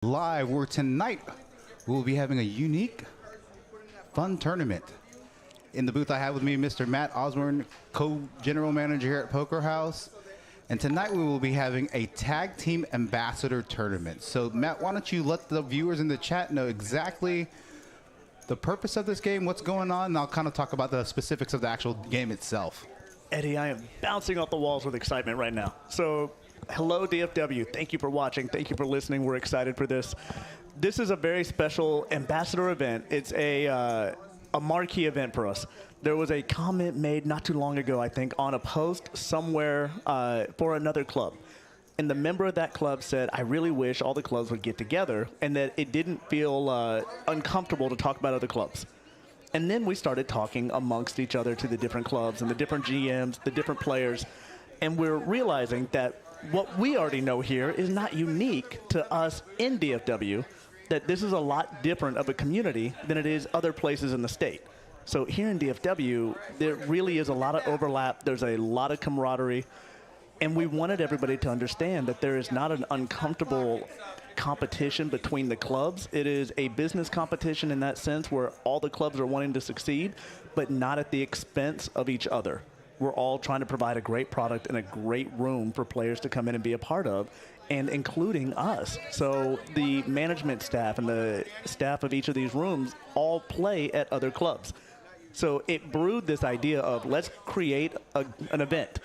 Live, where tonight we'll be having a unique, fun tournament. In the booth, I have with me Mr. Matt Osborne, co-general manager here at Poker House. And tonight we will be having a tag team ambassador tournament. So Matt, why don't you let the viewers in the chat know exactly the purpose of this game, what's going on, and I'll kind of talk about the specifics of the actual game itself. Eddie, I am bouncing off the walls with excitement right now. So, hello, DFW. Thank you for watching. Thank you for listening. We're excited for this. This is a very special ambassador event. It's a marquee event for us. There was a comment made not too long ago, I think, on a post somewhere for another club. And the member of that club said, I really wish all the clubs would get together and that it didn't feel uncomfortable to talk about other clubs. And then we started talking amongst each other to the different clubs and the different GMs, the different players. And we're realizing that what we already know here is not unique to us in DFW, that this is a lot different of a community than it is other places in the state. So here in DFW, there really is a lot of overlap. There's a lot of camaraderie. And we wanted everybody to understand that there is not an uncomfortable competition between the clubs. It is a business competition in that sense where all the clubs are wanting to succeed, but not at the expense of each other. We're all trying to provide a great product and a great room for players to come in and be a part of, and including us. So the management staff and the staff of each of these rooms all play at other clubs. So it brewed this idea of let's create an event.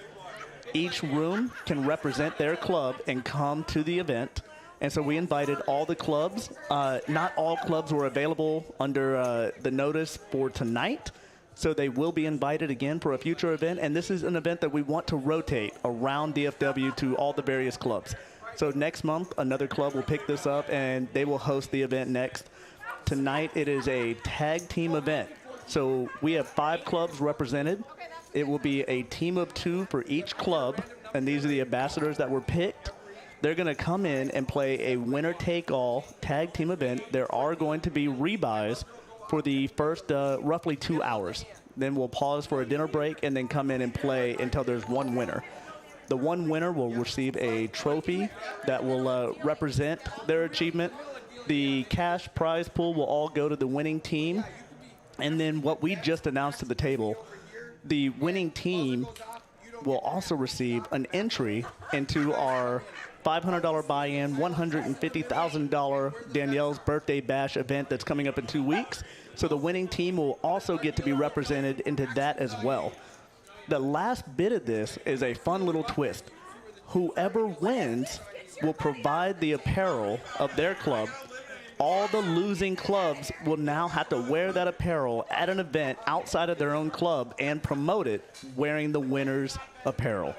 Each room can represent their club and come to the event. And so we invited all the clubs. Not all clubs were available under the notice for tonight. So they will be invited again for a future event. And this is an event that we want to rotate around DFW to all the various clubs. So next month, another club will pick this up and they will host the event next. Tonight, it is a tag team event. So we have 5 clubs represented. It will be a team of 2 for each club. And these are the ambassadors that were picked. They're going to come in and play a winner-take-all tag team event. There are going to be rebuys for the first roughly 2 hours. Then we'll pause for a dinner break and then come in and play until there's one winner. The one winner will receive a trophy that will represent their achievement. The cash prize pool will all go to the winning team. And then what we just announced to the table, the winning team will also receive an entry into our $500 buy-in, $150,000 Danielle's birthday bash event that's coming up in 2 weeks. So the winning team will also get to be represented into that as well. The last bit of this is a fun little twist. Whoever wins will provide the apparel of their club. All the losing clubs will now have to wear that apparel at an event outside of their own club and promote it wearing the winner's apparel.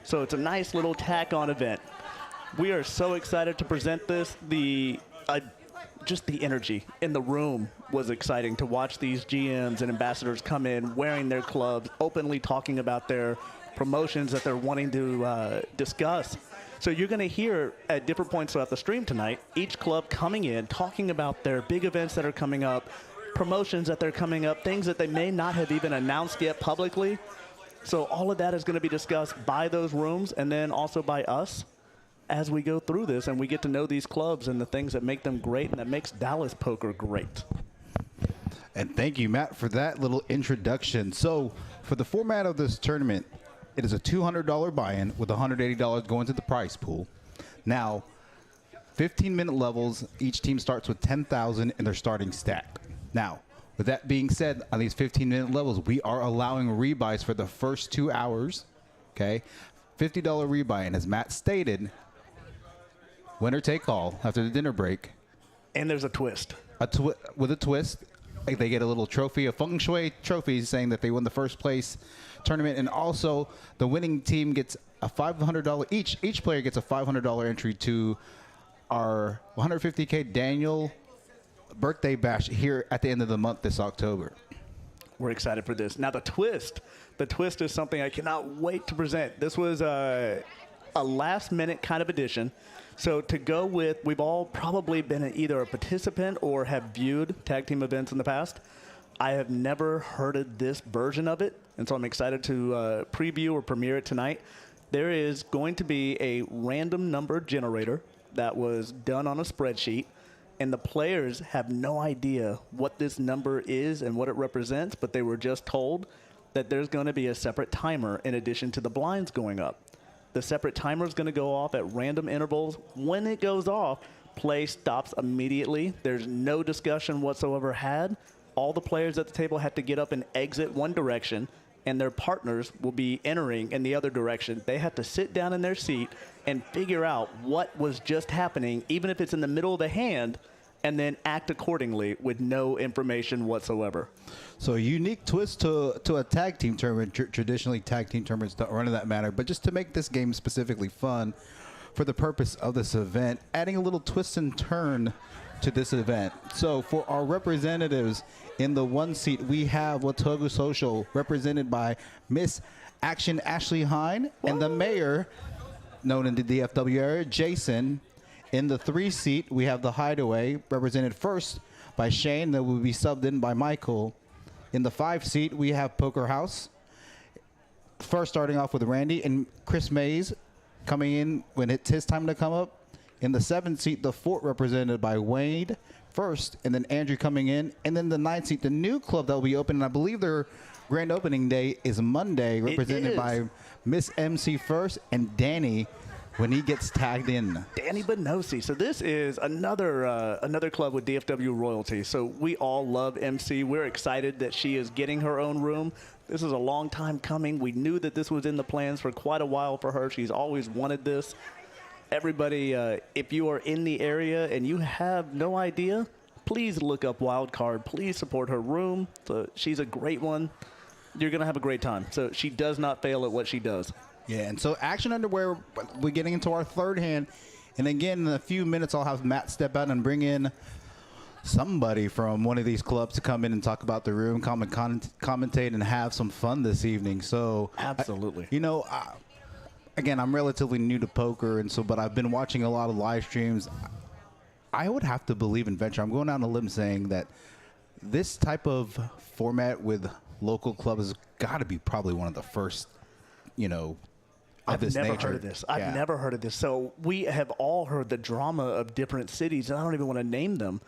So it's a nice little tack-on event. We are so excited to present this. Just the energy in the room was exciting to watch these GMs and ambassadors come in wearing their clubs, openly talking about their promotions that they're wanting to discuss. So you're going to hear at different points throughout the stream tonight, each club coming in, talking about their big events that are coming up, promotions that they're coming up, things that they may not have even announced yet publicly. So all of that is going to be discussed by those rooms and then also by us as we go through this and we get to know these clubs and the things that make them great and that makes Dallas poker great. And thank you, Matt, for that little introduction. So for the format of this tournament, it is a $200 buy-in with $180 going to the prize pool. Now, 15-minute levels, each team starts with 10,000 in their starting stack. Now, with that being said, on these 15-minute levels, we are allowing rebuys for the first 2 hours, okay? $50 rebuy, and as Matt stated, winner take all after the dinner break. And there's a twist. With a twist, they get a little trophy, a feng shui trophy saying that they won the first place tournament, and also the winning team gets a $500 each player gets a $500 entry to our 150K Daniel birthday bash here at the end of the month this October. We're excited for this. Now the twist is something I cannot wait to present. This was a last minute kind of addition. So to go with, we've all probably been either a participant or have viewed tag team events in the past. I have never heard of this version of it, and so I'm excited to preview or premiere it tonight. There is going to be a random number generator that was done on a spreadsheet, and the players have no idea what this number is and what it represents, but they were just told that there's going to be a separate timer in addition to the blinds going up. The separate timer is going to go off at random intervals. When it goes off, play stops immediately. There's no discussion whatsoever had. All the players at the table have to get up and exit one direction, and their partners will be entering in the other direction. They have to sit down in their seat and figure out what was just happening, even if it's in the middle of the hand, and then act accordingly with no information whatsoever. So a unique twist to a tag team tournament. Traditionally, tag team tournaments don't run in that manner, but just to make this game specifically fun for the purpose of this event, adding a little twist and turn to this event. So for our representatives in the one seat, we have Watauga Social, represented by Miss Action Ashley Hine, and the mayor, known in the DFW area, Jason. In the 3 seat, we have the Hideaway, represented first by Shane, that will be subbed in by Michael. In the 5 seat, we have Poker House, first starting off with Randy, and Chris Mays coming in when it's his time to come up. In the 7th seat, the Fort, represented by Wade first, and then Andrew coming in. And then the 9th seat, the new club that will be open, and I believe their grand opening day is Monday, represented by Miss MC first and Danny when he gets tagged in. Danny Benosi. So this is another club with DFW royalty. So we all love MC. We're excited that she is getting her own room. This is a long time coming. We knew that this was in the plans for quite a while for her. She's always wanted this. Everybody, if you are in the area and you have no idea, please look up Wildcard. Please support her room. So she's a great one. You're going to have a great time. So she does not fail at what she does. Yeah, and so Action Underwear, we're getting into our third hand. And again, in a few minutes, I'll have Matt step out and bring in somebody from one of these clubs to come in and talk about the room, commentate, and have some fun this evening. So absolutely. Again, I'm relatively new to poker, and so, but I've been watching a lot of live streams. I would have to believe in venture. I'm going down a limb saying that this type of format with local clubs has got to be probably one of the first, I've never heard of this. I've never heard of this. So we have all heard the drama of different cities, and I don't even want to name them,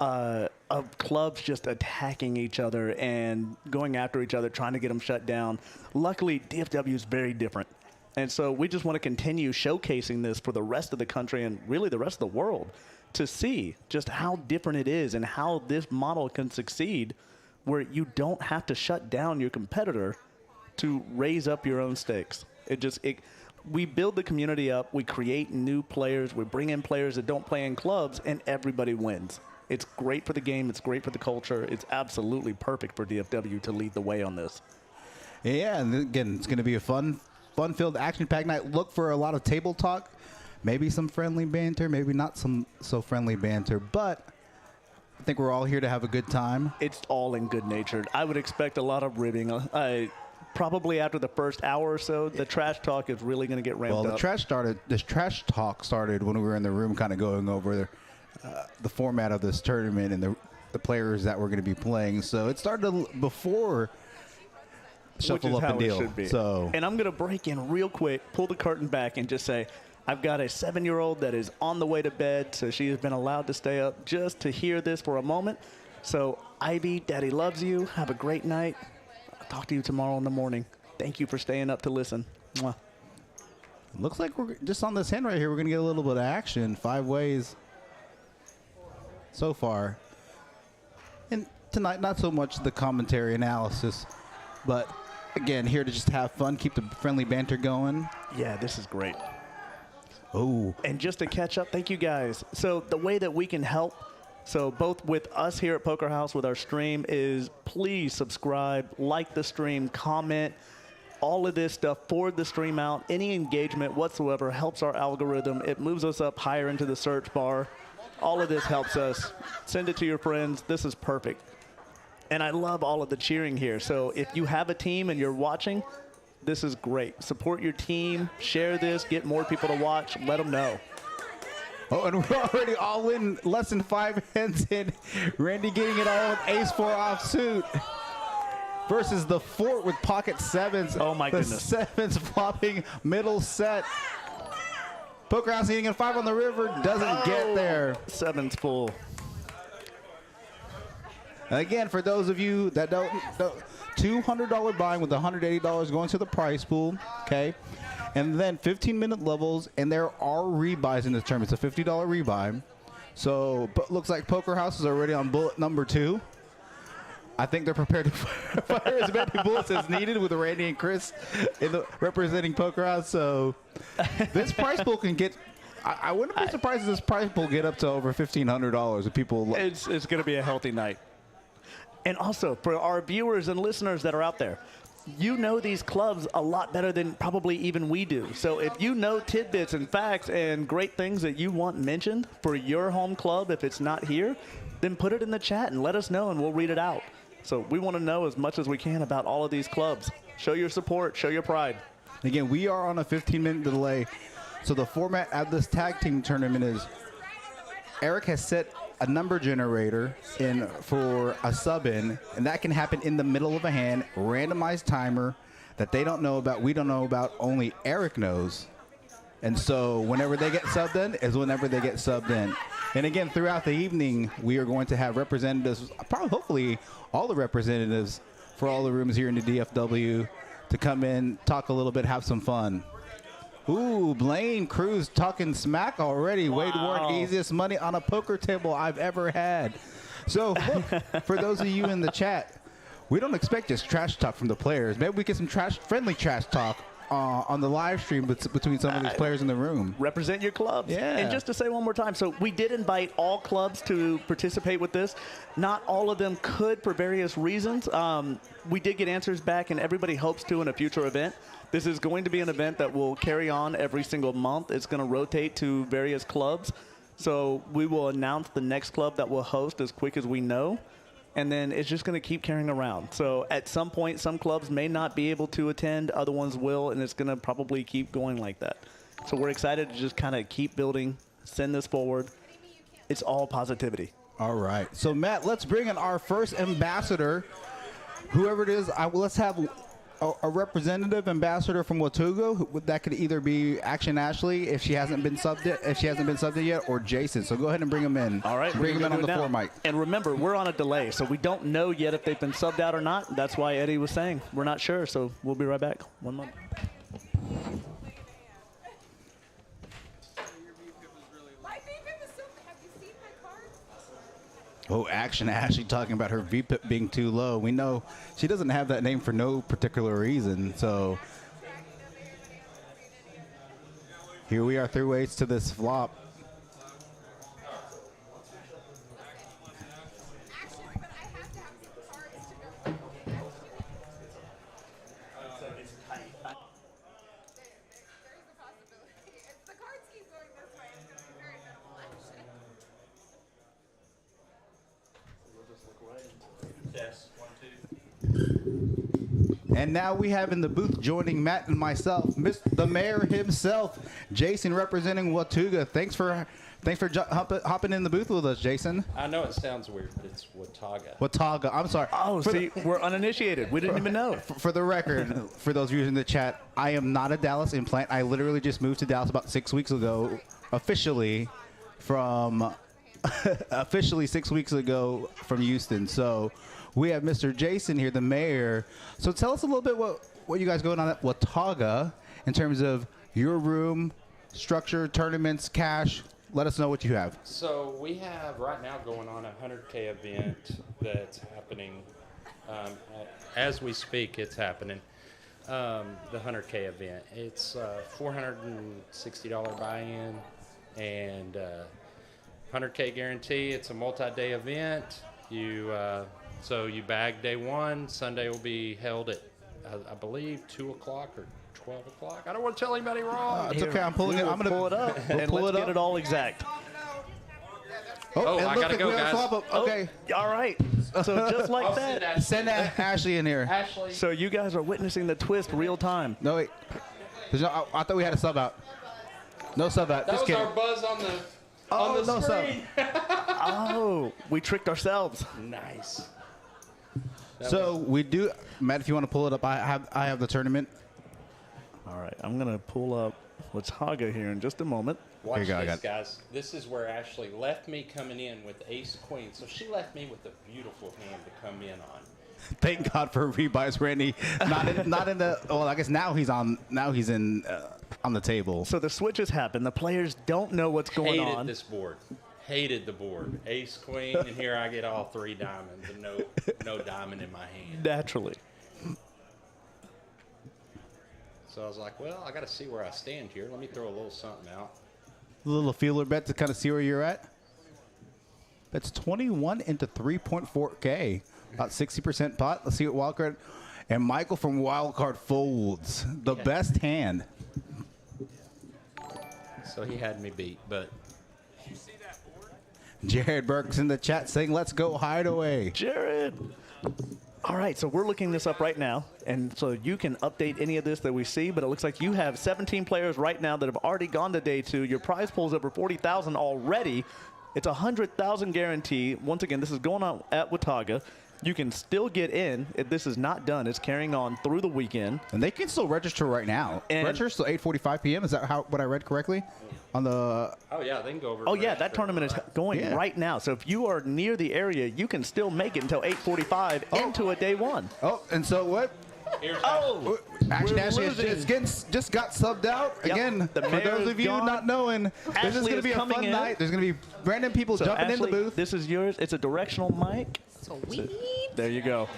of clubs just attacking each other and going after each other, trying to get them shut down. Luckily, DFW is very different. And so we just want to continue showcasing this for the rest of the country and really the rest of the world to see just how different it is and how this model can succeed, where you don't have to shut down your competitor to raise up your own stakes. We build the community up, we create new players, we bring in players that don't play in clubs, and everybody wins. It's great for the game, it's great for the culture, it's absolutely perfect for DFW to lead the way on this. Yeah, and again, it's going to be a fun-filled, action-packed night. Look for a lot of table talk, maybe some friendly banter, maybe not some so friendly banter, but I think we're all here to have a good time. It's all in good-natured. I would expect a lot of ribbing. Probably after the first hour or so, the trash talk is really going to get ramped up. Well, the trash talk started when we were in the room kind of going over the format of this tournament and the players that we're going to be playing. So it started before Shuffle Up and Deal. So, and I'm going to break in real quick, pull the curtain back, and just say, I've got a 7-year-old that is on the way to bed, so she has been allowed to stay up just to hear this for a moment. So, Ivy, Daddy loves you. Have a great night. Talk to you tomorrow in the morning. Thank you for staying up to listen. Mwah. Looks like we're just on this hand right here. We're going to get a little bit of action. 5 ways so far. And tonight, not so much the commentary analysis, but again, here to just have fun, keep the friendly banter going. Yeah, this is great. Oh. And just to catch up, thank you guys. So the way that we can help, so both with us here at Poker House with our stream, is please subscribe, like the stream, comment, all of this stuff, forward the stream out. Any engagement whatsoever helps our algorithm. It moves us up higher into the search bar. All of this helps us. Send it to your friends. This is perfect. And I love all of the cheering here. So if you have a team and you're watching, this is great. Support your team. Share this. Get more people to watch. Let them know. Oh, and we're already all in, less than 5 hands in. Randy getting it all with ace-4 offsuit versus the Fort with pocket sevens. Oh, my goodness. The sevens flopping middle set. Poker House eating a 5 on the river doesn't get there. 7's full. Again, for those of you that don't $200 buy with $180 going to the prize pool, okay? And then 15-minute levels, and there are rebuys in this tournament. It's a $50 rebuy. So, but looks like Poker House is already on bullet number 2. I think they're prepared to fire as many bullets as needed with Randy and Chris representing Poker House. So this prize pool can get. I wouldn't be surprised if this prize pool get up to over $1,500 if people. It's going to be a healthy night. And also for our viewers and listeners that are out there, you know these clubs a lot better than probably even we do. So if you know tidbits and facts and great things that you want mentioned for your home club, if it's not here, then put it in the chat and let us know and we'll read it out. So we want to know as much as we can about all of these clubs. Show your support, show your pride. Again, we are on a 15-minute delay. So the format of this tag team tournament is Eric has set a number generator in for a sub-in, and that can happen in the middle of a hand, randomized timer that they don't know about, we don't know about, only Eric knows. And so whenever they get subbed in is whenever they get subbed in. And again, throughout the evening, we are going to have representatives, probably hopefully all the representatives for all the rooms here in the DFW to come in, talk a little bit, have some fun. Ooh, Blaine Cruz talking smack already. Wow. Wade Warren, easiest money on a poker table I've ever had. So, look, for those of you in the chat, we don't expect just trash talk from the players. Maybe we get some friendly trash talk on the live stream between some of these players in the room. Represent your clubs. Yeah. And just to say one more time, so we did invite all clubs to participate with this. Not all of them could for various reasons. We did get answers back, and everybody hopes to in a future event. This is going to be an event that will carry on every single month. It's going to rotate to various clubs. So we will announce the next club that will host as quick as we know. And then it's just going to keep carrying around. So at some point, some clubs may not be able to attend. Other ones will, and it's going to probably keep going like that. So we're excited to just kind of keep building, send this forward. It's all positivity. All right. So, Matt, let's bring in our first ambassador. Whoever it is, let's have a representative ambassador from Watauga. That could either be Action Ashley if she hasn't been subbed yet, or Jason. So go ahead and bring him in. All right, bring him in on the floor mic. And remember, we're on a delay, so we don't know yet if they've been subbed out or not. That's why Eddie was saying we're not sure. So we'll be right back. 1 moment. Oh, Action Ashley talking about her VPIP being too low. We know she doesn't have that name for no particular reason. So here we are through eights to this flop. And now we have in the booth joining Matt and myself, the mayor himself, Jason, representing Watauga. Thanks for hopping in the booth with us, Jason. I know it sounds weird, but it's Watauga. Watauga. I'm sorry. Oh, see, we're uninitiated. We didn't even know. For the record, for those viewers in the chat, I am not a Dallas implant. I literally just moved to Dallas about 6 weeks ago, officially 6 weeks ago from Houston. So we have Mr. Jason here, the mayor. So tell us a little bit what you guys going on at Watauga in terms of your room, structure, tournaments, cash. Let us know what you have. So we have right now going on a 100K event that's happening. As we speak, it's happening. The 100K event. It's $460 buy-in and 100K guarantee. It's a multi-day event. So you bag day one. Sunday will be held at, I believe, 2 o'clock or 12 o'clock. I don't want to tell anybody wrong. It's okay. I'm pulling it. I'm going to pull it up and let's get it all exact. Oh, I got to go, guys. Okay. All right. So just like that. Send Ashley in here. Ashley. So you guys are witnessing the twist real time. No, wait. I thought we had a sub out. No sub out. That Just was kidding. our buzz on the no screen. Oh, we tricked ourselves. Nice. So we do, Matt. If you want to pull it up, I have the tournament. All right, I'm gonna pull up Watauga here in just a moment. Watch Here you go, I this, got- guys. This is where Ashley left me coming in with ace queen. So she left me with a beautiful hand to come in on. Thank God for rebuys, Randy. Not in the. Well, I guess now he's on. Now he's in on the table. So the switches happen. The players don't know what's going Hated on. this board. Hated the board. Ace queen, and here I get all 3 diamonds and no diamond in my hand. Naturally. So I was like, well, I got to see where I stand here. Let me throw a little something out. A little feeler bet to kind of see where you're at. That's 21 into 3.4K. About 60% pot. Let's see what wildcard. And Michael from Wildcard folds. The Yeah. best hand. So he had me beat, but Jared Burke's in the chat saying, let's go Hideaway. Jared. All right, so we're looking this up right now, and so you can update any of this that we see, but it looks like you have 17 players right now that have already gone to day 2. Your prize pool is over 40,000 already. It's a 100,000 guarantee. Once again, this is going on at Watauga. You can still get in. If this is not done, it's carrying on through the weekend. And they can still register right now. And- Register till 8:45 p.m. Is that what I read correctly? On the oh yeah, they can go over. Oh, yeah, that tournament is going Yeah. right now. So if you are near the area, you can still make it until 8:45 into a day 1. and so what? Here's Oh! Actually, We're Ashley losing. just got subbed out. Yep. Again, The for mayor those is of you gone. not knowing, this is Ashley going to is be a coming fun in. night. There's going to be random people So jumping Ashley, in the booth. this is yours. It's a directional mic. Sweet. There you go.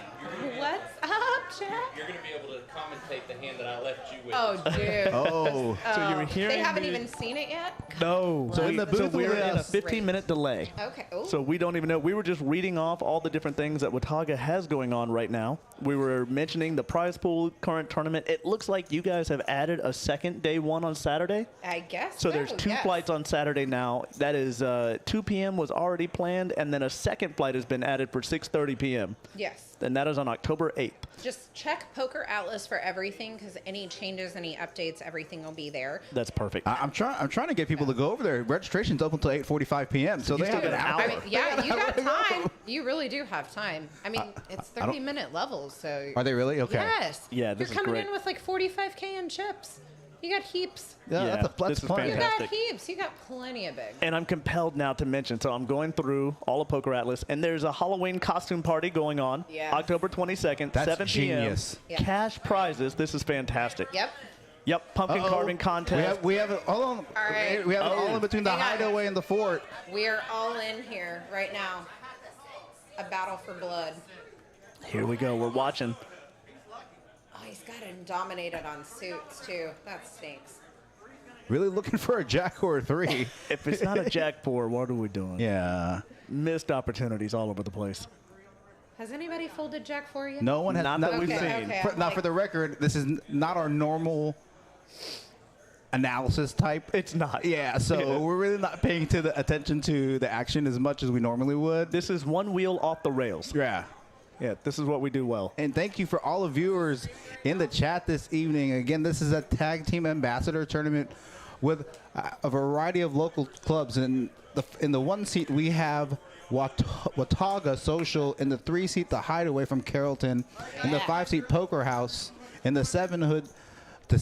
What's up, Jack? You're going to be able to commentate the hand that I left you with. Oh, dude. Oh, So you're hearing They haven't me- even seen it yet? No. So in the booth we're with in a us. 15-minute delay. Okay. Ooh. So we don't even know. We were just reading off all the different things that Watauga has going on right now. We were mentioning the prize pool current tournament. It looks like you guys have added a second day 1 on Saturday. I guess So there's 2 yes. flights on Saturday now. That is 2 p.m. was already planned, and then a second flight has been added for 6:30 p.m. Yes. And that is on October 8th. Just check Poker Atlas for everything, because any changes, any updates, everything will be there. That's perfect. I'm trying to get people to go over there. Registration's open until 8:45 p.m. So You they still have an got an hour. I mean, yeah, you got They got time. You really do have time. I mean, it's I don't- 30-minute levels, so. Are they really? Okay. Yes. Yeah, this You're is coming great. in with like 45K in chips. You got heaps. Yeah, Yeah, that's this is fun. You fantastic. got heaps. You got plenty of big. And I'm compelled now to mention, so I'm going through all of Poker Atlas, and there's a Halloween costume party going on Yeah. October 22nd, That's 7 p.m. genius. Yeah. Cash prizes. This is fantastic. Yep. Yep, pumpkin Uh-oh. carving contest. We have it. Hold on. All right. We have it all in between the Hang on. Hideaway and the fort. We are all in here right now. A battle for blood. Here we go. We're watching. Oh, he's got him dominated on suits, too. That stinks. Really looking for a jack or a 3. If it's not a Jack 4, what are we doing? Yeah. Missed opportunities all over the place. Has anybody folded Jack for you? No one has. Not that we've Okay, seen. okay. Now, for the record, this is not our normal analysis type. It's not. Yeah, so Yeah. we're really not paying attention to the action as much as we normally would. This is one wheel off the rails. Yeah. Yeah, this is what we do well. And thank you for all the viewers in the chat this evening. Again, this is a tag team ambassador tournament with a variety of local clubs. In the 1 seat, we have Watauga Social. In the 3 seat, the Hideaway from Carrollton. In the 5 seat, Poker House. In the 7 seat, the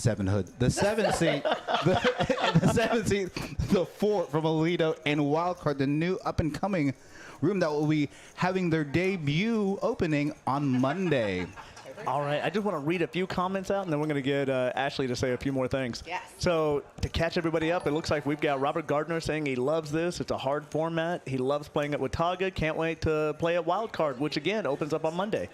7 seat, the Fort from Aledo, and Wildcard, the new up-and-coming room that will be having their debut opening on Monday. All right, I just want to read a few comments out, and then we're going to get Ashley to say a few more things. Yes. So to catch everybody up, it looks like we've got Robert Gardner saying he loves this. It's a hard format. He loves playing at Watauga. Can't wait to play at Wildcard, which, again, opens up on Monday.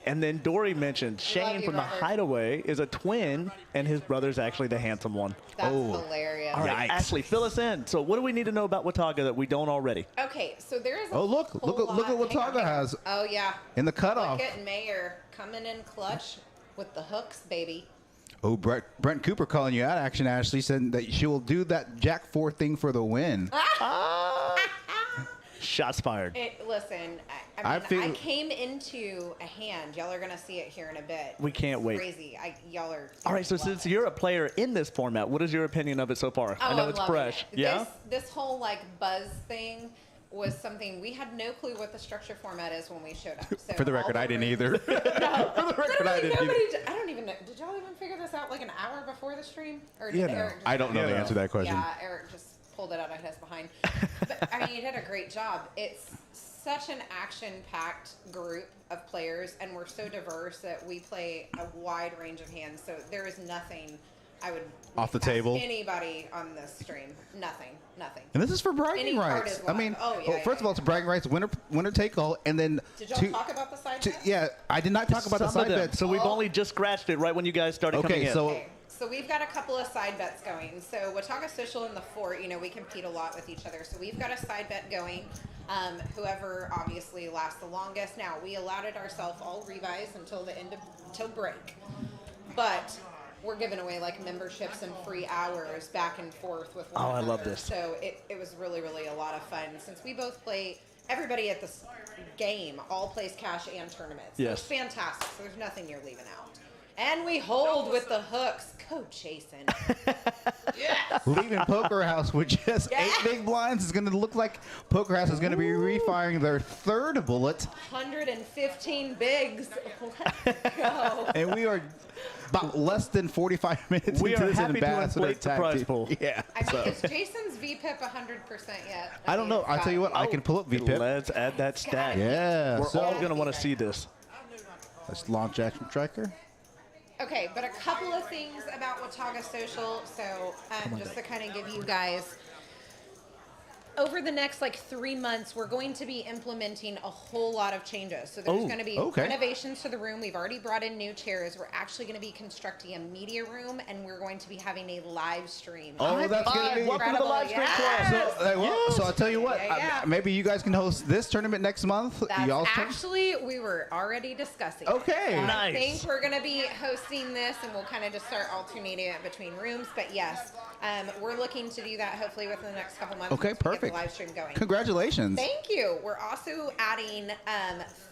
And then Dory mentioned Shane you, from the Robert. Hideaway is a twin, and his brother's actually the handsome one. That's Oh. hilarious. All right, Yikes. Ashley, fill us in. So what do we need to know about Watauga that we don't already? Okay, so there is a Oh, look whole at lot. what Hang on, Watauga hang on. has Oh, yeah. in the cutoff. Look at Mayor coming in clutch with the hooks, baby. Oh, Brent Cooper calling you out, Action Ashley, said that she will do that Jack 4 thing for the win. Shots fired. Listen, I I feel- came into a hand. Y'all are going to see it here in a bit. We can't It's wait. Crazy. Y'all are. All right, so love since it. you're a player in this format, what is your opinion of it so far? Oh, I know I'm it's loving fresh. it. Yeah? This whole like buzz thing was something we had no clue what the structure format is when we showed up. So For the record, I didn't either. No, For the record, I didn't either. I don't even know. Did y'all even figure this out like an hour before the stream? Or Yeah, did no. Eric just I don't know the answer to that question. Yeah, Eric just pulled it out of his behind. But, I mean, he did a great job. It's such an action-packed group of players, and we're so diverse that we play a wide range of hands. So there is nothing I would Off the ask table? anybody on this stream. Nothing. And this is for bragging Any part rights. is I mean, live. Oh, yeah, well, first yeah, of all, it's bragging rights, winner take all, and then Did y'all talk about the side bets? yeah, I did not talk about the Some of side them. bets. So we've only just scratched it right when you guys started coming Okay, in. so Okay, so we've got a couple of side bets going. So Watauga Social and the Fort, we compete a lot with each other. So we've got a side bet going. Whoever obviously lasts the longest. Now we allowed it ourselves all revise until the end of till break, but we're giving away like memberships and free hours back and forth with one Oh, I another. love this. So it was really a lot of fun since we both play. Everybody at this game all plays cash and tournaments. So Yes. it's fantastic. So there's nothing you're leaving out. And we hold with the hooks. Go, Jason. Yes. leaving Poker House with just 8 big blinds is going to look like Poker House is going to be refiring their third bullet, 115 bigs. Let's go. and we are about less than 45 minutes We into are this happy to ambassador inflate the tag prize team. pool. Yeah. I mean, So is Jason's VPIP 100% yet? I don't know. I'll tell you what. I can pull up VPIP. Let's add that stat. Yeah. We're So all going to want to see this. let's launch Action Tracker. Okay, but a couple of things about Watauga Social. So just to kind of give you guys, over the next 3 months, we're going to be implementing a whole lot of changes. So there's going to be okay. renovations to the room. We've already brought in new chairs. We're actually going to be constructing a media room, and we're going to be having a live stream. Oh, that's going to be Welcome to the live stream Yes. club. So I'll tell you what. Yeah. Maybe you guys can host this tournament next month. That's Y'all actually, we were already discussing. Okay. So Nice. I think we're going to be hosting this, and we'll kind of just start alternating it between rooms. But yes, we're looking to do that hopefully within the next couple months. Okay, once we get perfect. the live stream going. Congratulations. Thank you. We're also adding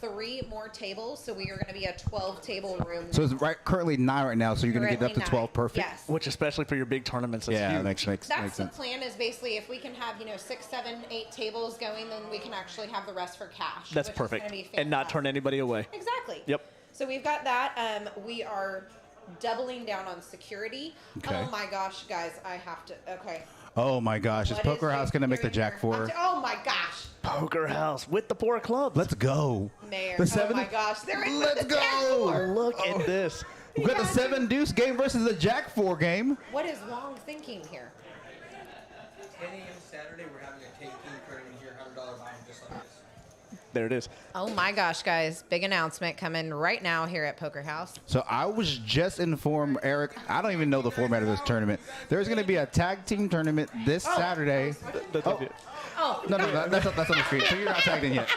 3 more tables, so we are going to be a 12-table room. So it's currently 9 right now, so you're going to get it up to 12. Perfect. Yes. Which, especially for your big tournaments, is Yeah, huge. makes That's the sense. plan. Is basically if we can have 6, 7, 8 tables going, then we can actually have the rest for cash. That's which is perfect. gonna be And not turn fantastic. anybody away. Exactly. Yep. So we've got that. We are doubling down on security. Okay. Oh my gosh, guys, I have to. Okay. Oh my gosh, is What Poker is House it going to make the doing Jack here? 4? Oh my gosh, Poker House with the 4 clubs. Let's go. Mayor. The Oh 7? my gosh, they're in Let's with the Jack go. four. Look at this. We've got the 7 deuce game versus the Jack 4 game. What is Long thinking here? 10 a.m. Saturday, we're having a Take King tournament here, $100 buy-in, just like this. There it is. Oh my gosh, guys, big announcement coming right now here at Poker House. So I was just informed, Eric, I don't even know the format of this tournament. There's going to be a tag team tournament this Saturday. Oh, No, that's on the screen. So you're not tagged in yet.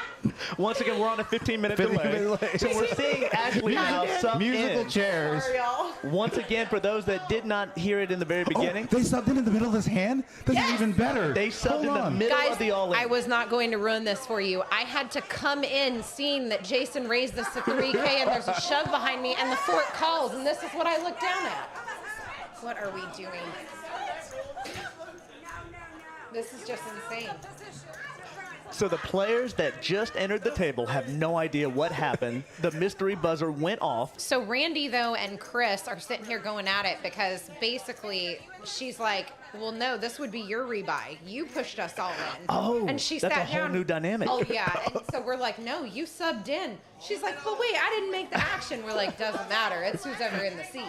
Once again, we're on a 15-minute 15-minute delay. delay. So we're seeing Ashley now sub Musical in. chairs. sorry, y'all. Once again, for those that did not hear it in the very beginning, Oh, they subbed in the middle of this hand? This is even better. they subbed Hold in the on. middle Guys, of the all-in. I was not going to ruin this for you. I had to come in seeing that Jason raised this to 3K and there's a shove behind me and the fort calls, and this is what I look down at. What are we doing? This is just insane. So the players that just entered the table have no idea what happened. The mystery buzzer went off. So Randy, though, and Chris are sitting here going at it because basically she's like, well, no, this would be your rebuy. You pushed us all in. Oh, and she that's sat a whole down. new dynamic. Oh, yeah. And so we're like, no, you subbed in. She's like, but wait, I didn't make the action. We're like, doesn't matter. It's who's ever in the seat.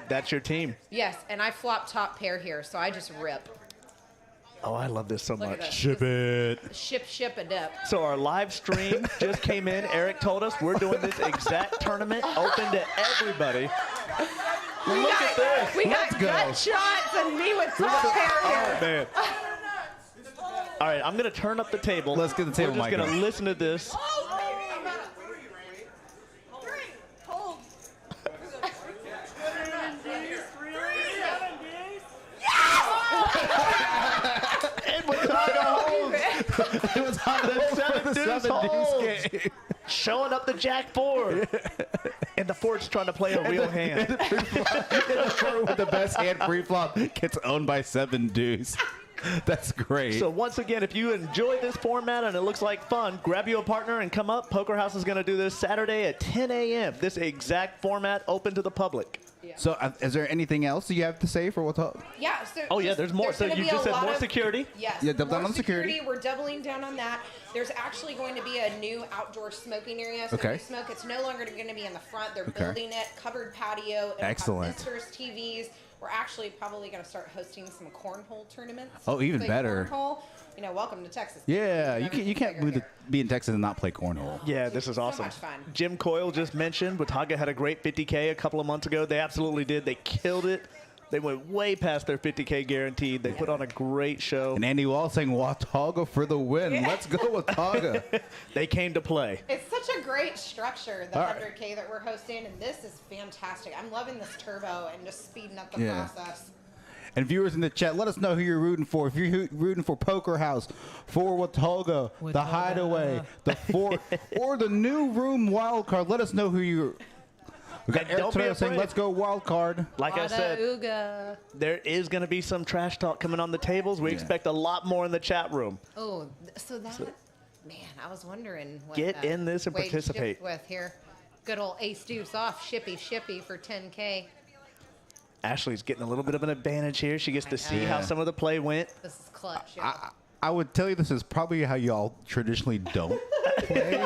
That's your team. Yes, and I flop top pair here, so I just rip. Oh, I love this so Look at much. this. Ship it. Ship a dip. So our live stream just came in. Eric told us we're doing this exact tournament open to everybody. Look at this. We got Let's go. gut shots and me with top pair Oh, here. man. All right, I'm going to turn up the table. Let's get the table We're just mic going to on. listen to this. And Watauga holds. It was on The seven deuce holds. game. Showing up the Jack 4. And the fort's trying to play a real hand. With the best hand pre-flop gets owned by 7 deuce. That's great. So once again, if you enjoy this format and it looks like fun, grab you a partner and come up. Poker House is going to do this Saturday at 10 a.m. This exact format open to the public. So is there anything else you have to say for Watauga? Yeah. So Oh, yeah, there's more. So gonna you be just a said lot more of- security? Yes. Yeah, double down more on security. We're doubling down on that. There's actually going to be a new outdoor smoking area. So Okay. we smoke. It's no longer going to be in the front. They're Okay. building it, covered patio. It'll have Excellent. Visitors, TVs. We're actually probably going to start hosting some cornhole tournaments. Oh, even Play better. Cornhole. You know, welcome to Texas. Yeah, you Everything's can't bigger here. be in Texas and not play cornhole. Yeah, this is So awesome. much fun. Jim Coyle just mentioned Watauga had a great 50K a couple of months ago. They absolutely did. They killed it. They went way past their 50K guaranteed. They put on a great show. And Andy Wall saying Watauga for the win. Yeah. Let's go Watauga. They came to play. It's such a great structure, the All right. 100K that we're hosting, and this is fantastic. I'm loving this turbo and just speeding up the Yeah. process. And viewers in the chat, let us know who you're rooting for. If you're rooting for Poker House, for Watauga, the Hideaway, the Fort, or the new room wild card, let us know who you're. We got And Eric don't be Torres saying, afraid. "Let's go wild card." Like I said, Watauga. there is going to be some trash talk coming on the tables. We expect a lot more in the chat room. Oh, so that, man, I was wondering what Get in this and Wade participate. shipped with here. Good old ace deuce off, shippy for 10K. Ashley's getting a little bit of an advantage here. She gets to see know. how some of the play went. This is clutch. Yeah. I would tell you this is probably how y'all traditionally don't play.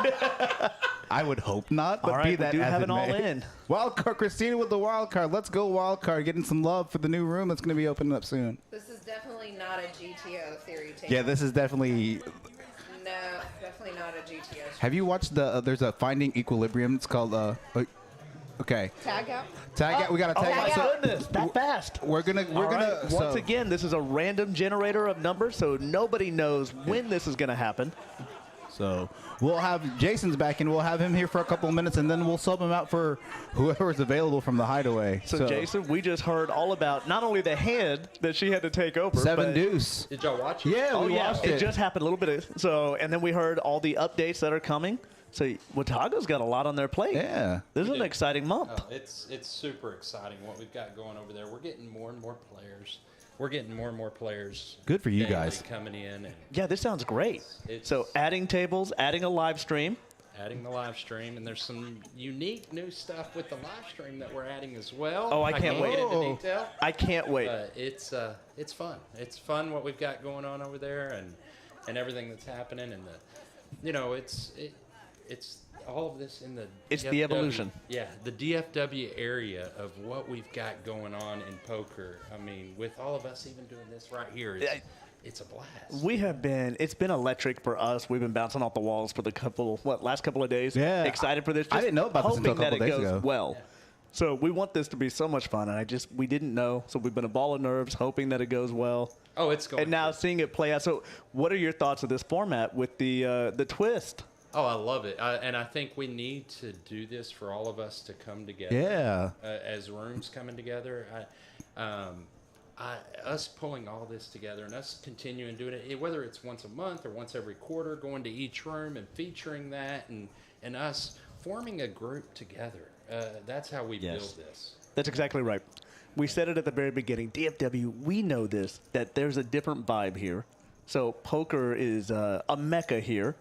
I would hope not, but All right, be we that do as have it an all may. in. Wild card, Christina with the wild card. Let's go wild card. Getting some love for the new room that's going to be opening up soon. This is definitely not a GTO theory table. Yeah, this is definitely. No, definitely not a GTO. Have you watched the? There's a Finding Equilibrium. It's called. Okay. Tag out. Tag out. We got to Oh tag my out. So goodness, that fast. we're gonna. All right, So, once again, this is a random generator of numbers, so nobody knows when this is going to happen. So we'll have Jason's back, and we'll have him here for a couple of minutes, and then we'll sub him out for whoever is available from the Hideaway. So, Jason, we just heard all about not only the hand that she had to take over, Seven but deuce. Did y'all watch it? Yeah, oh we yeah, watched it it. just happened a little bit. And then we heard all the updates that are coming. So Watauga's got a lot on their plate. Yeah. This is We an do. exciting month. Oh, it's super exciting what we've got going over there. We're getting more and more players. We're getting more and more players. Good for you daily guys. coming in and Yeah, this sounds great. It's- So adding tables, adding a live stream. adding the live stream, and there's some unique new stuff with the live stream that we're adding as well. Oh, I can't wait. Get into Oh. detail. I can't wait. But it's fun. It's fun what we've got going on over there, and everything that's happening, and it's all of this in the. It's the DFW evolution. Yeah, the DFW area of what we've got going on in poker. I mean, with all of us even doing this right here, it's a blast. We have been. It's been electric for us. We've been bouncing off the walls for the last couple of days. Yeah. Excited for this. I didn't know about this hoping until a couple that it days goes ago. well. So we want this to be so much fun, and we didn't know. So we've been a ball of nerves, hoping that it goes well. Oh, it's going. And now seeing it play out. So what are your thoughts of this format with the twist? Oh, I love it, and I think we need to do this for all of us to come together. Yeah. As rooms coming together, us pulling all this together and us continuing doing it, whether it's once a month or once every quarter, going to each room and featuring that, and us forming a group together. That's how we Yes. build this. That's exactly right. We said it at the very beginning. DFW, we know this, that there's a different vibe here. So poker is a mecca here.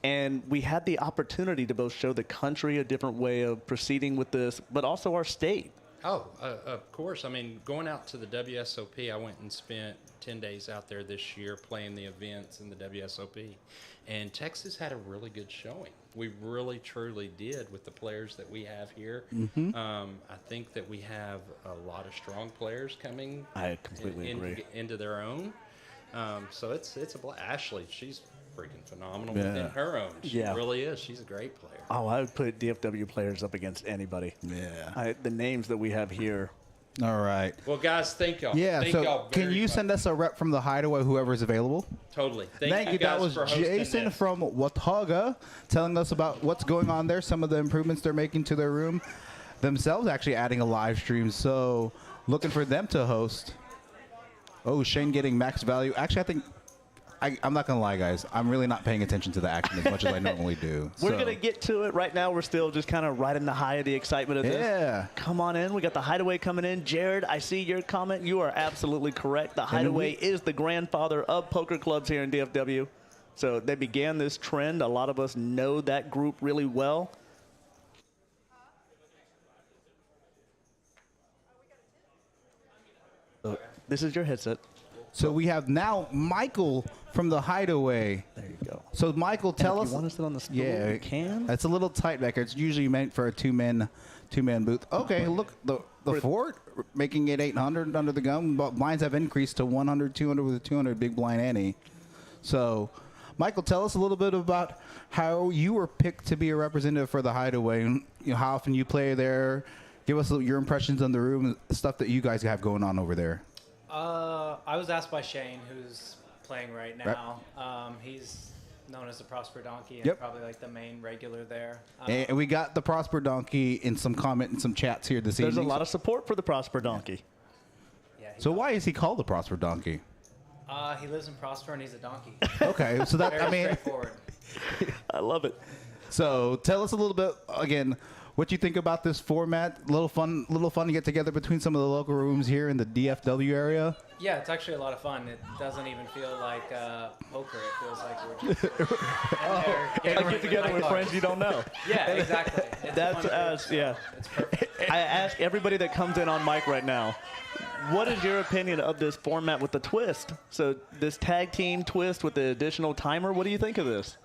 And we had the opportunity to both show the country a different way of proceeding with this, but also our state. Oh, of course. I mean, going out to the WSOP, I went and spent 10 days out there this year playing the events in the WSOP. And Texas had a really good showing. We really, truly did with the players that we have here. I think that we have a lot of strong players coming I completely agree. into their own. So it's a Ashley, she's freaking phenomenal Yeah. within her own. She Yeah. really is. She's a great player. Oh, I would put DFW players up against anybody. Yeah. The names that we have here. All right. Well, guys, thank y'all. Yeah. Thank So y'all can very you much. send us a rep from the Hideaway, whoever's available? Totally. Thank you. That guys was for hosting Jason this. from Watauga telling us about what's going on there, some of the improvements they're making to their room themselves, actually adding a live stream. So looking for them to host. Oh, Shane getting max value. Actually, I'm not gonna lie, guys. I'm really not paying attention to the action as much as I normally do. We're So, going to get to it. Right now, we're still just kind of riding the high of the excitement of this. Yeah. Come on in. We got the Hideaway coming in. Jared, I see your comment. You are absolutely correct. The Hideaway is the grandfather of poker clubs here in DFW. So they began this trend. A lot of us know that group really well. So this is your headset. So we have now Michael from the Hideaway. There you go. So Michael, tell if us. you want to sit on the stool, Yeah, you can. That's a little tight back here. It's usually meant for a two-man booth. Okay, look, the fort making it 800 under the gun. But blinds have increased to 100, 200 with a 200 big blind ante. So, Michael, tell us a little bit about how you were picked to be a representative for the Hideaway. And, how often you play there. Give us your impressions on the room, stuff that you guys have going on over there. I was asked by Shane, who's playing right now. He's known as the Prosper Donkey and probably like the main regular there. And we got the Prosper Donkey in some comment and some chats here this evening. There's a lot of support for the Prosper Donkey. Yeah, So why is he called the Prosper Donkey? he lives in Prosper and he's a donkey. Okay, so that Very straightforward. I love it. So tell us a little bit again what you think about this format. A little fun to get together between some of the local rooms here in the DFW area. Yeah, it's actually a lot of fun. It doesn't even feel like poker. It feels like we're just Like get together with friends you don't know. Yeah, exactly. It's That's fun us, group, yeah. so It's perfect. I ask everybody that comes in on mic right now, what is your opinion of this format with the twist? So this tag team twist with the additional timer, what do you think of this?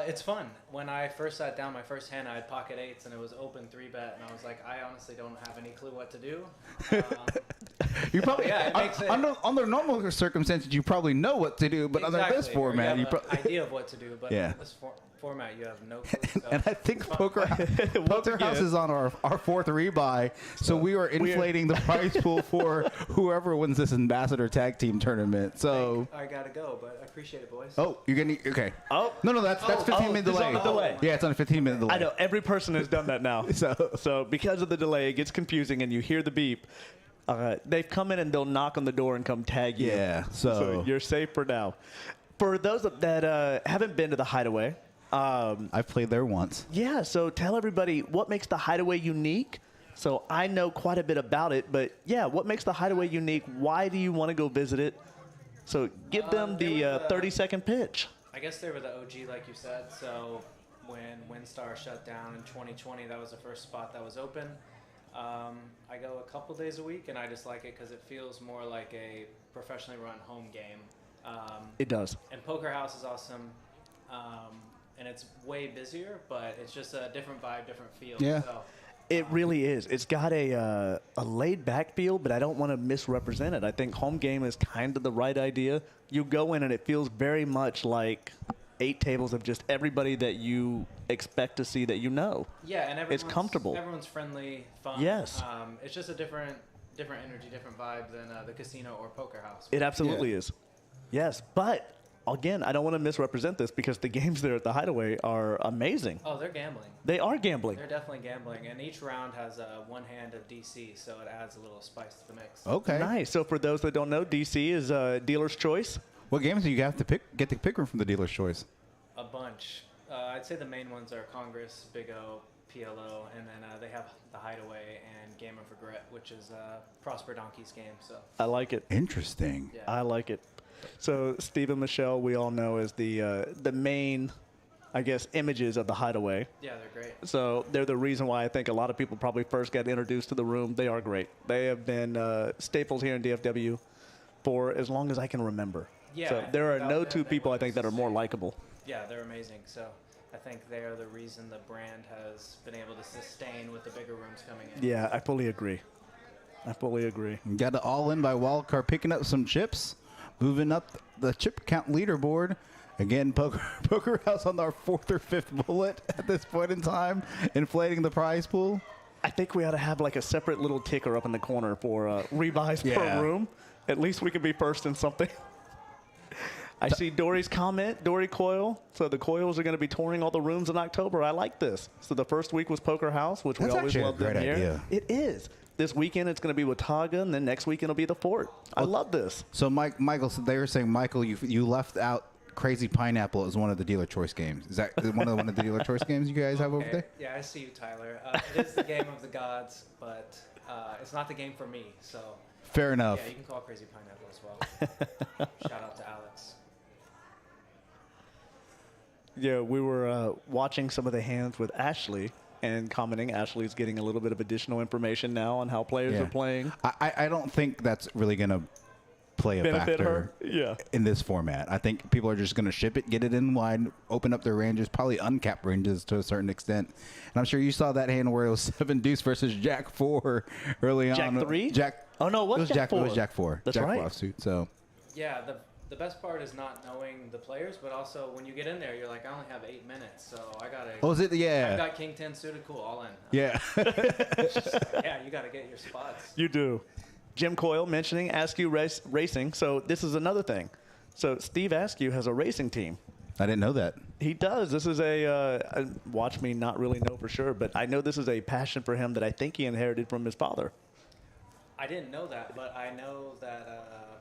It's fun. When I first sat down, my first hand, I had pocket eights, and it was open 3-bet, and I was like, I honestly don't have any clue what to do. You probably Yeah, it makes it- under normal circumstances you probably know what to do, but under this Exactly. format you you have an idea of what to do, but Yeah. in this format, you have no clue. So and I think it's fun. Poker House is on our fourth rebuy, so we are inflating the prize pool for whoever wins this ambassador tag team tournament. So, I gotta go, but I appreciate it, boys. oh, you're getting okay. Oh. No, that's 15-minute it's delay. on the delay. Yeah, it's on a 15-minute delay. I know every person has done that now. So- so because of the delay, it gets confusing, and you hear the beep. They've come in and they'll knock on the door and come tag you. Yeah, so you're safe for now. For those that haven't been to the Hideaway, I've played there once. yeah. So tell everybody what makes the Hideaway unique. So I know quite a bit about it, but yeah, what makes the Hideaway unique? Why do you want to go visit it? So give them they the were 30-second pitch. I guess they were the OG, like you said. So when WinStar shut down in 2020, that was the first spot that was open. I go a couple days a week, and I just like it because it feels more like a professionally run home game. It does. And Poker House is awesome, and it's way busier, but it's just a different vibe, different feel. Yeah. So, It really is. It's got a laid-back feel, but I don't want to misrepresent it. I think home game is kind of the right idea. You go in, and it feels very much like 8 tables of just everybody that you expect to see that you know. yeah, and It's comfortable. Everyone's friendly, fun. Yes. It's just a different energy, different vibe than the casino or Poker House. It absolutely is. Yes, but again, I don't want to misrepresent this because the games there at the Hideaway are amazing. Oh, they're gambling. They are gambling. They're definitely gambling, and each round has one hand of DC, so it adds a little spice to the mix. Okay. Nice. So for those that don't know, DC is dealer's choice. What games do you have to get to pick from the dealer's choice? A bunch. I'd say the main ones are Congress, Big O, PLO, and then they have the Hideaway and Game of Regret, which is Prosper Donkey's game. So I like it. Interesting. yeah. I like it. So Steve and Michelle, we all know as the main, I guess, images of the Hideaway. Yeah, they're great. So they're the reason why I think a lot of people probably first got introduced to the room. They are great. They have been staples here in DFW for as long as I can remember. Yeah, So I think there are without no them, two they people I wouldn't think that are more sustain. likable. Yeah, they're amazing. So I think they are the reason the brand has been able to sustain with the bigger rooms coming in. Yeah, I fully agree. Got it all in by Wildcard, picking up some chips, moving up the chip count leaderboard. Again, Poker House on our 4th or 5th bullet at this point in time, inflating the prize pool. I think we ought to have like a separate little ticker up in the corner for rebuys Yeah. per room. At least we can be first in something. I see Dory's comment, Dory Coil. So the Coils are going to be touring all the rooms in October. I like this. So the first week was Poker House, which That's we always actually a love them great here. idea. It is. This weekend it's going to be Watauga, and then next weekend it'll be the Fort. I love this. So Michael, so they were saying, Michael, you left out Crazy Pineapple as one of the dealer choice games. Is that one of the dealer choice games you guys have over there? Yeah, I see you, Tyler. It is the game of the gods, but it's not the game for me. So Fair enough. yeah, you can call it Crazy Pineapple as well. Shout out to Alex. Yeah, we were watching some of the hands with Ashley and commenting. Ashley's getting a little bit of additional information now on how players are playing. I don't think that's really going to play a Benefit factor her? in this format. I think people are just going to ship it, get it in wide, open up their ranges, probably uncap ranges to a certain extent. And I'm sure you saw that hand where it was 7 deuce versus Jack 4 early on. Jack 3? Jack. Oh, no, It was Jack 4. It was Jack 4. That's Jack right. 4 offsuit. So Yeah, the best part is not knowing the players, but also when you get in there, you're like, I only have 8 minutes, so I gotta. oh, is it? I've Yeah. got King 10 suited, cool, all in. Yeah. Yeah, you gotta get your spots. You do. Jim Coyle mentioning Askew Racing. So this is another thing. So Steve Askew has a racing team. I didn't know that. He does. This is watch me not really know for sure, but I know this is a passion for him that I think he inherited from his father. I didn't know that, but I know that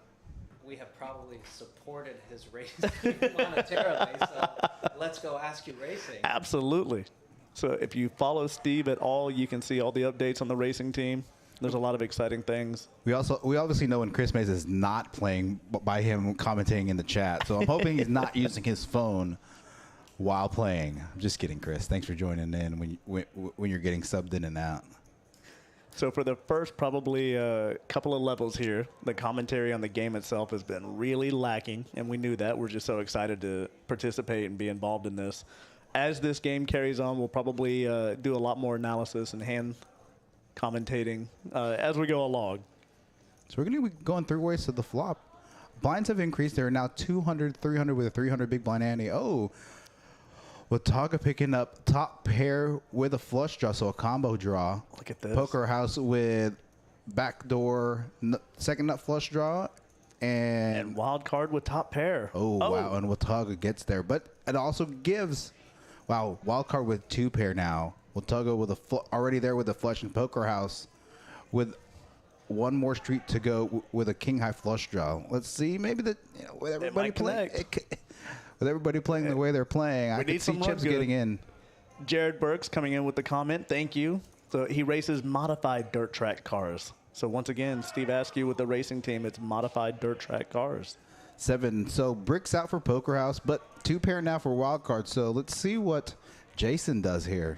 we have probably supported his race monetarily. So let's go Ask You Racing. Absolutely. So if you follow Steve at all, you can see all the updates on the racing team. There's a lot of exciting things. We obviously know when Chris Mays is not playing by him commenting in the chat. So I'm hoping he's not using his phone while playing. I'm just kidding, Chris. Thanks for joining in when you're getting subbed in and out. So for the first probably couple of levels here, the commentary on the game itself has been really lacking, and we knew that. We're just so excited to participate and be involved in this. As this game carries on, we'll probably do a lot more analysis and hand commentating as we go along. So we're going to be going through ways to the flop. Blinds have increased. There are now 200, 300 with a 300 big blind ante. Oh, Watauga picking up top pair with a flush draw, so a combo draw. Look at this. Poker house with backdoor second nut flush draw. And wild card with top pair. Oh, wow. And Watauga gets there. But it also gives, wow, wild card with 2 pair now. Watauga with already there with a flush and poker house with one more street to go with a king high flush draw. Let's see. Maybe with everybody playing. With everybody playing the way they're playing, I could see chips getting in. Jared Burks coming in with the comment. Thank you. So he races modified dirt track cars. So once again, Steve Askew with the racing team, it's modified dirt track cars. 7. So bricks out for poker house, but 2 pair now for wild card. So let's see what Jason does here.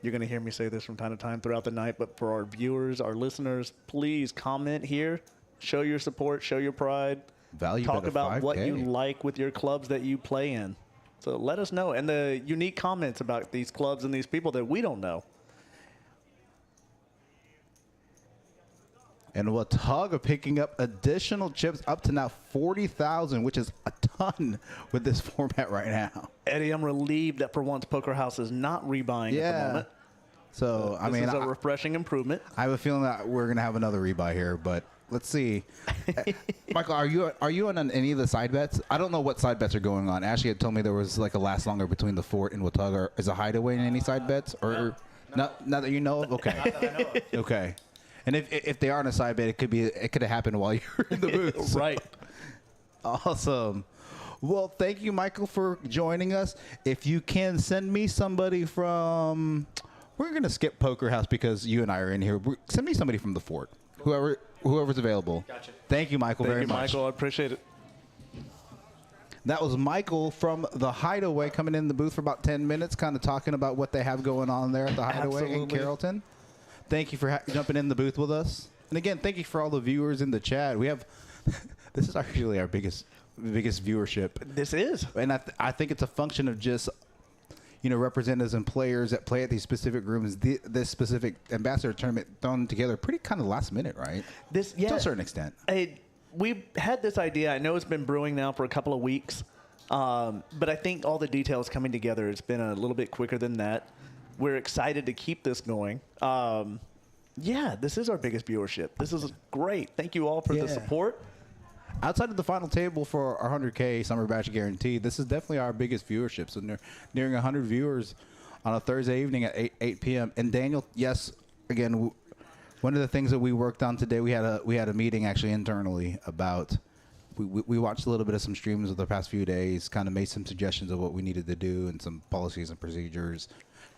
You're going to hear me say this from time to time throughout the night, but for our viewers, our listeners, please comment here. Show your support, show your pride. Value Talk bet of about 5K. what you like with your clubs that you play in. So let us know. And the unique comments about these clubs and these people that we don't know. And Watauga picking up additional chips up to now 40,000, which is a ton with this format right now. Eddie, I'm relieved that for once Poker House is not rebuying at the moment. So, I mean, this is a refreshing improvement. I have a feeling that we're going to have another rebuy here, but let's see. Michael, are you on any of the side bets? I don't know what side bets are going on. Ashley had told me there was like a last longer between the Fort and Watauga. Is a Hideaway in any side bets? Or not that you know of? Okay. Not that I know of. Okay. And if they are on a side bet, it could have happened while you were in the booth. So. Right. Awesome. Well, thank you, Michael, for joining us. If you can send me somebody from, we're going to skip Poker House because you and I are in here. Send me somebody from the Fort, whoever's available. Gotcha. Thank you, Michael, very much. Michael. I appreciate it. That was Michael from the Hideaway coming in the booth for about 10 minutes, kind of talking about what they have going on there at the Hideaway in Carrollton. Thank you for jumping in the booth with us. And again, thank you for all the viewers in the chat. We have, this is actually our biggest viewership. This is. And I think it's a function of just, representatives and players that play at these specific rooms, this specific ambassador tournament thrown together pretty kind of last minute, right? To a certain extent. We had this idea. I know it's been brewing now for a couple of weeks. But I think all the details coming together, it's been a little bit quicker than that. We're excited to keep this going. This is our biggest viewership. This is great. Thank you all for the support. Outside of the final table for our 100K Summer Batch Guarantee, this is definitely our biggest viewership. So nearing 100 viewers on a Thursday evening at 8 p.m. And Daniel, yes, again, one of the things that we worked on today, we had a meeting actually internally about. We watched a little bit of some streams of the past few days, kind of made some suggestions of what we needed to do and some policies and procedures.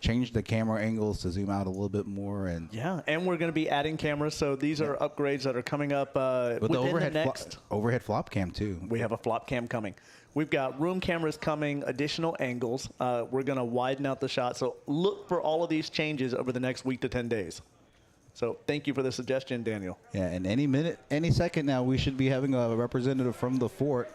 Changed the camera angles to zoom out a little bit more, and Yeah, and we're going to be adding cameras. So these are upgrades that are coming up within the next. Overhead flop cam too. We have a flop cam coming. We've got room cameras coming, additional angles. We're going to widen out the shot. So look for all of these changes over the next week to 10 days. So thank you for the suggestion, Daniel. Yeah, and any minute, any second now, we should be having a representative from the fort.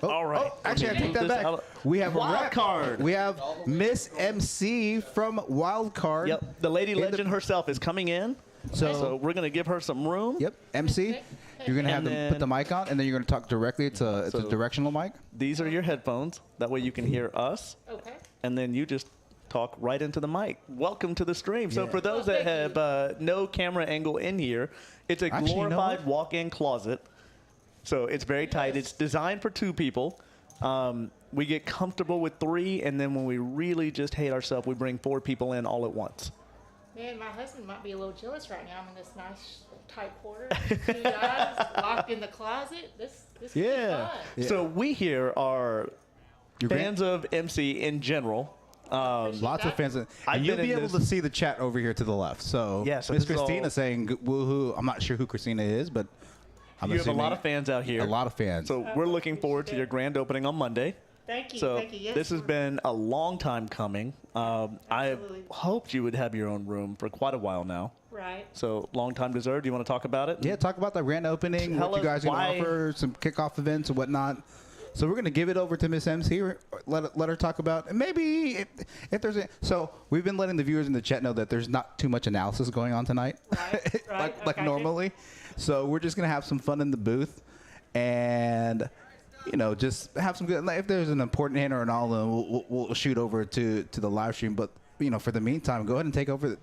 All right. Actually, I take that back. We have Wild a rep. card. We have Miss MC from Wild Card. Yep, the lady legend herself is coming in. So we're going to give her some room. Yep, MC. You're going to have And them put the mic on, and then you're going to talk directly. It's a directional mic. These are your headphones. That way you can hear us. Okay. And then you just talk right into the mic. Welcome to the stream. So Yeah. for those that have no camera angle in here, it's a Actually, you know glorified what? walk-in closet. So it's very tight. It's designed for 2 people. We get comfortable with 3, and then when we really just hate ourselves, we bring 4 people in all at once. Man, my husband might be a little jealous right now. I'm in this nice tight quarter. 2 guys locked in the closet. This could be fun. Yeah. So we here are Your fans of MC in general. Lots of fans. And I've you'll been be in able this- to see the chat over here to the left. So, Yeah, so Miss this is Christina all- saying woohoo. I'm not sure who Christina is, but I'm You have a assuming lot of fans out here. A lot of fans. So we're looking forward to your grand opening on Monday. Thank you. So Thank you. Yes, this has we're- been a long time coming. I Absolutely. hoped you would have your own room for quite a while now. Right. So long time deserved. Do you want to talk about it? Yeah, talk about the grand opening, Tell what you us guys are why- going to offer, some kickoff events and whatnot. So we're going to give it over to Miss MC. Let her talk about, and maybe if there's a. So we've been letting the viewers in the chat know that there's not too much analysis going on tonight, Right, right, like okay. normally. So we're just going to have some fun in the booth, and just have some good. Like, if there's an important hint or an all, then we'll shoot over to the live stream. But for the meantime, go ahead and take over.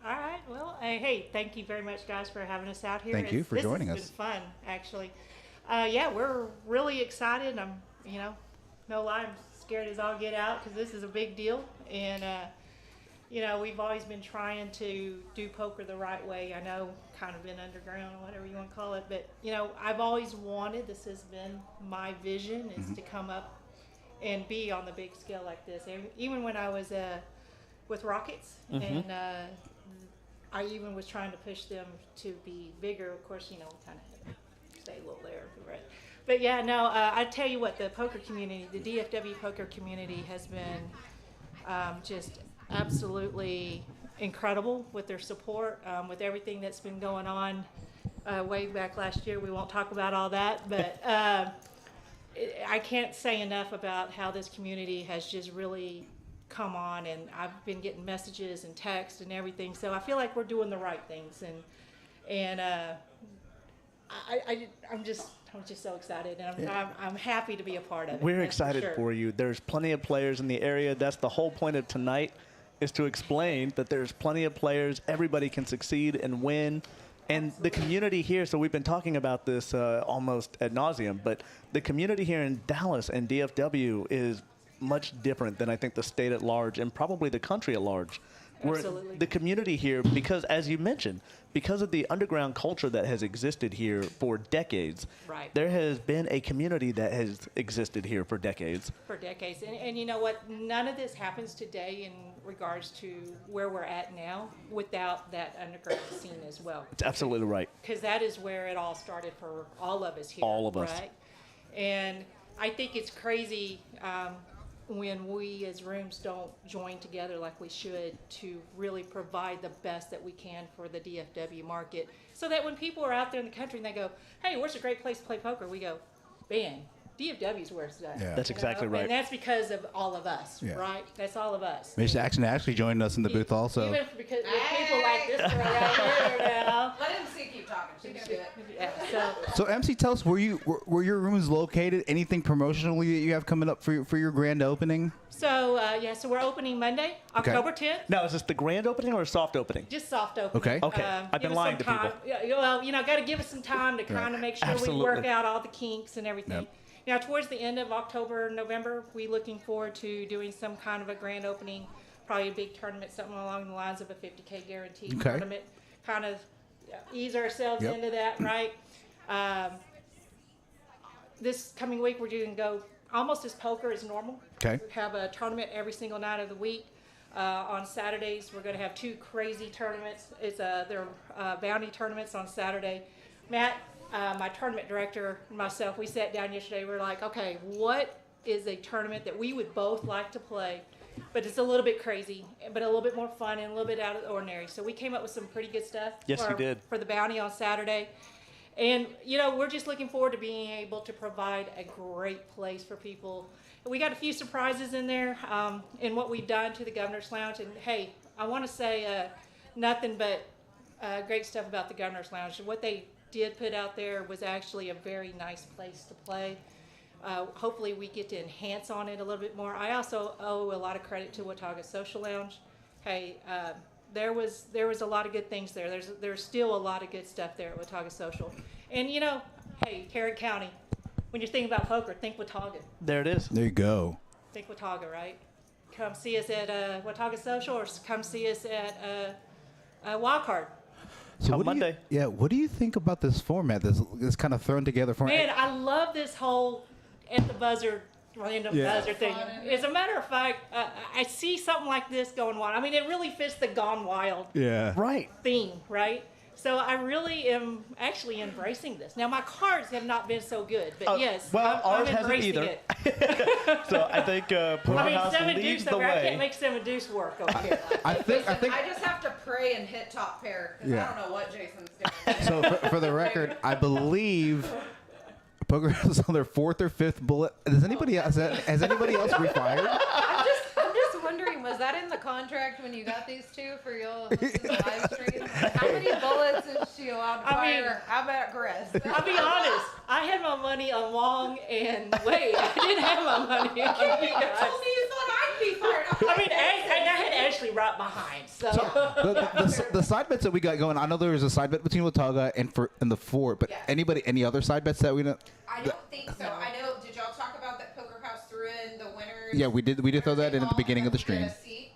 All right. Well, hey, thank you very much, guys, for having us out here. Thank you for joining us. This has been fun, actually. Yeah, we're really excited. I'm, no lie, I'm scared as all get out because this is a big deal. And, we've always been trying to do poker the right way. I know, kind of been underground or whatever you want to call it. But, I've always wanted, this has been my vision, is to come up and be on the big scale like this. Even when I was with Rockets, and I even was trying to push them to be bigger. Of course, kind of stay a little there, right? But yeah, no, I tell you what, the poker community, the DFW poker community has been just absolutely incredible with their support, with everything that's been going on way back last year. We won't talk about all that, but I can't say enough about how this community has just really come on, and I've been getting messages and texts and everything. So I feel like we're doing the right things, and I'm just so excited, and I'm happy to be a part of it. We're that's excited sure. for you. There's plenty of players in the area. That's the whole point of tonight, is to explain that there's plenty of players. Everybody can succeed and win. And the community here, so we've been talking about this almost ad nauseum, but the community here in Dallas and DFW is much different than I think the state at large and probably the country at large. Absolutely. The community here, because as you mentioned, because of the underground culture that has existed here for decades, Right. there has been a community that has existed here for decades. For decades. And you know what? None of this happens today in regards to where we're at now without that underground scene as well. It's absolutely right. Because that is where it all started for all of us here. All of us. Right? And I think it's crazy when we as rooms don't join together like we should to really provide the best that we can for the DFW market. So that when people are out there in the country and they go, hey, where's a great place to play poker? We go, man, DFW's where it's done. Yeah. That's exactly right. And that's because of all of us, Yeah. right? That's all of us. Miss Action actually joined us in the booth also. Even because with people like this girl right here now. Let him see keep talking. She can do it. Yeah, so So MC, tell us where your room is located. Anything promotionally that you have coming up for your grand opening? So we're opening Monday, October 10th. Now, is this the grand opening or a soft opening? Just soft opening. Okay. Okay. I've give been us lying some to people. time. Yeah, well, got to give us some time to kind of make sure we Absolutely. work out all the kinks and everything. Yep. Now, towards the end of October, November, we're looking forward to doing some kind of a grand opening probably a big tournament, something along the lines of a 50K guaranteed Okay. tournament. Kind of ease ourselves Yep. into that, right? This coming week, we're going to go almost as poker as normal. Okay. We have a tournament every single night of the week. On Saturdays, we're going to have 2 crazy tournaments. They're bounty tournaments on Saturday. Matt, my tournament director, and myself, we sat down yesterday. We're like, okay, what is a tournament that we would both like to play, but it's a little bit crazy, but a little bit more fun and a little bit out of the ordinary. So we came up with some pretty good stuff. Yes, we did. For the bounty on Saturday. And, we're just looking forward to being able to provide a great place for people. We got a few surprises in there in what we've done to the Governor's Lounge. And, hey, I want to say nothing but great stuff about the Governor's Lounge. What they did put out there was actually a very nice place to play. Hopefully we get to enhance on it a little bit more. I also owe a lot of credit to Watauga Social Lounge. Hey, there was a lot of good things there. There's still a lot of good stuff there at Watauga Social. And hey, Tarrant County, when you're thinking about poker, think Watauga. There it is. There you go. Think Watauga, right? Come see us at Watauga Social, or come see us at Wildcard. So On what Monday. What do you think about this format? This kind of thrown together format. Man, I love this whole at the buzzer, random buzzer thing. As a matter of fact, I see something like this going on. I mean, it really fits the Gone Wild Right. theme, right? So I really am actually embracing this. Now, my cards have not been so good, but yes, well, ours I'm hasn't embracing either. it. So I think Powerhouse Seven leads deuce, the I can't way. make 7 deuce work over here. I think. I just have to pray and hit top pair because Yeah. I don't know what Jason's doing. So for the record, I believe Poker House is on their 4th or 5th bullet. Has anybody else refired? I'm just wondering, was that in the contract when you got these 2 for your hosting the live stream? How many bullets is she allowed to fire? How about Chris? I'll be honest. I had my money on Wong and Wade. I didn't have my money on you You guys. told me you thought I'd be fired. I mean, I had Ashley right behind. So, The side bets that we got going. I know there was a side bet between Watauga and the Fort, but Yeah. any other side bets that we know? I don't think so. I know. Did y'all talk about that Poker House threw in the winners? Yeah, we did. We did throw that in at the beginning of the stream.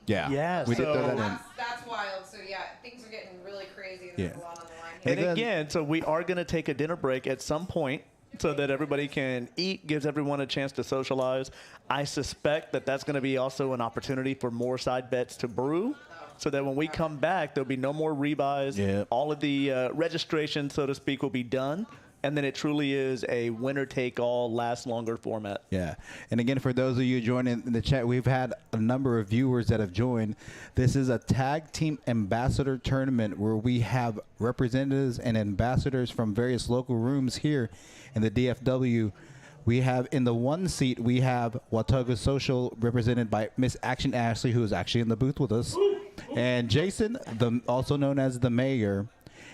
Yeah. Yeah, We did throw so- that in. That's wild. So yeah, things are getting really crazy. Yeah. There's a lot on the line here. And then- again, so we are going to take a dinner break at some point so that everybody can eat, gives everyone a chance to socialize. I suspect that that's going to be also an opportunity for more side bets to brew so that when we come back, there'll be no more rebuys. Yep. All of the registration, so to speak, will be done. And then it truly is a winner-take-all, last-longer format. Yeah. And again, for those of you joining in the chat, we've had a number of viewers that have joined. This is a tag team ambassador tournament where we have representatives and ambassadors from various local rooms here in the DFW. We have in the 1 seat, we have Watauga Social represented by Miss Action Ashley, who is actually in the booth with us, and Jason, also known as the mayor.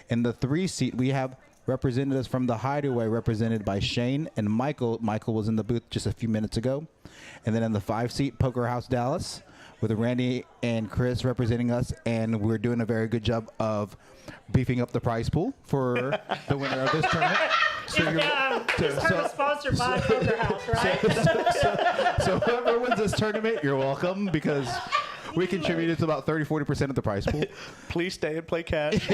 In the 3 seat, we have representatives from the Hideaway represented by Shane and Michael. Michael was in the booth just a few minutes ago. And then in the 5 seat, Poker House Dallas with Randy and Chris representing us. And we're doing a very good job of beefing up the prize pool for the winner of this tournament. this tournament sponsored by Poker House, right? So whoever wins this tournament, you're welcome because we contributed to about 30-40% of the prize pool. Please stay and play cash.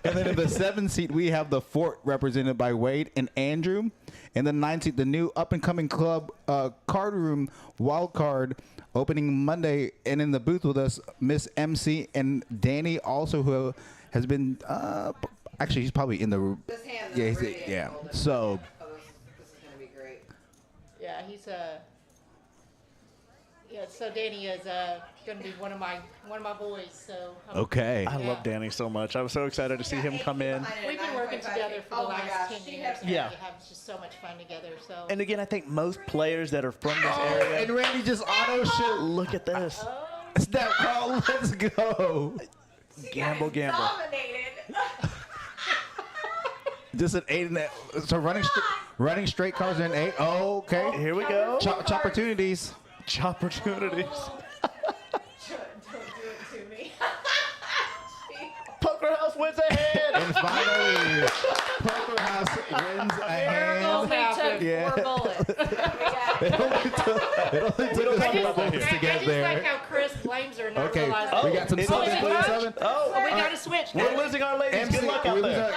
And then in the 7 seat, we have the Fort represented by Wade and Andrew. And the 9 seat, the new up-and-coming club card room wild card opening Monday. And in the booth with us, Miss MC and Danny, also who has been actually he's probably in the This hand. yeah is he's, really yeah. golden. So Oh, this is gonna be great. Yeah, he's so Danny is going to be one of my boys. So okay. I love Danny so much. I was so excited to see him come in. we've been working together for the last 10 years. And Yeah. we have just so much fun together. So And again, I think most players that are from this area. And Randy just auto shoot. Look at this. Snap call. Let's go. Gamble. Dominated. Just an 8 and a, so running straight cards in 8. Oh, okay. Here we go. Opportunities. Opportunities. Don't do it to me. Poker House wins a hand. And finally, Poker House wins a hand. Only took Yeah. 4 bullets. It only took us 4 bullets to to get I there. just like how Chris blames her, not Okay, realizing. we got some it's subbing. a Please, match? subbing. Oh, We got to switch. we're now. losing our ladies. MC, Good luck out there.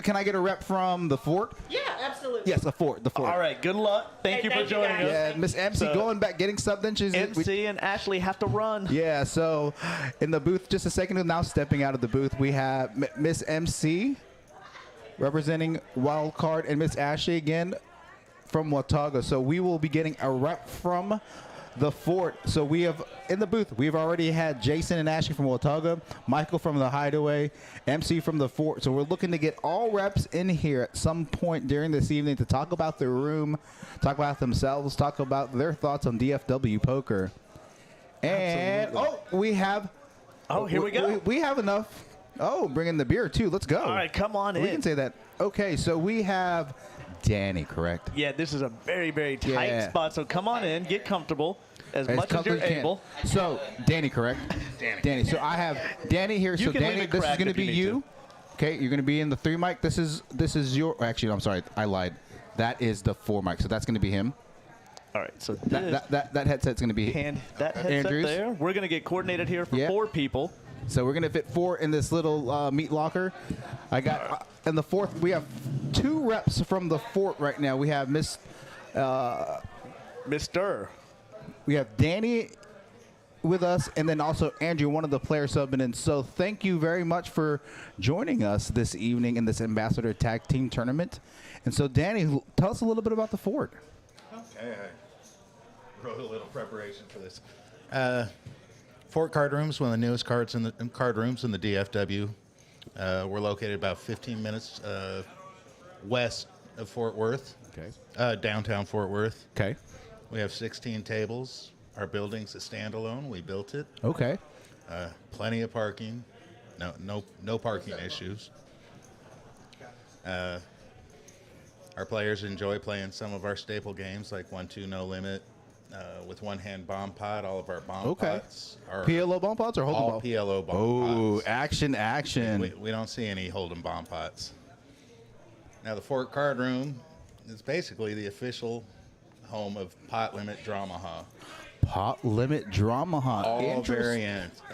can I get a rep from the fort? Yeah, absolutely. Yes, the fort. All right, good luck. Thank you for thank you, joining guys. us. Yeah, Miss MC So- going back, getting subbed in. MC and Ashley have to run. Yeah, so in the booth, just a second now, stepping out of the booth, we have Miss MC representing Wild Card and Miss Ashley again from Watauga. So we will be getting a rep from the fort. So we have in the booth, we've already had Jason and Ashley from Watauga, Michael from the Hideaway, MC from the fort. So we're looking to get all reps in here at some point during this evening to talk about their room, talk about themselves, talk about their thoughts on DFW poker. And we have. Here we go. We have enough. Oh, bring in the beer too. Let's go. All right, come on in. We can say that. Okay, so we have Danny, correct? Yeah, this is a very, very tight Yeah. spot. So come on in, get comfortable as much as comfortable you're as you can. able. So Danny, correct? Danny. So I have Danny here. You So can leave Danny, it this is cracked going to if be you need you. Okay, you're going to be in the 3 mic. This is your. Actually, I'm sorry, I lied. That is the 4 mic. So that's going to be him. All right, so That headset's going to be hand that headset Andrews. there. We're gonna get coordinated here for Yeah. 4 people. So we're gonna fit 4 in this little meat locker. I got in the fourth. We have 2 reps from the fort right now. We have Mr. we have Danny with us, and then also Andrew, one of the players subbing in. So thank you very much for joining us this evening in this Ambassador Tag Team Tournament. And so Danny, tell us a little bit about the fort. Okay, I wrote a little preparation for this. Fort Card Rooms, one of the newest card rooms in the DFW. We're located about 15 minutes west of Fort Worth. Okay. Downtown Fort Worth. Okay. We have 16 tables. Our building's a standalone. We built it. Okay. Plenty of parking. No parking issues. Our players enjoy playing some of our staple games like 1-2 No Limit, with one-hand bomb pot. All of our bomb pots are PLO bomb pots or hold'em all bomb? PLO bomb Oh, pots. action. We don't see any hold'em bomb pots. Now the Fort Card Room is basically the official home of Pot Limit Dramaha. Pot limit drama, huh?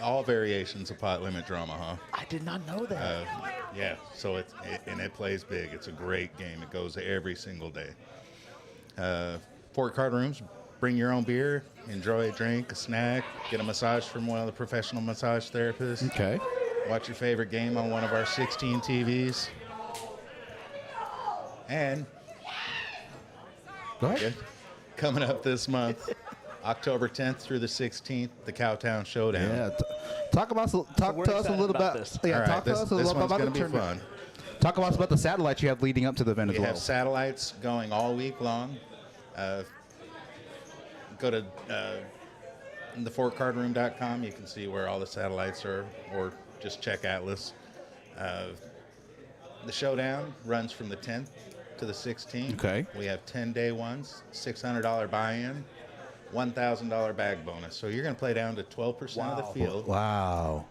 All variations of Pot Limit Dramaha. I did not know that. Yeah, so it plays big. It's a great game. It goes every single day. Fort Card Rooms, bring your own beer, enjoy a drink, a snack, get a massage from one of the professional massage therapists. Okay. Watch your favorite game on one of our 16 TVs. And Go ahead. coming up this month, October 10th through the 16th, the Cowtown Showdown. Yeah. Talk we're to us a excited little about bit. this. Yeah, All right, talk to us a this little one's about going the to be tournament. fun. Talk about us about the satellites you have leading up to the event We as well. have satellites going all week long. Go to thefortcardroom.com. You can see where all the satellites are, or just check Atlas. The showdown runs from the 10th to the 16th. Okay. We have 10-day ones, $600 buy-in, $1,000 bag bonus. So you're going to play down to 12% of the field. Wow.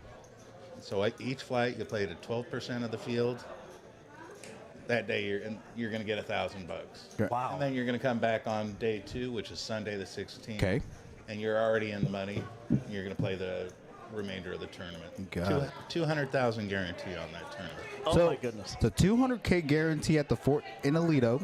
So at each flight, you play to 12% of the field. That day, you're going to get $1,000. Wow. And then you're going to come back on day 2, which is Sunday the 16th. Okay. And you're already in the money. You're going to play the remainder of the tournament. Got it. 200,000 guarantee on that tournament. Oh my goodness. It's a $200K guarantee at the fort in Alito.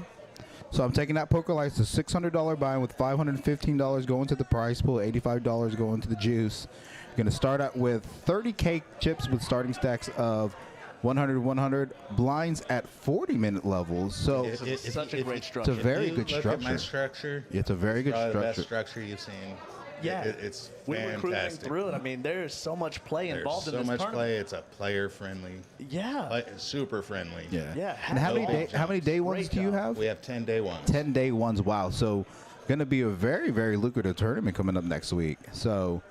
So I'm taking that poker lights, a $600 buy-in with $515 going to the prize pool, $85 going to the juice. You're going to start out with 30K chips with starting stacks of 100, 100, blinds at 40-minute levels. So It's such a great it's structure. a very You good look structure. at my structure. It's a very good Probably the best structure. structure you've seen. Yeah, It's we were cruising fantastic. through it. I mean, there's so much play There's involved in so this much tournament. play. It's a player-friendly, Yeah. super friendly. Yeah. Yeah, And how many Great how many day ones Great do you job. have? We have 10-day ones. 10-day ones. Wow. So going to be a very, very lucrative tournament coming up next week. So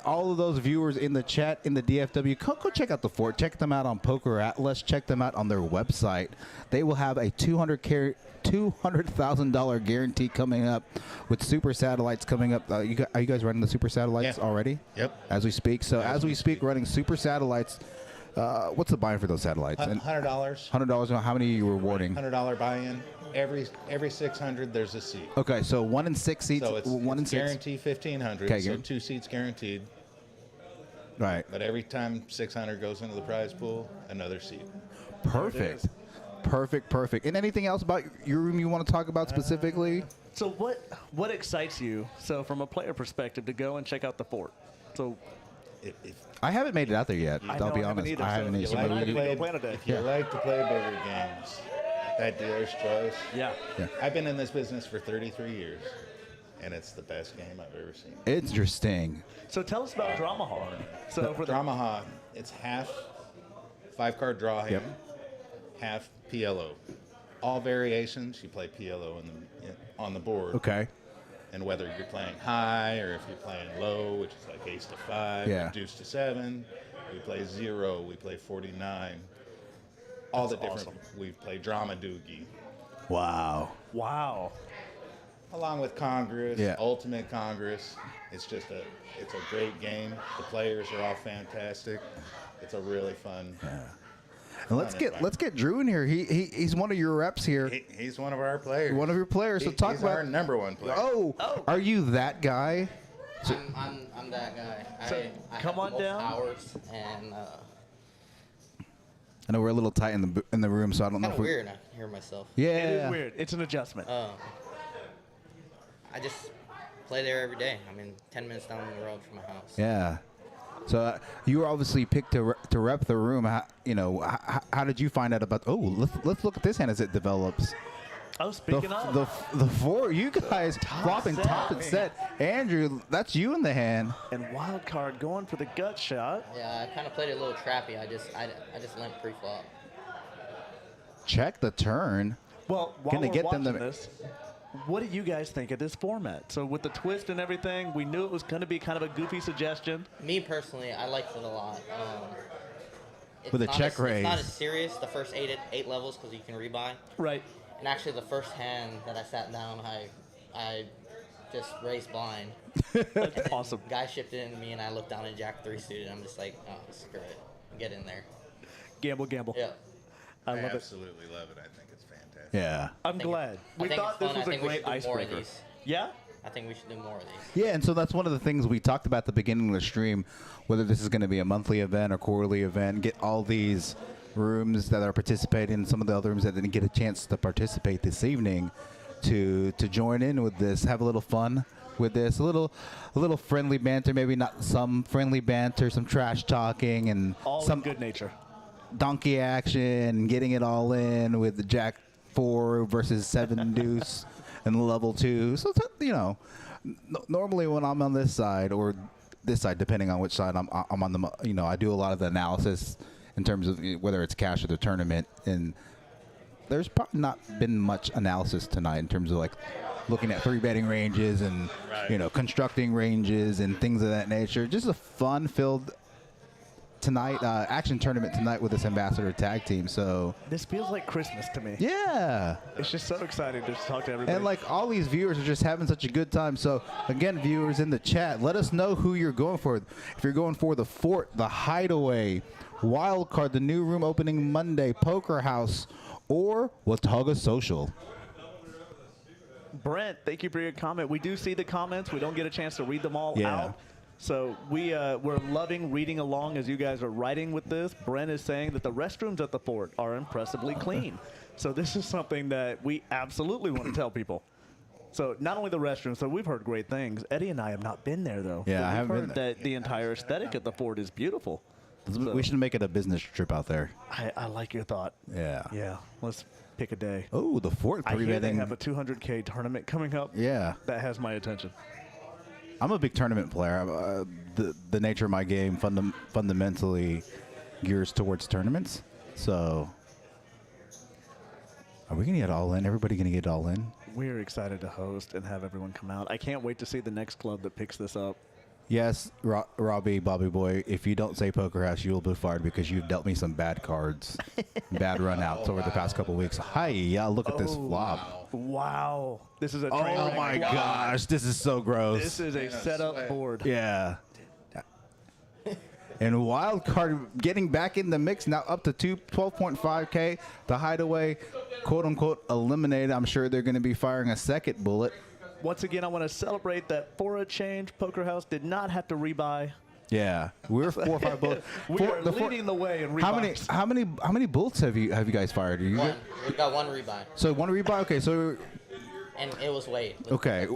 all of those viewers in the chat, in the DFW, go check out the fort. Check them out on Poker Atlas. Check them out on their website. They will have a $200,000 guarantee coming up with super satellites coming up. Are you guys running the super satellites Yeah. already? Yep. As we speak. So as we speak, running super satellites. What's the buy-in for those satellites? And $100. $100. How many are you rewarding? $100 buy-in, every 600 there's a seat. Okay, so 1 in 6 seats. So it's 1 in 6. guarantee 1,500. Okay, so good. 2 seats guaranteed. Right. But every time 600 goes into the prize pool, another seat. Perfect. Perfect. And anything else about your room you want to talk about specifically? So what excites you? So from a player perspective, to go and check out the fort. So If I haven't made it out there yet. I I'll know be I haven't honest. either, I so haven't you either. like So to maybe- play- plan a day. if you like to play bigger games, that dealer's choice. yeah. I've been in this business for 33 years, and it's the best game I've ever seen. Interesting. So tell us about Drama Hall. So for the Dramaha, it's half 5-card draw hand, half PLO. All variations, you play PLO on the board. Okay. And whether you're playing high or if you're playing low, which is like ace to 5, Yeah. deuce to 7, we play 0, we play 49. All the different. awesome. We play drama doogie, Wow. wow. along with Congress, Yeah. Ultimate Congress. It's a great game. The players are all fantastic. It's a really fun. And let's get Drew in here. He's one of your reps here. He's one of our players. One of your players. So talk he's about our number one player. Oh, are you that guy? I'm that guy. So, I come have on multiple down. Powers and I know we're a little tight in the room, so I don't know kind if of we. weird. I hear myself. Yeah. It is weird. It's an adjustment. I just play there every day. I mean, 10 minutes down the road from my house. Yeah. So you were obviously picked to rep the room. How did you find out about? Oh, let's look at this hand as it develops. Oh, speaking of. The four you guys flopping set. top and set. Andrew, that's you in the hand. And wild card going for the gut shot. Yeah, I kind of played it a little trappy. I just limp pre-flop. Check the turn. Well, while Gonna we're get them watching to- this, what do you guys think of this format? So with the twist and everything, we knew it was going to be kind of a goofy suggestion. Me personally, I liked it a lot. It's With a not check It's not raise. as serious the first eight levels because you can rebuy. Right. And actually, the first hand that I sat down, I just raised blind. That's awesome. Guy shipped it into me, and I looked down at Jack 3 suited. I'm just like, oh, screw it, get in there. Gamble. Yeah. I love it. absolutely love it. I think it's fantastic. Yeah. I'm glad. I We think thought it's this fun. was I a think we great should do more of icebreaker. these. Yeah? I think we should do more of these. Yeah, and so that's one of the things we talked about at the beginning of the stream, whether this is going to be a monthly event or quarterly event, get all these rooms that are participating, some of the other rooms that didn't get a chance to participate this evening, to join in with this, have a little fun with this, a little friendly banter, maybe not some friendly banter, some trash talking, and All some in good nature. donkey action, getting it all in with the Jack 4 versus 7 deuce and level 2. So, normally when I'm on this side or this side, depending on which side I'm on the, I do a lot of the analysis in terms of whether it's cash or the tournament. And there's probably not been much analysis tonight in terms of like looking at 3-betting ranges and, constructing ranges and things of that nature. Just a fun-filled tonight, action tournament tonight with this Ambassador tag team. So This feels like Christmas to me. yeah. It's just so exciting to talk to everybody. And like all these viewers are just having such a good time. So again, viewers in the chat, let us know who you're going for. If you're going for the Fort, the Hideaway, Wild Card, the new room opening Monday, Poker House, or Watauga Social. Brent, thank you for your comment. We do see the comments. We don't get a chance to read them all Yeah. out. So we're loving reading along as you guys are writing with this. Brent is saying that the restrooms at the fort are impressively clean. So this is something that we absolutely want to tell people. So not only the restrooms, so we've heard great things. Eddie and I have not been there though. Yeah, But I we've haven't heard been there. that the entire aesthetic at the fort is beautiful. We should make it a business trip out there. I like your thought. Yeah. Yeah, let's pick a day. Oh, the Fort I hear they 3-betting. have a 200K tournament coming up. Yeah. That has my attention. I'm a big tournament player. The nature of my game fundamentally gears towards tournaments. So, are we going to get all in? Everybody going to get all in? We're excited to host and have everyone come out. I can't wait to see the next club that picks this up. Yes, Robbie, Bobby Boy, if you don't say Poker House, you will be fired because you've dealt me some bad cards, bad runouts over the past couple weeks. Hi, yeah, look at this flop. Wow. This is a train Oh wreck my flop. gosh, this is so gross. This is a setup board. Yeah. And Wild Card getting back in the mix now up to 12.5K. The Hideaway quote unquote eliminated, I'm sure they're going to be firing a second bullet. Once again, I want to celebrate that for a change, Poker House did not have to rebuy. Yeah, we're 4 or 5 bullets. We are leading the way in rebuys. How many bullets have you guys fired? One. We've got one rebuy. So one rebuy. Okay, so. And it was Wade. Okay.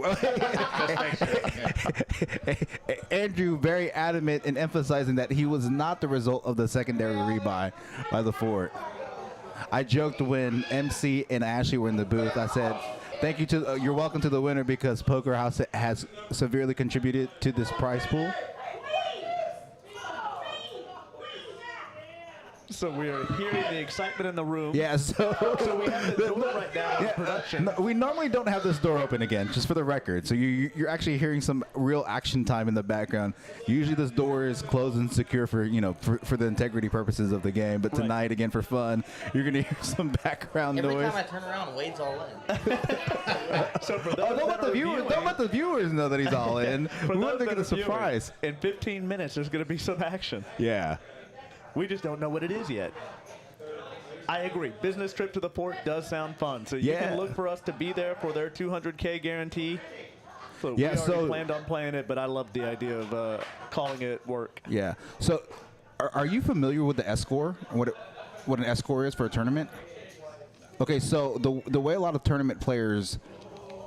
Andrew very adamant in emphasizing that he was not the result of the secondary rebuy by the fort. I joked when MC and Ashley were in the booth. I said, "Thank you to you're welcome to the winner because Poker House has severely contributed to this prize pool." So we are hearing the excitement in the room. Yeah, so we have the door right now in production. No, we normally don't have this door open again, just for the record. So you're actually hearing some real action time in the background. Usually this door is closed and secure for for the integrity purposes of the game. But tonight, again for fun, you're gonna hear some background noise. Every time I turn around, Wade's all in. So for those don't let the viewers know that he's all in. We want to get a surprise. In 15 minutes, there's gonna be some action. Yeah. We just don't know what it is yet. I agree. Business trip to the fort does sound fun. So you can look for us to be there for their 200K guarantee. So we already planned on playing it, but I love the idea of calling it work. Yeah. So are you familiar with the S-score? What an S-score is for a tournament? Okay, so the way a lot of tournament players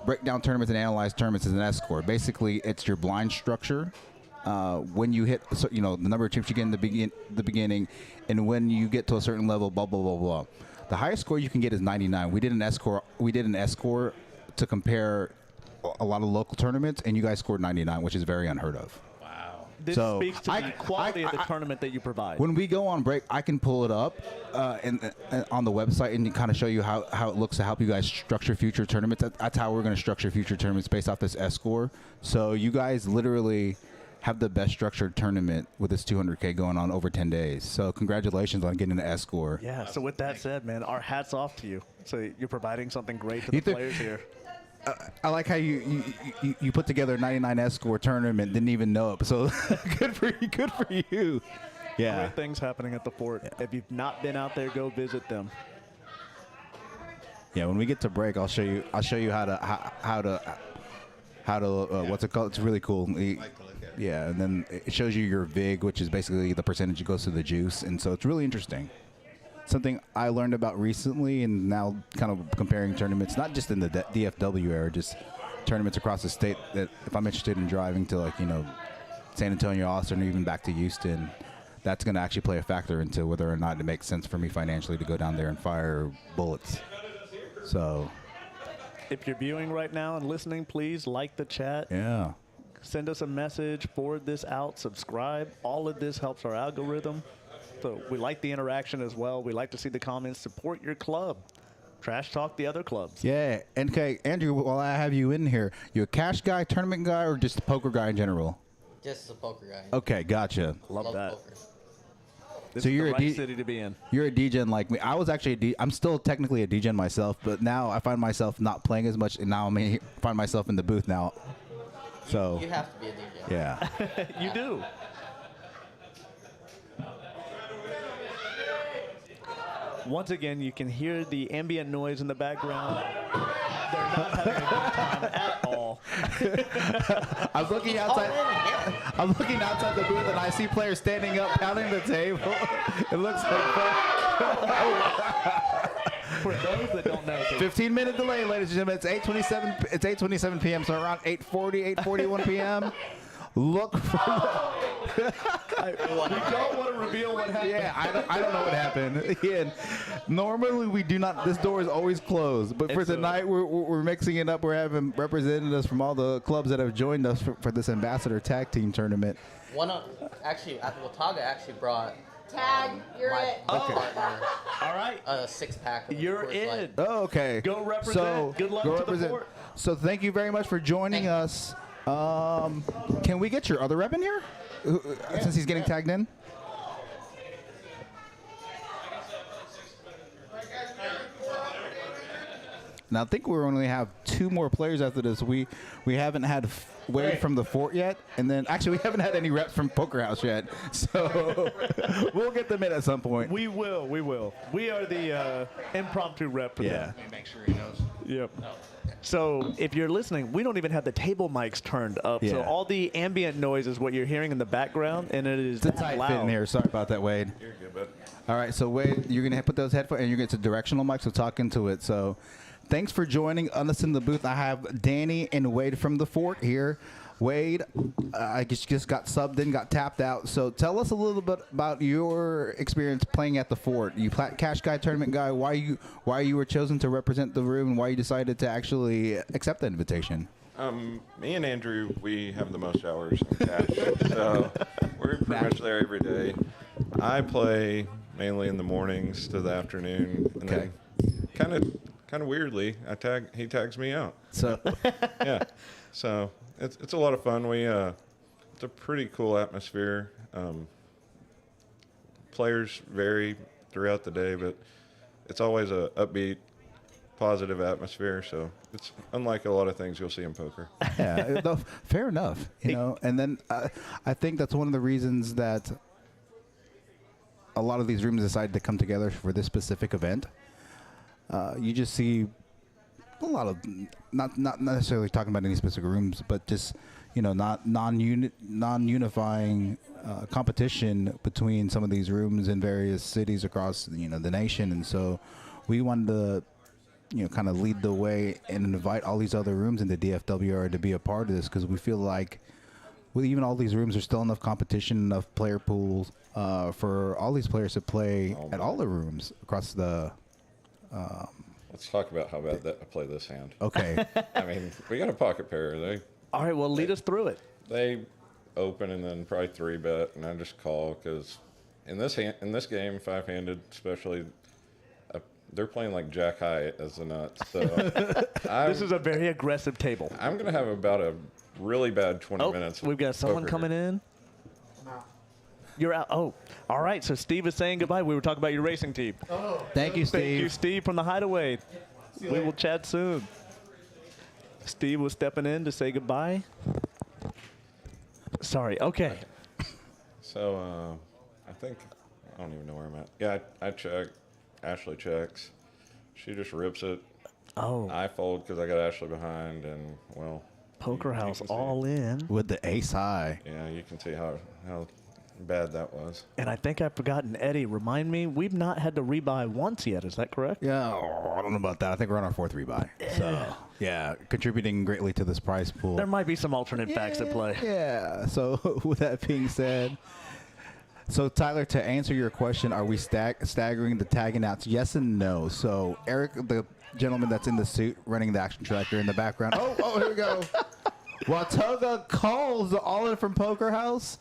break down tournaments and analyze tournaments is an S-score. Basically, it's your blind structure. When you hit, the number of chips you get in the beginning, and when you get to a certain level, blah blah blah blah. The highest score you can get is 99. We did an S score to compare a lot of local tournaments, and you guys scored 99, which is very unheard of. Wow. This speaks to the quality of the tournament that you provide. When we go on break, I can pull it up and on the website and kind of show you how it looks to help you guys structure future tournaments. That's how we're going to structure future tournaments based off this S score. So you guys literally have the best structured tournament with this 200K going on over 10 days. So congratulations on getting the S score. Yeah, so with that said, man, our hat's off to you. So you're providing something great to the players here. I like how you put together a 99 S score tournament, didn't even know it. So good for you. Yeah. Great things happening at the fort. Yeah. If you've not been out there, go visit them. Yeah, when we get to break, I'll show you how to what's it called? It's really cool. Yeah, and then it shows you your VIG, which is basically the percentage that goes to the juice, and so it's really interesting. Something I learned about recently, and now kind of comparing tournaments, not just in the DFW area, just tournaments across the state. That if I'm interested in driving to San Antonio, Austin, or even back to Houston, that's going to actually play a factor into whether or not it makes sense for me financially to go down there and fire bullets. So, if you're viewing right now and listening, please like the chat. Yeah. Send us a message, forward this out, subscribe. All of this helps our algorithm. So we like the interaction as well. We like to see the comments. Support your club. Trash talk the other clubs. Yeah. And okay, Andrew, while I have you in here, you a cash guy, tournament guy, or just a poker guy in general? Just a poker guy. Okay, gotcha. Love that. Poker. This is the right city to be in. You're a DGen like me. I was actually I'm still technically a DGen myself, but now I find myself not playing as much, and now I find myself in the booth now. So you have to be a DJ. Yeah. You do. Once again, you can hear the ambient noise in the background. They're not having a good time at all. I'm looking outside the booth, and I see players standing up, pounding the table. It looks like fun. For those that don't know, 15-minute delay, ladies and gentlemen. It's 8:27. It's 8:27 p.m. So around 8:41 p.m. Look for we don't want to reveal what happened. Yeah, I don't know what happened. Again, normally we do not. This door is always closed. But for tonight, we're mixing it up. We're having representatives from all the clubs that have joined us for this Ambassador Tag Team Tournament. Actually, at Watauga actually brought. Tag, you're it. Partner, all right. A 6-pack. You're in. Oh, okay. Go represent. So, good luck to the fort. So thank you very much for joining us. Can we get your other rep in here? Since he's getting tagged in? Now, I think we only have 2 more players after this. We haven't had Wade from the Fort yet, and then actually we haven't had any reps from Poker House yet. So we'll get them in at some point. We will. We are the impromptu rep for them. Make sure he knows. Yep. So if you're listening, we don't even have the table mics turned up. So Yeah. all the ambient noise is what you're hearing in the background, and it is It's a tight loud. fit in here. Sorry about that, Wade. You're good, bud. All right, so Wade, you're going to put those headphones, and you're going to directional mic, so talk into it. So thanks for joining us in the booth. I have Danny and Wade from the Fort here. Wade, I just got subbed in, got tapped out. So tell us a little bit about your experience playing at the Fort. You cash guy, tournament guy. Why you were chosen to represent the room, and why you decided to actually accept the invitation. Me and Andrew, we have the most hours in cash, so we're pretty much there every day. I play mainly in the mornings to the afternoon, and Okay. then kind of weirdly, he tags me out. So Yeah, so it's a lot of fun. It's a pretty cool atmosphere. Players vary throughout the day, but it's always a upbeat, positive atmosphere. So it's unlike a lot of things you'll see in poker. yeah, no, fair enough. You know, and then I think that's one of the reasons that a lot of these rooms decided to come together for this specific event. You just see a lot of not necessarily talking about any specific rooms, but just not non-unifying competition between some of these rooms in various cities across the nation, and so we wanted to kind of lead the way and invite all these other rooms in the DFWR to be a part of this, because we feel like with even all these rooms, there's still enough competition, enough player pools for all these players to play at all the rooms across the. Let's talk about how bad I play this hand. Okay. I mean, we got a pocket pair. All right, well, lead us through it. They open and then probably 3-bet, and I just call because in this game, 5-handed especially, they're playing like Jack High as the nuts. So This is a very aggressive table. I'm gonna have about a really bad 20 minutes. We've got someone poker coming in. You're out. Oh, all right. So Steve is saying goodbye. We were talking about your racing team. Thank you, Steve. Thank you, Steve, from the Hideaway. We will chat soon. Steve was stepping in to say goodbye. Sorry. Okay. So I think I don't even know where I'm at. Yeah, I check. Ashley checks. She just rips it. Oh. I fold because I got Ashley behind, and well. Poker you House can see- all in. With the ace high. Yeah, you can see how bad that was. And I think I've forgotten, Eddie, remind me, we've not had to rebuy once yet. Is that correct? Yeah, I don't know about that. I think we're on our 4th rebuy. So, yeah, contributing greatly to this prize pool. There might be some alternate facts at play. Yeah. So, with that being said, so Tyler, to answer your question, are we staggering the tagging outs? Yes and no. So, Eric, the gentleman that's in the suit running the action tractor in the background. Oh, here we go. Watauga calls the all-in from Poker House,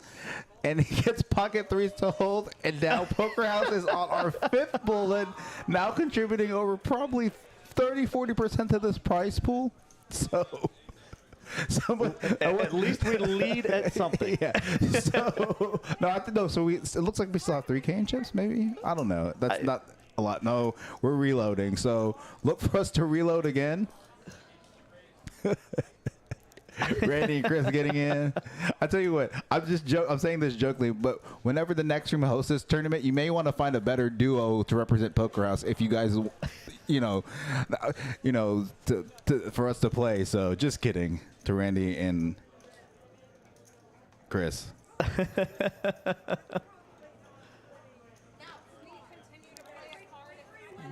and he gets pocket threes to hold, and now Poker House is on our 5th bullet, now contributing over probably 30-40% to this prize pool. So At least we lead at something. yeah. So no, I think no. So it looks like we still have 3K in chips, maybe. I don't know. That's not a lot. No, we're reloading. So look for us to reload again. Randy and Chris getting in. I tell you what, I'm saying this jokingly, but whenever the next room hosts this tournament, you may want to find a better duo to represent Poker House if you guys, for us to play. So just kidding to Randy and Chris.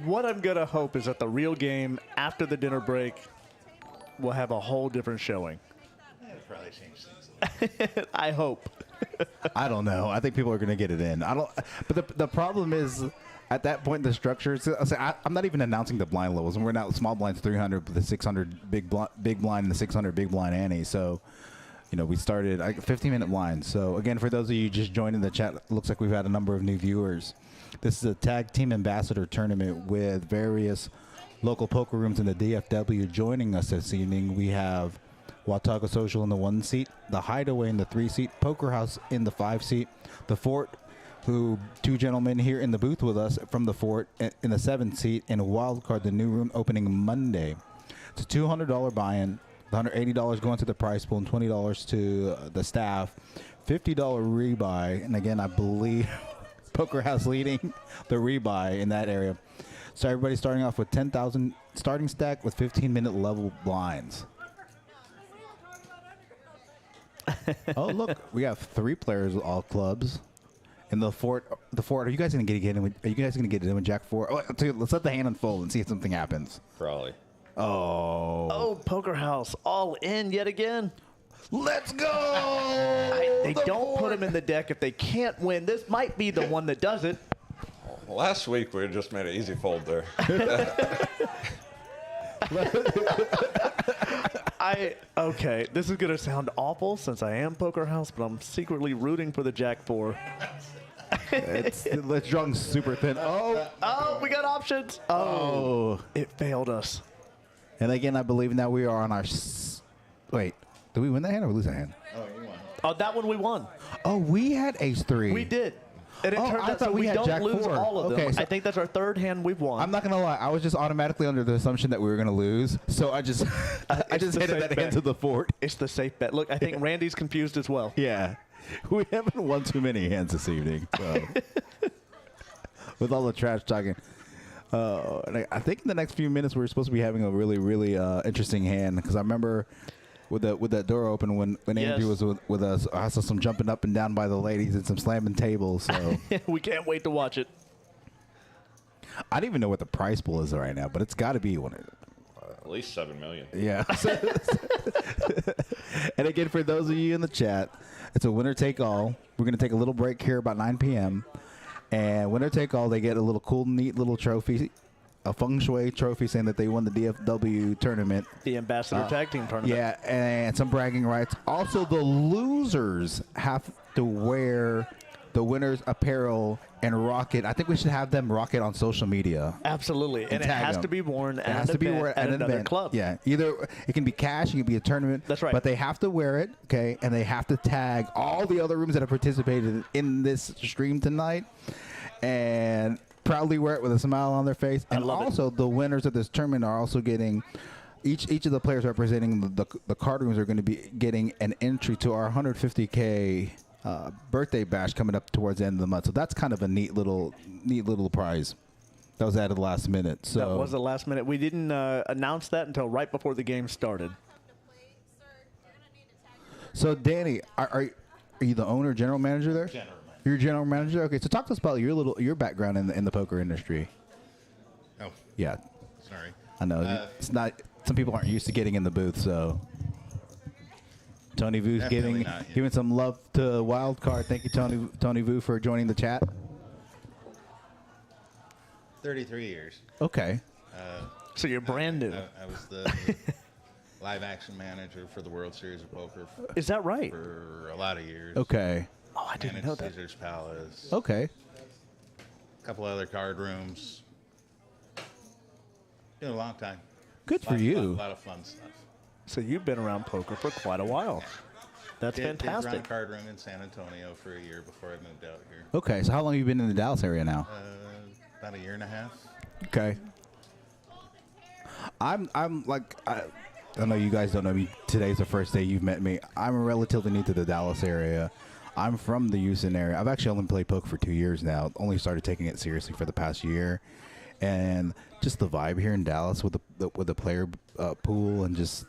What I'm going to hope is that the real game after the dinner break will have a whole different showing. Probably change things. I hope. I don't know. I think people are going to get it in. But the problem is, at that point, the structure. I'm not even announcing the blind levels, and we're now small blinds 300, with the 600 big blind and the 600 big blind ante. So, we started 15-minute blinds. So again, for those of you just joining the chat, it looks like we've had a number of new viewers. This is a tag team ambassador tournament with various local poker rooms in the DFW joining us this evening. We have Watauga Social in the 1 seat, the Hideaway in the 3 seat, Poker House in the 5 seat, the Fort, who 2 gentlemen here in the booth with us from the Fort in the 7 seat, and Wildcard, the new room opening Monday. It's a $200 buy-in, $180 going to the prize pool, and $20 to the staff. $50 rebuy, and again, I believe Poker House leading the rebuy in that area. So everybody's starting off with 10,000 starting stack with 15-minute level blinds. Oh, look, we have 3 players with all clubs. In the fort, are you guys gonna get in? Are you guys gonna get in with Jack 4? Oh, let's let the hand unfold and see if something happens. Probably. Oh, Poker House all in yet again. Let's go! They don't put him in the deck if they can't win. This might be the one that does it. Last week we just made an easy fold there. Okay, this is gonna sound awful since I am Poker House, but I'm secretly rooting for the Jack 4. Let's draw super thin. Oh, we got options. Oh, it failed us. And again, I believe now we are on our. Wait, did we win that hand or lose that hand? Oh, you won. Oh, that one we won. Oh, we had ace 3. We did. And it turns I out thought so we we had don't Jack lose 4. all of them. Okay, so I think that's our third hand we've won. I'm not gonna lie. I was just automatically under the assumption that we were gonna lose, so I just I just the handed safe that bet. hand to the fort. It's the safe bet. Look, I think Randy's confused as well. Yeah, we haven't won too many hands this evening. So. With all the trash talking. And I think in the next few minutes we're supposed to be having a really, really interesting hand because I remember with that door open when Andrew was with us, I saw some jumping up and down by the ladies and some slamming tables. So We can't wait to watch it. I don't even know what the prize pool is right now, but it's got to be one. At least 7 million. Yeah. And again, for those of you in the chat, it's a winner take all. We're going to take a little break here about 9 p.m. And winner take all, they get a little cool, neat little trophy, a feng shui trophy saying that they won the DFW tournament. The Ambassador Tag Team Tournament. Yeah, and some bragging rights. Also, the losers have to wear the winner's apparel and rock it. I think we should have them rock it on social media. Absolutely. And it tag has them. to be worn It at has an to be event worn at an another event. club. Yeah, either it can be cash, it can be a tournament. That's right. But they have to wear it, okay, and they have to tag all the other rooms that have participated in this stream tonight, and proudly wear it with a smile on their face. And also, the winners of this tournament are also getting. Each of the players representing the card rooms are going to be getting an entry to our 150K birthday bash coming up towards the end of the month. So that's kind of a neat little prize that was added last minute. So That was the last minute. We didn't announce that until right before the game started. So Danny, are you the owner, general manager there? General manager. You're general manager. Okay, so talk to us about your background in the poker industry. Oh, Yeah, sorry. I know it's not. Some people aren't used to getting in the booth, so. Tony Vu's Definitely not, yeah. giving some love to Wild Card. Thank you, Tony Vu, for joining the chat. 33 years. Okay. So you're brand new. I was the live action manager for the World Series of Poker Is that right? for a lot of years. Okay. Oh, I didn't Managed know that. Caesar's Palace. Okay. A couple other card rooms. Been a long time. Good for you. A lot of fun stuff. So you've been around poker for quite a while. That's Did run a fantastic. card room in San Antonio for a year before I moved out here. Okay. So how long have you been in the Dallas area now? About a year and a half. Okay. I'm like I know you guys don't know me. Today's the first day you've met me. I'm relatively new to the Dallas area. I'm from the Houston area. I've actually only played poker for 2 years now. Only started taking it seriously for the past year, and just the vibe here in Dallas with the player pool and just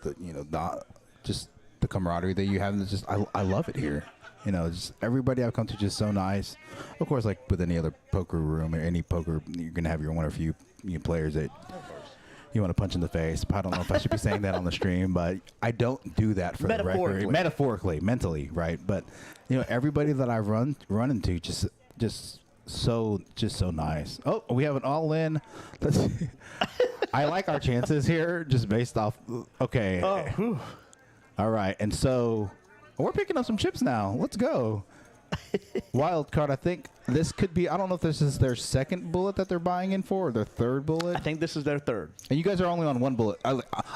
just the camaraderie that you have. It's just I love it here. You know, just everybody I've come to just so nice. Of course, like with any other poker room or any poker, you're gonna have your one or few players that you want to punch in the face. I don't know if I should be saying that on the stream, but I don't do that for the record. Metaphorically, mentally, right? But everybody that I've run into just so nice. Oh, we have an all in. Let's see. I like our chances here just based off. Okay. Oh, all right, and so we're picking up some chips now. Let's go. Wild card. I think this could be. I don't know if this is their second bullet that they're buying in for, or their third bullet. I think this is their third. And you guys are only on one bullet,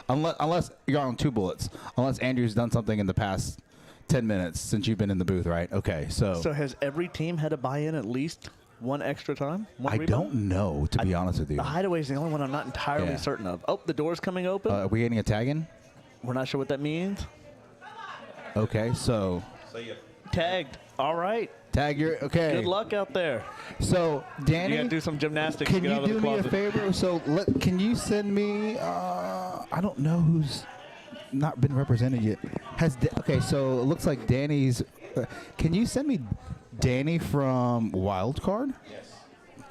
unless you're on 2 bullets. Unless Andrew's done something in the past 10 minutes since you've been in the booth, right? Okay, so So has every team had to buy in at least one extra time? One I rebound? don't know, to be honest with you. The Hideaway is the only one I'm not entirely Yeah. certain of. Oh, the door's coming open. Are we getting a tag in? We're not sure what that means. Okay, so Tagged. All right. tag your okay. Good luck out there. So Danny, You got to do some gymnastics. can to get you out of do the me a closet. favor? So can you send me? I don't know who's not been represented yet. Okay, so it looks like Danny's. Can you send me Danny from Wildcard?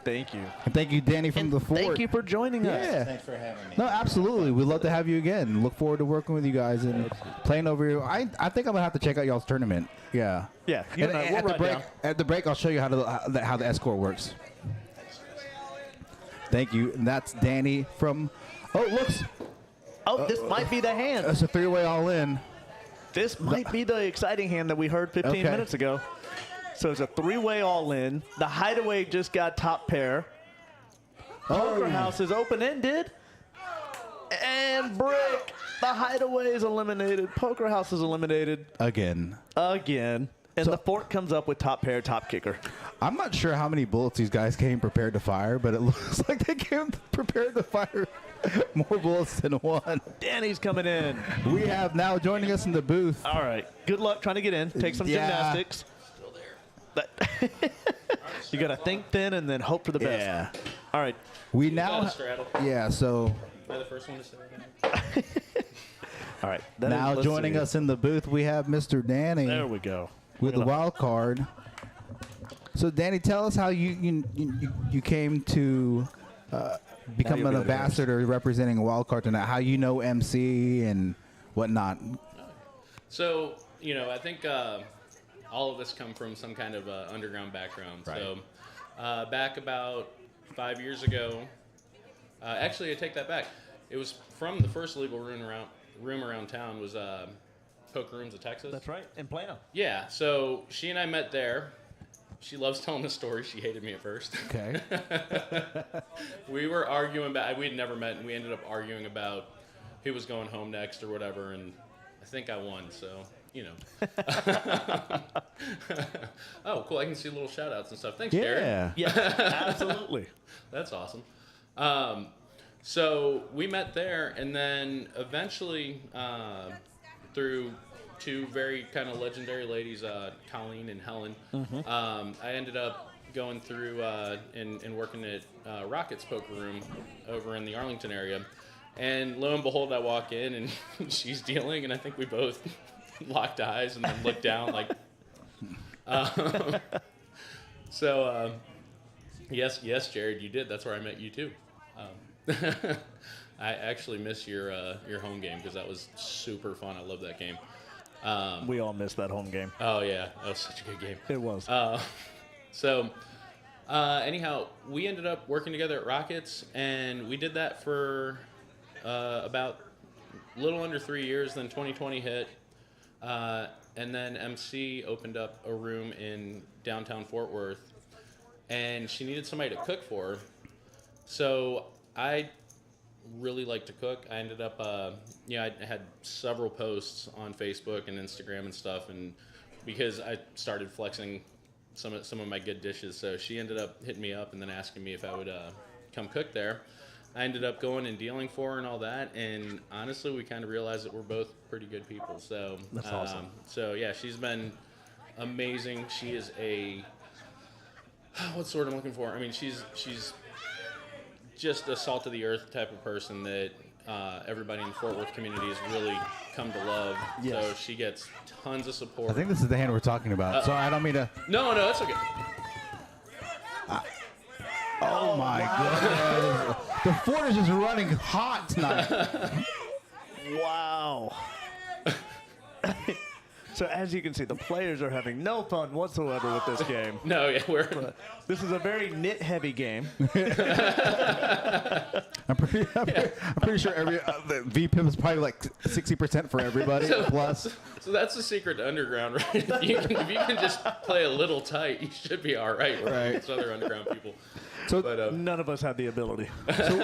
Thank you. And thank you, Danny from And the Fort. thank you for joining us. Yeah. Thanks for having me. No, absolutely. We'd love to have you again. Look forward to working with you guys and playing over here. I think I'm gonna have to check out y'all's tournament. Yeah. Yeah. You And and I, we'll at the ride break, down. at the break, I'll show you how the escort works. Thank you. And that's Danny from. Oh, looks. Oh, this might be the hand. That's a three-way all-in. This might be the exciting hand that we heard 15 Okay. minutes ago. So it's a three-way all-in. The Hideaway just got top pair. Poker House is open-ended. And brick. The Hideaway is eliminated. Poker House is eliminated Again. again. And the Fort comes up with top pair, top kicker. I'm not sure how many bullets these guys came prepared to fire, but it looks like they came prepared to fire more bullets than one. Danny's coming in. We have now joining us in the booth. All right. Good luck trying to get in. Take some Yeah. gymnastics. You got to think thin and then hope for the best. Yeah. All right. We Got now. a straddle. Yeah. So Am I the first one to say that? All right. now joining us in the booth, we have Mr. Danny There we go. with the wild card. So Danny, tell us how you came to become you'll an be able to ambassador representing a wild card tonight. How you know MC and whatnot. So, I think all of us come from some kind of underground background. Right. So, back about 5 years ago, actually, I take that back. It was from the first legal room around town was Poker Rooms of Texas. That's right. In Plano. Yeah, so she and I met there. She loves telling the story. She hated me at first. Okay. We were arguing about, we had never met, and we ended up arguing about who was going home next or whatever, and I think I won, so, Oh, cool. I can see little shout-outs and stuff. Thanks, Jared. Yeah. Yeah, absolutely. That's awesome. So we met there, and then eventually, through two very kind of legendary ladies, Colleen and Helen, I ended up going through and working at Rocket's Poker Room over in the Arlington area. And lo and behold, I walk in, and she's dealing, and I think we both locked eyes and then looked down like... Yes, Jared, you did. That's where I met you, too. I actually miss your home game because that was super fun. I love that game. We all missed that home game. Oh, yeah. That was such a good game. It was. Anyhow, we ended up working together at Rockets, and we did that for about a little under 3 years. Then 2020 hit, and then MC opened up a room in downtown Fort Worth, and she needed somebody to cook for her. So I really like to cook. I ended up, I had several posts on Facebook and Instagram and stuff, and because I started flexing some of my good dishes, so she ended up hitting me up and then asking me if I would come cook there. I ended up going and dealing for her and all that, and honestly, we kind of realized that we're both pretty good people. So That's awesome. So yeah, she's been amazing. She is what's the word I'm looking for? I mean, she's just a salt of the earth type of person that everybody in the Fort Worth community has really come to love. Yes. So she gets tons of support. I think this is the hand we're talking about. So I don't mean to. No, that's okay. Oh my goodness. The Fort is just running hot tonight. Wow. So as you can see, the players are having no fun whatsoever with this game. No, yeah, This is a very knit-heavy game. I'm pretty sure the VPIP is probably like 60% for everybody plus. So that's the secret to underground, right? If you can just play a little tight, you should be all right with Right. these other underground people. So None of us have the ability. So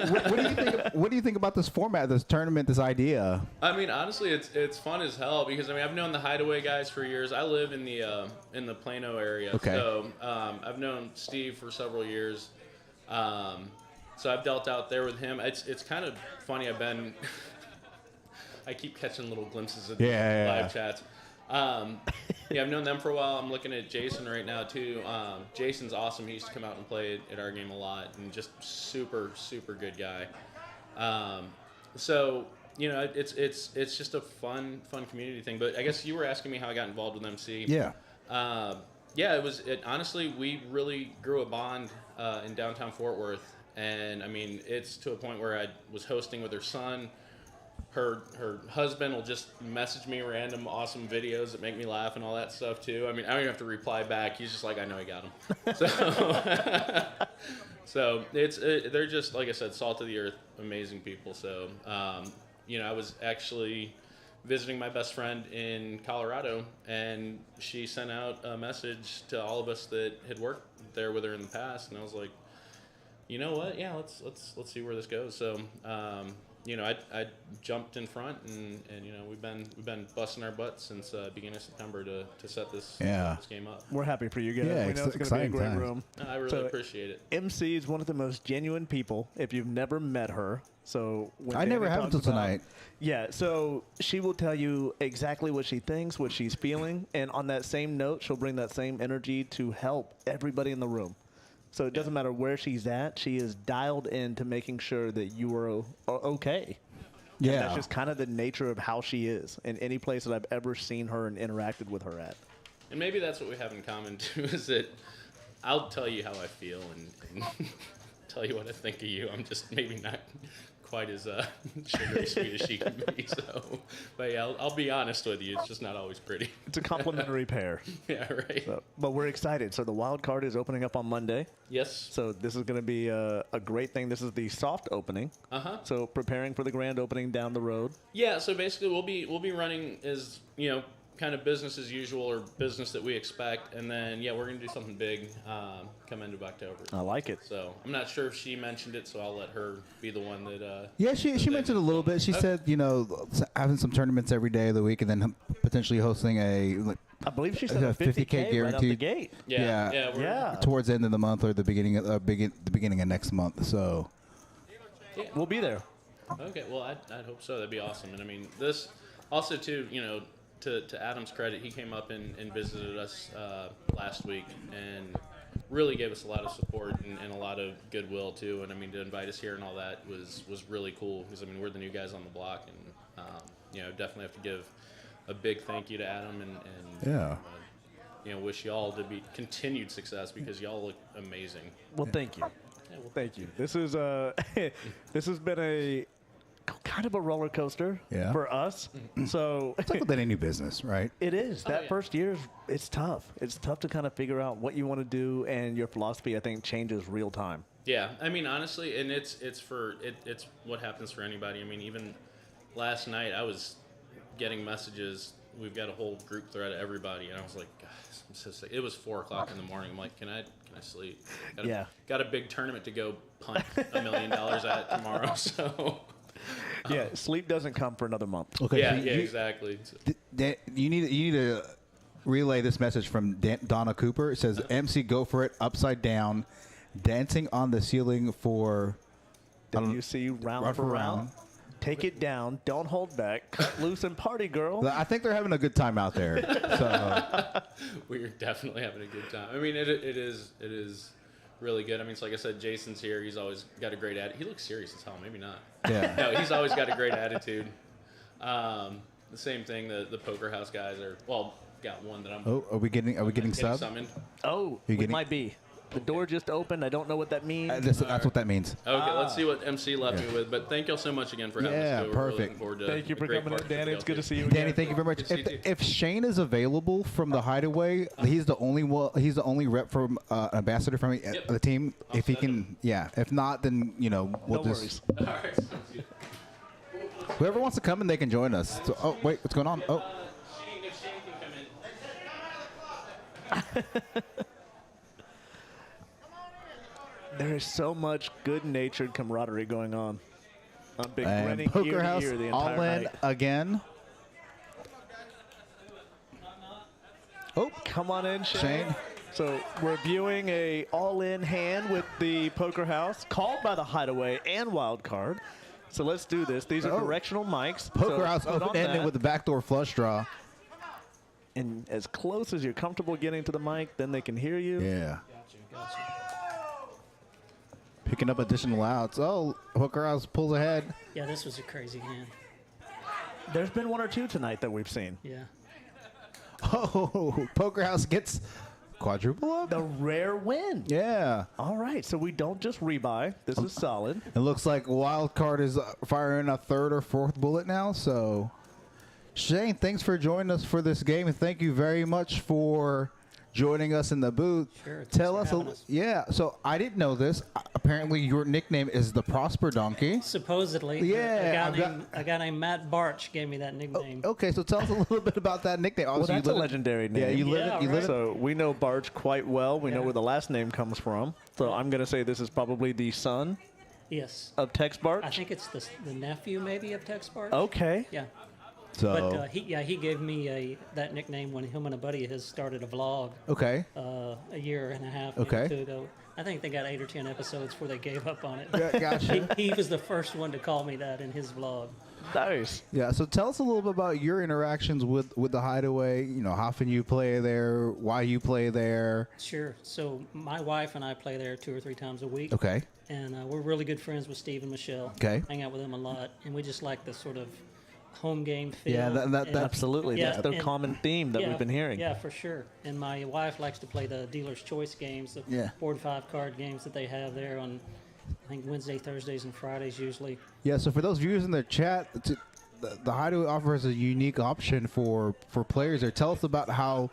what do you think about this format, this tournament, this idea? I mean, honestly, it's fun as hell because I mean I've known the Hideaway guys for years. I live in the Plano area, Okay. so I've known Steve for several years. So I've dealt out there with him. It's kind of funny. I keep catching little glimpses of live chats. Yeah, I've known them for a while. I'm looking at Jason right now too. Jason's awesome. He used to come out and play at our game a lot, and just super good guy. So you know, it's just a fun community thing. But I guess you were asking me how I got involved with MC. Yeah. Yeah, honestly, we really grew a bond in downtown Fort Worth, and I mean, it's to a point where I was hosting with her son. Her husband will just message me random awesome videos that make me laugh and all that stuff too. I mean, I don't even have to reply back. He's just like, I know he got them. So they're just, like I said, salt of the earth, amazing people. So you know, I was actually visiting my best friend in Colorado, and she sent out a message to all of us that had worked there with her in the past, and I was like, you know what? Yeah, let's see where this goes. So. You know, I jumped in front, and you know, we've been busting our butts since beginning of September to set this game up. We're happy for you guys. Yeah, we know it's going to be a great times. room. I really appreciate it. MC is one of the most genuine people. If you've never met her, so when I never Danny have talks until about- tonight. Yeah, so she will tell you exactly what she thinks, what she's feeling, and on that same note, she'll bring that same energy to help everybody in the room. So it doesn't matter where she's at; she is dialed in to making sure that you are okay. Yeah. And that's just kind of the nature of how she is in any place that I've ever seen her and interacted with her at. And maybe that's what we have in common too, is that I'll tell you how I feel and tell you what I think of you. I'm just maybe not quite as sugary sweet as she can be. So, but yeah, I'll be honest with you. It's just not always pretty. It's a complimentary pair. Yeah, right. So, but we're excited. So the wild card is opening up on Monday. Yes. So this is going to be a great thing. This is the soft opening. So preparing for the grand opening down the road. Yeah. So basically, we'll be running as, you know, kind of business as usual, or business that we expect, and then we're gonna do something big come into October. I like it. So I'm not sure if she mentioned it, so I'll let her be the one that. Yeah, she mentioned a little bit. She said, you know, having some tournaments every day of the week, and then potentially hosting I believe she said a 50K guaranteed right out the gate. Yeah. Towards the end of the month or the beginning of next month. So we'll be there. Okay, well, I'd hope so. That'd be awesome. And I mean, this also too, you know, to Adam's credit, he came up and visited us last week and really gave us a lot of support and a lot of goodwill too. And I mean, to invite us here and all that was really cool, because I mean, we're the new guys on the block, and you know, definitely have to give a big thank you to Adam and you know, wish y'all to be continued success, because y'all look amazing. Well, thank you. Yeah, well, Thank you. This is this has been a kind of a roller coaster for us. So it's like with any new business, right? It is. That first year, it's tough. It's tough to kind of figure out what you want to do, and your philosophy, I think, changes real time. Yeah, I mean, honestly, and it's what happens for anybody. I mean, even last night I was getting messages. We've got a whole group thread of everybody, and I was like, God, I'm so sick. It was 4:00 in the morning. I'm like, can I sleep? Got a big tournament to go punt $1 million at tomorrow, so. Yeah, sleep doesn't come for another month. Okay. Yeah, exactly. You need to relay this message from Donna Cooper. It says, MC, go for it, upside down, dancing on the ceiling for WC round for round. Take it down. Don't hold back. Cut loose and party, girl. I think they're having a good time out there. So We're definitely having a good time. I mean, it is really good. I mean, it's like I said, Jason's here. He's always got a great attitude. He looks serious as hell. Maybe not. Yeah. No, he's always got a great attitude. The same thing. The poker house guys got one that I'm. Oh, are we getting sub? Summoned. Oh, we might be. The door just opened. I don't know what that means. That's what that means. Okay, let's see what MC left me with. But thank y'all so much again for having us. We're really looking forward to Thank you a for great coming in, party Danny. for It's good to y'all see you too. again. Danny, thank you very much. Good to see you too. If Shane is available from the Hideaway, he's the only rep from ambassador from the team. If he can, If not, then we'll No just. All right, sounds good. Whoever wants to come in, they can join us. So, oh wait, what's going on? Oh. If Shane can come in. There is so much good-natured camaraderie going on. I've been And grinning Poker ear to House ear the all entire in night. again. Oh, Come on in, Shane. Shane. So we're viewing a all-in hand with the Poker House, called by the Hideaway and Wild Card. So let's do this. These are Oh. directional mics. Poker so House vote on open-ended that. with the backdoor flush draw. And as close as you're comfortable getting to the mic, then they can hear you. Yeah. Picking up additional outs. Oh, Poker House pulls ahead. Yeah, this was a crazy hand. There's been one or two tonight that we've seen. Yeah. Oh, Poker House gets quadruple up. The rare win. Yeah. All right, so we don't just rebuy. This is solid. It looks like Wild Card is firing a third or fourth bullet now. So, Shane, thanks for joining us for this game, and thank you very much for joining us in the booth. Sure, Tell thanks us, for having us. yeah. So I didn't know this. Apparently, your nickname is the Prosper Donkey. Supposedly, Yeah, a guy named Matt Barch gave me that nickname. Okay, so tell us a little bit about that nickname. Well, Obviously, that's you a live in- legendary name. Yeah, you live. Yeah, You live. right. So we know Barge quite well. We know Yeah. where the last name comes from. So I'm going to say this is probably the son Yes. of Tex Barge. I think it's the nephew maybe of Tex Barch. Okay. Yeah. So But he gave me that nickname when him and a buddy of his started a vlog okay. a year and a half, maybe Okay. two ago. I think they got 8 or 10 episodes before they gave up on it. Yeah, gotcha. he was the first one to call me that in his vlog. Nice. Yeah, so tell us a little bit about your interactions with the Hideaway. You know, how often you play there, why you play there. Sure. So my wife and I play there 2 or 3 times a week. Okay. And we're really good friends with Steve and Michelle. Okay. Hang out with them a lot, and we just like the sort of home game feel. Yeah, that- and- Absolutely. Yeah, That's the and- common theme that yeah, we've been hearing. Yeah, for sure. And my wife likes to play the dealer's choice games, the Yeah. 4 and 5 card games that they have there on, I think, Wednesday, Thursdays, and Fridays usually. Yeah, so for those viewers in the chat, the Hideaway offers a unique option for players there. Tell us about how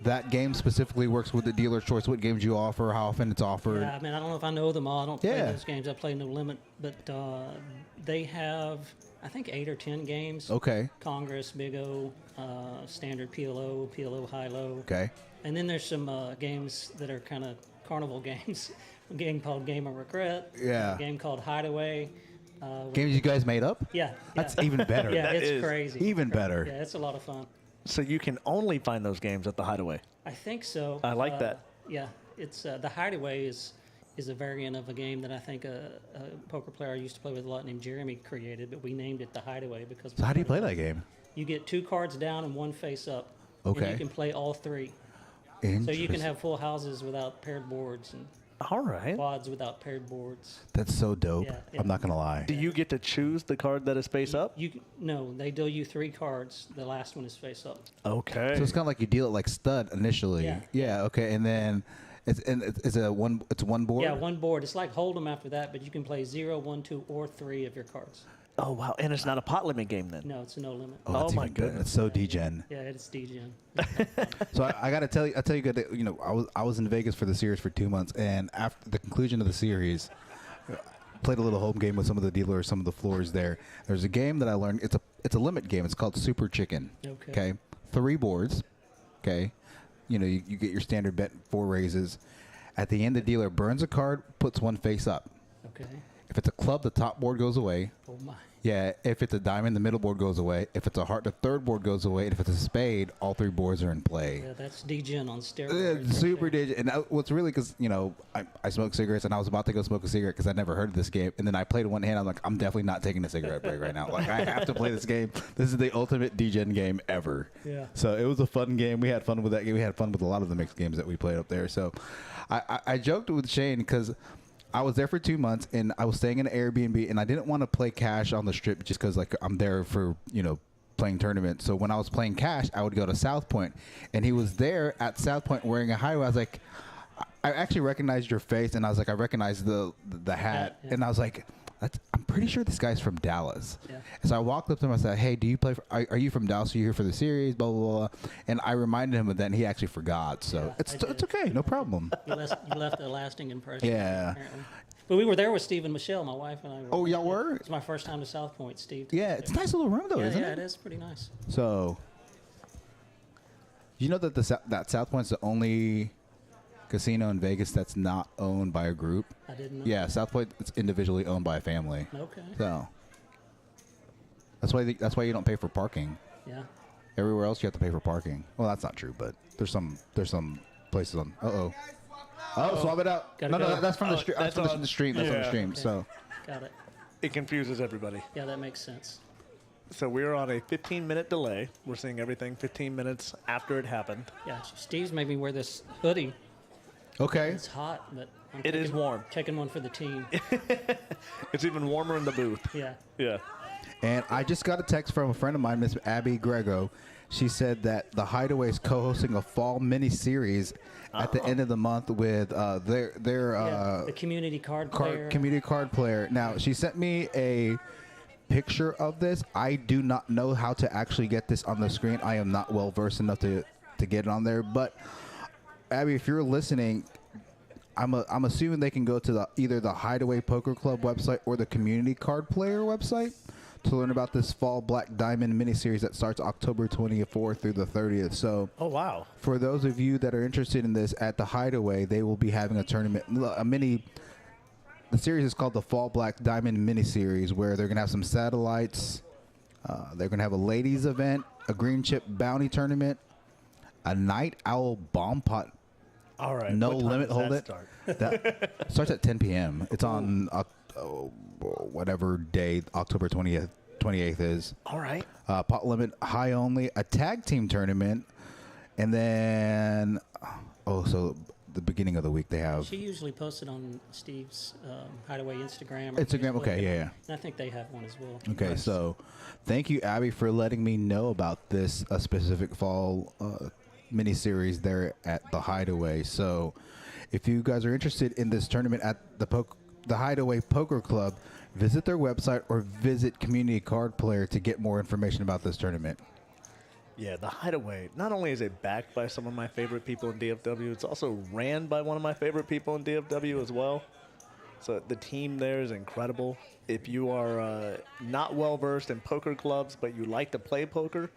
that game specifically works with the dealer's choice, what games you offer, how often it's offered. Yeah, I mean, I don't know if I know them all. I don't play Yeah. those games. I play No Limit. But they have, I think, 8 or 10 games. Okay. Congress, Big O, Standard PLO, PLO High-Low. Okay. And then there's some games that are kind of carnival games. A game called Game of Regret. Yeah. A game called Hideaway. Games you guys made up? Yeah. That's yeah. even better. Yeah, That it's is crazy. even better. Yeah, it's a lot of fun. So you can only find those games at the Hideaway. I think so. I like that. Yeah, it's the Hideaway is a variant of a game that I think a poker player I used to play with a lot named Jeremy created, but we named it the Hideaway because. So how do you play that game? You get 2 cards down and 1 face up. Okay. And you can play all 3. So you can have full houses without paired boards and All right. quads without paired boards. That's so dope. Yeah, yeah. I'm not gonna lie. Do you get to choose the card that is face up? No, they deal you 3 cards. The last one is face up. Okay. So it's kind of like you deal it like stud initially. Yeah. Yeah. Okay. And then it's one board. Yeah, 1 board. It's like Hold'em after that, but you can play 0, 1, 2, or 3 of your cards. Oh wow! And it's not a pot limit game then. No, it's a no limit. Oh, that's Oh, my even better. goodness. It's so degen. Yeah, it's DGen. So I gotta tell you, good. You know, I was in Vegas for the series for 2 months, and after the conclusion of the series, played a little home game with some of the dealers, some of the floors there. There's a game that I learned. It's a limit game. It's called Super Chicken. Okay. 3 boards. Okay. You know, you get your standard bet 4 raises. At the end, the dealer burns a card, puts 1 face up. Okay. If it's a club, the top board goes away. Oh my. Yeah, if it's a diamond, the middle board goes away. If it's a heart, the third board goes away. And if it's a spade, all 3 boards are in play. Yeah, that's DGen on Yeah, steroids. super digit. And what's really, because, you know, I smoke cigarettes, and I was about to go smoke a cigarette because I never heard of this game. And then I played one hand. I'm like, I'm definitely not taking a cigarette break right now. Like, I have to play this game. This is the ultimate DGen game ever. Yeah. So it was a fun game. We had fun with that game. We had fun with a lot of the mixed games that we played up there. So I joked with Shane because I was there for 2 months, and I was staying in an Airbnb, and I didn't want to play cash on the strip just because, like, I'm there for, you know, playing tournaments. So when I was playing cash, I would go to South Point, and he was there at South Point wearing a Hideaway. I was like, I actually recognized your face, and I was like, I recognize the hat, Yeah. and I was like, I'm pretty sure this guy's from Dallas. Yeah. And so I walked up to him. I said, "Hey, do you play? Are you from Dallas? Are you here for the series?" Blah blah blah. And I reminded him of that, and he actually forgot. So Yeah, it's I did. it's okay, no problem. You left a lasting impression. Yeah. Apparently. But we were there with Steve and Michelle, my wife and I. Oh, y'all were? It's my first time to South Point, Steve. Yeah, it's a nice little room though, Yeah, isn't yeah, it? it is pretty nice. So, you know that that South Point's the only casino in Vegas that's not owned by a group. I didn't know. Yeah, South Point is individually owned by a family. Okay. So that's why you don't pay for parking. Yeah. Everywhere else you have to pay for parking. Well, that's not true, but there's some places on. Oh, swap it out. Gotta No, go. that's from the stream. That's from on- the stream. That's on the yeah. stream. Okay. So Got it. It confuses everybody. Yeah, that makes sense. So we're on a 15-minute delay. We're seeing everything 15 minutes after it happened. Yeah, Steve's made me wear this hoodie. okay. It's hot, but It is warm. Taking one for the team. It's even warmer in the booth. Yeah. Yeah. And I just got a text from a friend of mine, Miss Abby Grego. She said that the Hideaway is co-hosting a fall mini-series at the end of the month with their The community card player. community card player. Now, she sent me a picture of this. I do not know how to actually get this on the screen. I am not well versed enough to get it on there. But Abby, if you're listening, I'm assuming they can go to either the Hideaway Poker Club website or the community card player website to learn about this fall Black Diamond mini-series that starts October 24th through the 30th. So, Oh, wow. for those of you that are interested in this, at the Hideaway, they will be having a tournament, the series is called the Fall Black Diamond mini-series, where they're going to have some satellites, they're going to have a ladies event, a green chip bounty tournament, a night owl bomb pot. All right. No What time limit, does hold that it. start? That starts at 10 p.m. It's on whatever day October 28th is. All right. Pot limit high only, a tag team tournament, and then so the beginning of the week they have She usually posts it on Steve's Hideaway Instagram. Instagram. Facebook, Okay, yeah. And I think they have one as well. Okay, so thank you, Abby, for letting me know about this specific fall mini-series there at the Hideaway. So if you guys are interested in this tournament at the Hideaway Poker Club, visit their website or visit Community Card Player to get more information about this tournament. Yeah, the Hideaway, not only is it backed by some of my favorite people in DFW, it's also ran by one of my favorite people in DFW as well. So the team there is incredible. If you are not well-versed in poker clubs, but you like to play poker,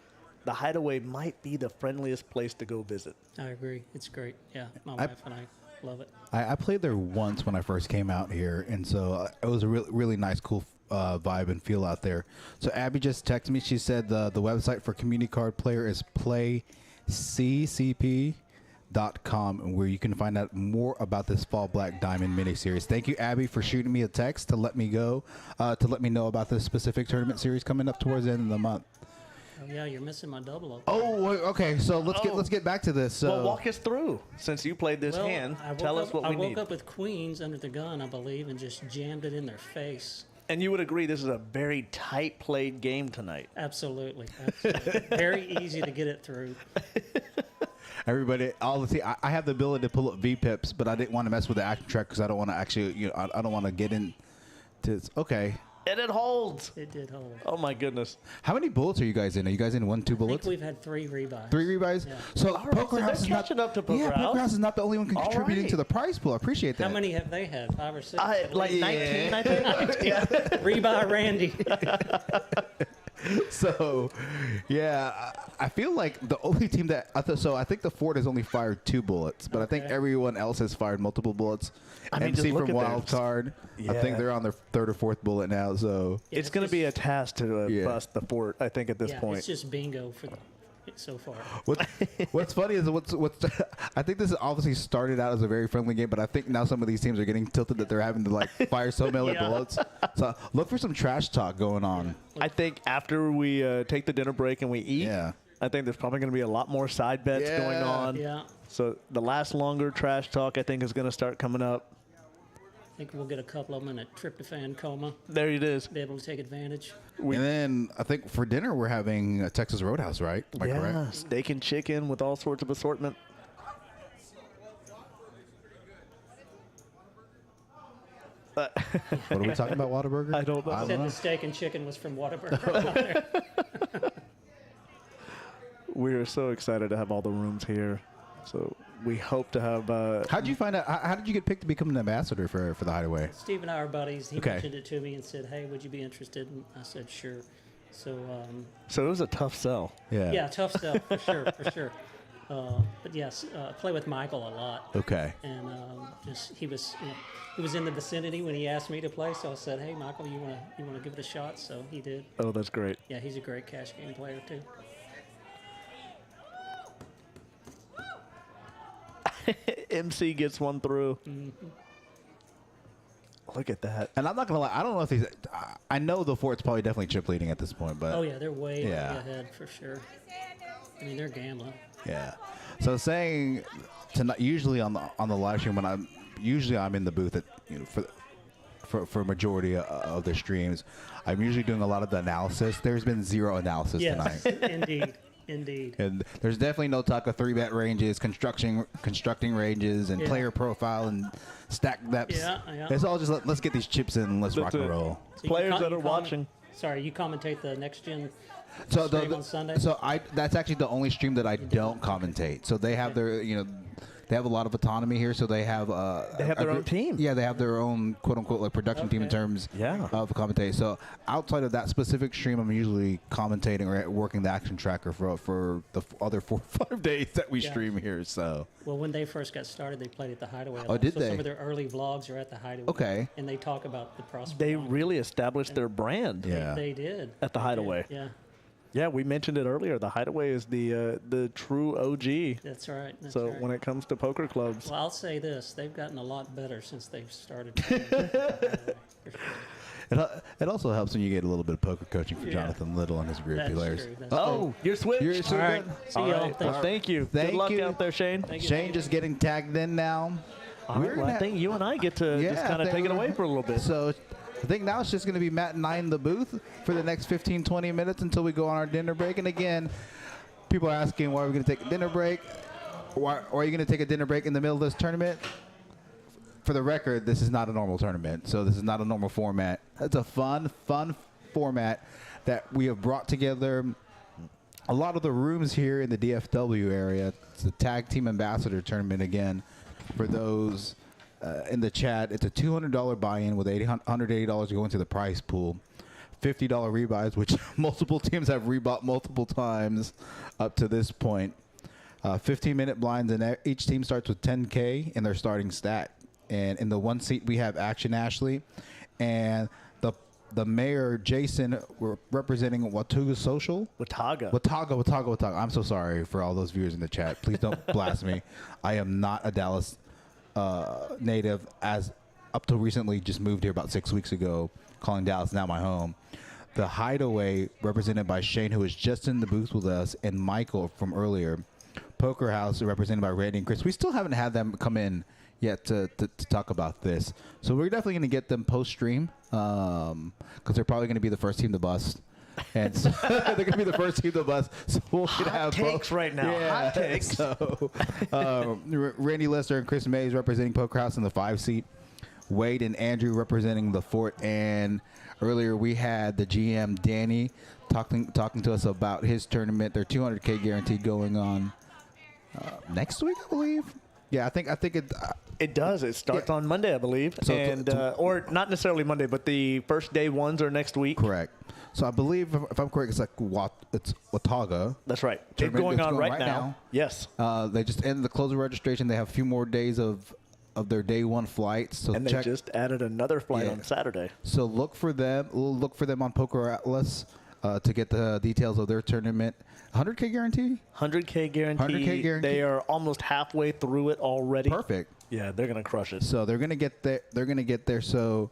the Hideaway might be the friendliest place to go visit. I agree. It's great. Yeah, my wife and I love it. I played there once when I first came out here, and so it was a really nice, cool vibe and feel out there. So Abby just texted me. She said the website for Community Card Player is playccp.com, and where you can find out more about this Fall Black Diamond mini-series. Thank you, Abby, for shooting me a text to let me know about this specific tournament series coming up towards the end of the month. Oh yeah, you're missing my double open. Oh, okay. So let's get back to this. So Well, walk us through. Since you played this hand, tell us what we I woke need. up with queens under the gun, I believe, and just jammed it in their face. And you would agree this is a very tight played game tonight. Absolutely. Absolutely. Very easy to get it through. everybody, I have the ability to pull up VPIPs, but I didn't want to mess with the action track because I don't want to actually, I don't want to get into. Okay. And it holds. It did hold. Oh my goodness. How many bullets are you guys in? Are you guys in 1, 2 I think bullets? we've had 3 rebuys. 3 rebuys? Yeah. So All right, Poker so House they're is not catching up to Poker Yeah, House. Poker House is not the only one All contributing right. to the prize pool. I appreciate that. How many have they had? 5 or 6? Like 19, I think. Rebuy Randy. So, yeah, I feel like the only team that I think the Ford has only fired 2 bullets, but I think Okay. everyone else has fired multiple bullets. I mean, MC just look from at their- Wild Card, I Yeah. think they're on their 3rd or 4th bullet now. So Yeah, It's going to be a task to Yeah. bust the fort, I think, at this yeah, point. it's just bingo for so far. what's funny is what's I think this obviously started out as a very friendly game, but I think now some of these teams are getting tilted that they're having to like fire so many Yeah. bullets. So look for some trash talk going on. I think after we take the dinner break and we eat, Yeah. I think there's probably going to be a lot more side bets going Yeah. on. Yeah. So the last longer trash talk, I think, is going to start coming up. I think we'll get a couple of them in a tryptophan coma. There it is. Be able to take advantage. And then I think for dinner we're having a Texas Roadhouse, right? Am I Yeah, correct? steak and chicken with all sorts of assortment. What are we talking about, Whataburger? I don't know. I Said don't know. the steak and chicken was from Whataburger. We are so excited to have all the rooms here. So we hope to have. How did you find out? How did you get picked to become an ambassador for the Hideaway? Steve and I are buddies. He Okay. mentioned it to me and said, "Hey, would you be interested?" And I said, "Sure." So, So it was a tough sell. Yeah. yeah, tough stuff for sure, for sure. But yes, play with Michael a lot. Okay. And he was he was in the vicinity when he asked me to play, so I said, "Hey, Michael, you wanna give it a shot?" So he did. Oh, that's great. Yeah, he's a great cash game player too. MC gets one through. Mm-hmm. Look at that. And I'm not gonna lie, I don't know if these. I know the Fort's probably definitely chip leading at this point, but Oh yeah, they're way Yeah. ahead for sure. I mean, they're gambling. yeah. So saying tonight, usually on the live stream when I'm in the booth at for majority of the streams, I'm usually doing a lot of the analysis. There's been zero analysis Yes, tonight. indeed. And there's definitely no talk of 3-bet ranges, constructing ranges, and Yeah. player profile and stack depths. Yeah. It's all just let's get these chips in and let's rock and roll. So Sorry, you commentate the next gen So stream on Sunday? that's actually the only stream that I don't commentate. So they have their they have a lot of autonomy here. So they have their own team. Yeah, they have their own quote unquote like production team in terms of commentate. So outside of that specific stream, I'm usually commentating or working the action tracker for the other 4 or 5 days that we stream here. So Well, when they first got started, they played at the Hideaway. a Oh, lot. did so they? Some of their early vlogs are at the Hideaway. Okay. And they talk about the prospect. They really established their brand. They did. At the They Hideaway. did, Yeah. Yeah, we mentioned it earlier. The Hideaway is the true OG. That's right. That's So right. when it comes to poker clubs, Well, I'll say this: they've gotten a lot better since they've started. it also helps when you get a little bit of poker coaching for Yeah. Jonathan Little and his group That's players. true, that's Oh, you're switched. You're so All right. good. See y'all. Thanks. Well, thank you. Thank Good luck you. out there, Shane. Thank you. Shane just getting tagged in now. All right, well, I think you and I get to just kind of take it away for a little bit. So I think now it's just going to be Matt and I in the booth for the next 15, 20 minutes until we go on our dinner break. And again, people are asking, why are we going to take a dinner break? Why are you going to take a dinner break in the middle of this tournament? For the record, this is not a normal tournament, so this is not a normal format. It's a fun format that we have brought together a lot of the rooms here in the DFW area. It's a tag team ambassador tournament again. For those in the chat, it's a $200 buy-in with $180 going to the prize pool. $50 rebuys, which multiple teams have rebought multiple times up to this point. 15-minute blinds, and each team starts with $10K in their starting stack. And in the one seat, we have Action Ashley, and the mayor Jason. We're representing Watauga Social. Watauga. I'm so sorry for all those viewers in the chat. Please don't blast me. I am not a Dallas native. As up till recently, just moved here about 6 weeks ago, calling Dallas now my home. The Hideaway, represented by Shane, who was just in the booth with us, and Michael from earlier. Poker House, represented by Randy and Chris. We still haven't had them come in yet to talk about this. So we're definitely going to get them post-stream because they're probably going to be the first team to bust. And so they're going to be the first team to bust. So we'll have takes right now. Hot takes. So Randy Lester and Chris Mays representing Poker House in the 5 seat. Wade and Andrew representing the Fort. And earlier we had the GM Danny talking to us about his tournament. Their $200K guaranteed going on next week, I believe. Yeah, I think it does. It starts on Monday, I believe, So and or not necessarily Monday, but the first day ones are next week. Correct. So I believe, if I'm correct, it's Watauga. That's right. It's Tournament going that's on right now. Yes. They just ended the closing registration. They have a few more days of their day one flights. So and they just added another flight on Saturday. So look for them. We'll look for them on Poker Atlas to get the details of their tournament. 100K guarantee? 100K guarantee. 100K guarantee. They are almost halfway through it already. Perfect. Yeah, they're gonna crush it. So they're gonna get there. So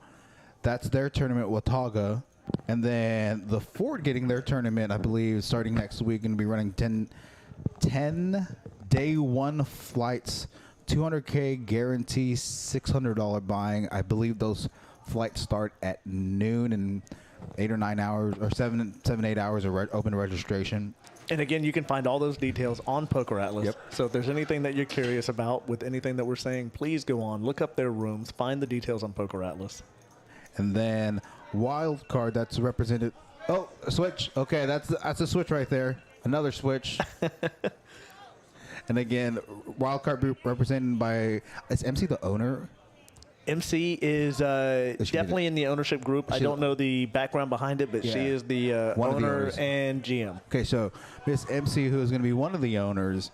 that's their tournament, Watauga, and then the Ford getting their tournament, I believe, starting next week, going to be running 10 day one flights, 200K guarantee, $600 buying. I believe those flights start at noon and 8 or 9 hours or 7-8 hours of open registration. And again, you can find all those details on Poker Atlas. Yep. So if there's anything that you're curious about with anything that we're saying, please go on, look up their rooms, find the details on Poker Atlas. And then wild card, that's represented. Oh, a switch. Okay, that's a switch right there. Another switch. And again, wild card group represented by, is MC the owner? MC is definitely in the ownership group. I don't know the background behind it, but she is the owner and GM. Okay, so Miss MC, who is going to be one of the owners,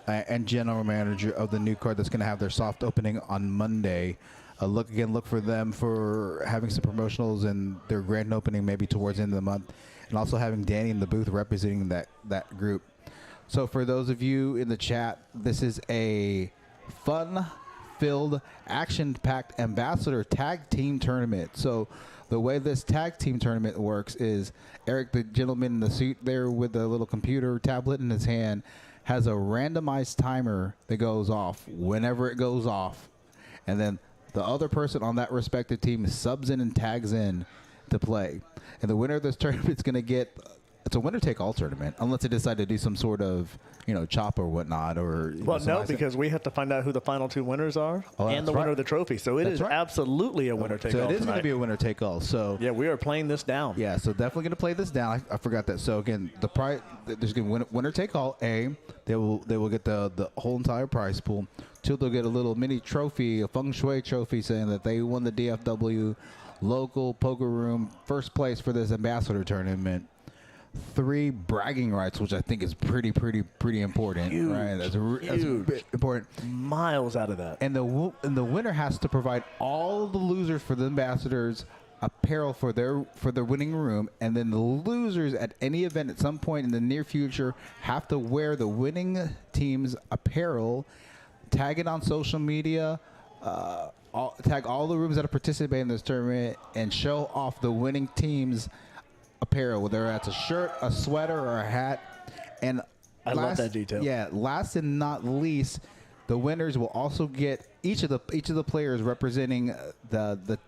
and general manager of the new card that's going to have their soft opening on Monday. Look for them for having some promotionals and their grand opening maybe towards the end of the month, and also having Danny in the booth representing that group. So for those of you in the chat, this is a fun-filled, action-packed ambassador tag team tournament. So the way this tag team tournament works is Eric, the gentleman in the suit there with the little computer tablet in his hand, has a randomized timer that goes off whenever it goes off. And then the other person on that respective team subs in and tags in to play. And the winner of this tournament is going to get, it's a winner-take-all tournament, unless they decide to do some sort of, chop or whatnot. Well, no, because we have to find out who the final two winners are and the winner of the trophy. So it is absolutely a winner-take-all So it is tonight. going to be a winner-take-all. So yeah, we are playing this down. Yeah, so definitely going to play this down. I forgot that. So again, the prize, there's going to be winner-take-all. A, they will get the whole entire prize pool. Two, they'll get a little mini trophy, a feng shui trophy, saying that they won the DFW local poker room first place for this ambassador tournament. 3, bragging rights, which I think is pretty important. Huge, right? That's important. Miles out of that. And the winner has to provide all the losers for the ambassadors apparel for their winning room, and then the losers at any event at some point in the near future have to wear the winning team's apparel, tag it on social media, tag all the rooms that are participating in this tournament, and show off the winning team's apparel, whether that's a shirt, a sweater, or a hat. And I love that detail. Yeah, last and not least, the winners will also get each of the players representing the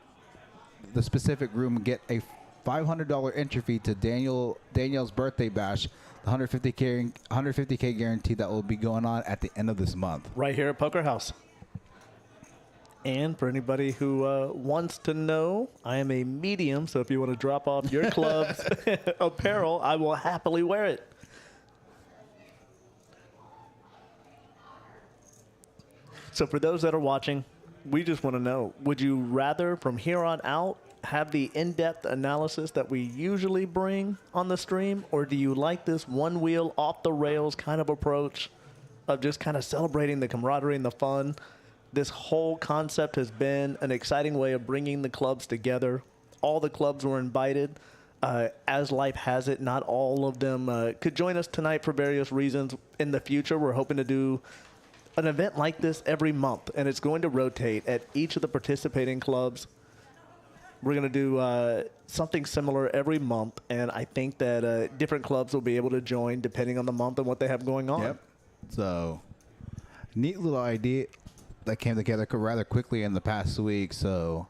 specific room get a $500 entry fee to Danielle's birthday bash, the 150K guarantee that will be going on at the end of this month. Right here at Poker House. And for anybody who wants to know, I am a medium, so if you want to drop off your club's apparel, I will happily wear it. So for those that are watching, we just want to know, would you rather from here on out have the in-depth analysis that we usually bring on the stream, or do you like this one-wheel, off-the-rails kind of approach of just kind of celebrating the camaraderie and the fun? This whole concept has been an exciting way of bringing the clubs together. All the clubs were invited. As life has it, not all of them could join us tonight for various reasons. In the future, we're hoping to do an event like this every month, and it's going to rotate at each of the participating clubs. We're going to do something similar every month, and I think that different clubs will be able to join depending on the month and what they have going on. Yep. So, neat little idea that came together rather quickly in the past week. So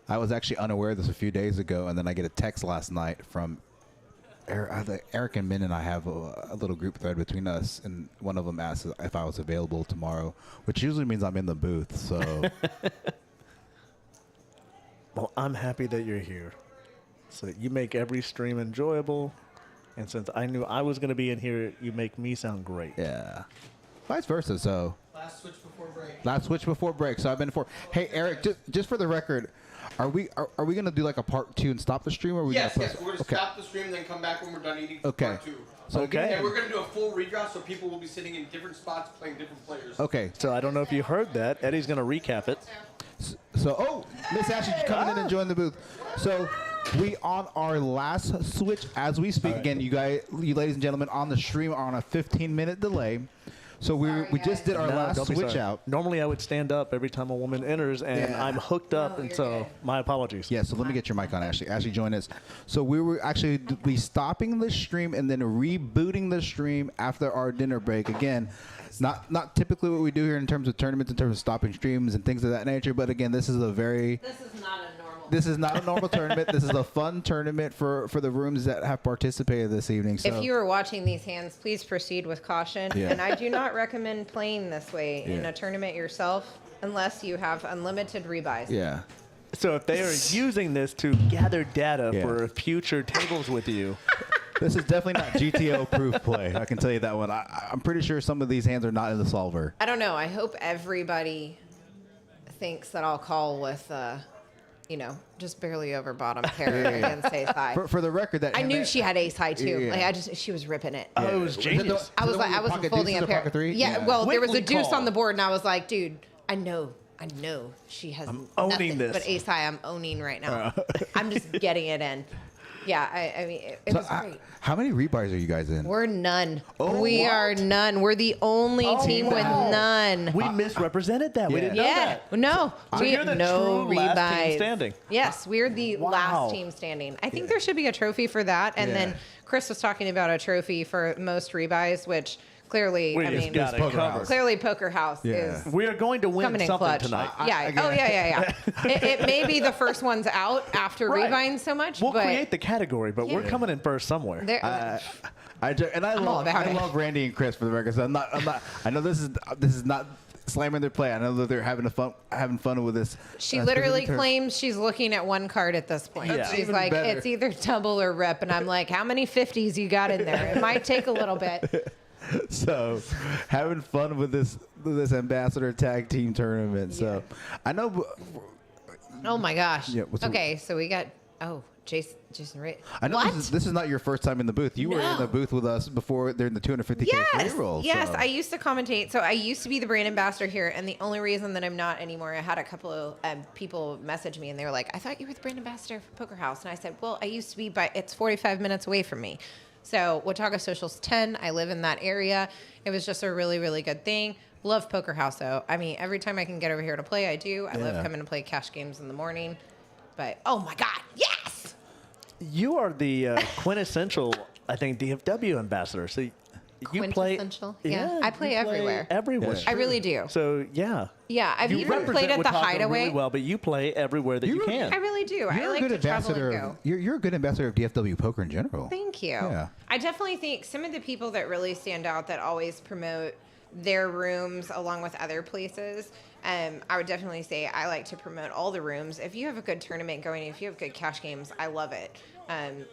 I was actually unaware of this a few days ago, and then I get a text last night from Eric and Min, and I have a little group thread between us, and one of them asked if I was available tomorrow, which usually means I'm in the booth. So well, I'm happy that you're here. So you make every stream enjoyable, and since I knew I was going to be in here, you make me sound great. Yeah. Vice versa. So Last switch before break. So I've been Hey, Eric, just for the record, are we going to do like a part 2 and stop the stream, or are we Yes, gonna we're going to stop the stream and then come back when we're done eating for part 2. So And we're going to do a full redraw, so people will be sitting in different spots playing different players. Okay. So I don't know if you heard that. Eddie's going to recap it. So, Miss Ashley coming in and joining the booth. So we on our last switch as we speak. Right. Again, you ladies and gentlemen, on the stream are on a 15-minute delay. So we just did our last switch out. Normally I would stand up every time a woman enters, and I'm hooked up, and so good. My apologies. Yeah, so let me get your mic on, Ashley. Ashley, join us. So we were actually be stopping the stream and then rebooting the stream after our dinner break. Again, not typically what we do here in terms of tournaments, in terms of stopping streams and things of that nature. But again, this is not a normal tournament. This is a fun tournament for the rooms that have participated this evening. So if you are watching these hands, please proceed with caution. Yeah. And I do not recommend playing this way in a tournament yourself unless you have unlimited rebuys. Yeah. So if they are using this to gather data for future tables with you. This is definitely not GTO-proof play. I can tell you that one. I'm pretty sure some of these hands are not in the solver. I don't know. I hope everybody thinks that I'll call with just barely over bottom pair against ace high. For the record, that I knew she had ace high too. Yeah. Like she was ripping it. Oh, it was genius. I was folding a pair. Pocket three? Yeah, well, there was a Wiggly deuce call. on the board, and I was like, dude, I know she has owning nothing this. but ace high. I'm owning right now. I'm just getting it in. Yeah, I mean, it was great. How many rebuys are you guys in? We're none. Oh, we what? are none. We're the only team with none. We misrepresented that. We didn't know Yeah, that. no, So we you're the no true last team rebuys. standing. Yes, we're the Wow. last team standing. I think there should be a trophy for that. And then Chris was talking about a trophy for most rebuys, which clearly, We I just mean, got it covered. clearly Poker House is We are going to win coming in something clutch. tonight. Yeah. It may be the first one's out after Right. rebuying so much, We'll but create the category, but we're Yeah. coming in first somewhere. there, I all love about it. Randy and Chris for the record. So I'm not. I know this is not slamming their play. I know that they're having fun with this. she literally specific term. claims she's looking at one card at this point. That's She's even like, better. it's either double or rep, and I'm like, how many 50s you got in there? It might take a little bit. So, having fun with this ambassador tag team tournament. So, I know. Oh my gosh. Yeah, what's the- Okay, so we got Jason Ray. I know What? this is not your first time in the booth. You were in No. the booth with us before during the 250K Yes, free roll. yes. so. I used to commentate. So I used to be the brand ambassador here, and the only reason that I'm not anymore, I had a couple of people message me, and they were like, "I thought you were the brand ambassador for Poker House," and I said, "Well, I used to be, but it's 45 minutes away from me." So Watauga Social's 10. I live in that area. It was just a really, really good thing. Love Poker House though. I mean, every time I can get over here to play, I do. I love coming to play cash games in the morning. But oh my God, yes! You are the quintessential, I think, DFW ambassador. So you play. Quintessential? Yeah, I play everywhere. Everywhere. Yes. I really do. So yeah. Yeah, I've You even played represent at the Watauga Hideaway. really well, but you play everywhere that you can. I really do. I You're like a good to travel ambassador. and go. You're a good ambassador of DFW poker in general. Thank you. Yeah. I definitely think some of the people that really stand out that always promote their rooms along with other places, I would definitely say I like to promote all the rooms. If you have a good tournament going, if you have good cash games, I love it.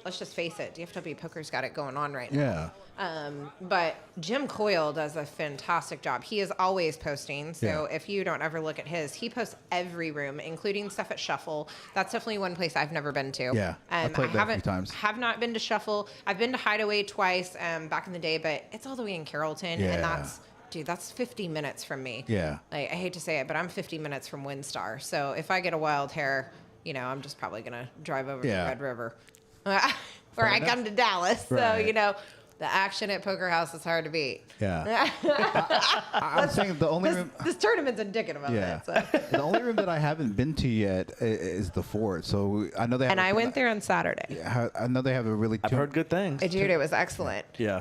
Let's just face it, DFW Poker's got it going on right now. Yeah. But Jim Coyle does a fantastic job. He is always posting. So Yeah. if you don't ever look at his, he posts every room, including stuff at Shuffle. That's definitely one place I've never been to. Yeah, I played there a few times. Have not been to Shuffle. I've been to Hideaway twice back in the day, but it's all the way in Carrollton, Yeah. and that's 50 minutes from me. Yeah. Like, I hate to say it, but I'm 50 minutes from WinStar. So if I get a wild hair, I'm just probably gonna drive over to Red River, where I come to Dallas. So Right. the action at Poker House is hard to beat. Yeah. I'm saying the only room. This tournament's indicative of Yeah. it. So. The only room that I haven't been to yet is the Fort. So I know they. And I went there on Saturday. I know they have a really. I've heard good things. Dude, it was excellent. Yeah.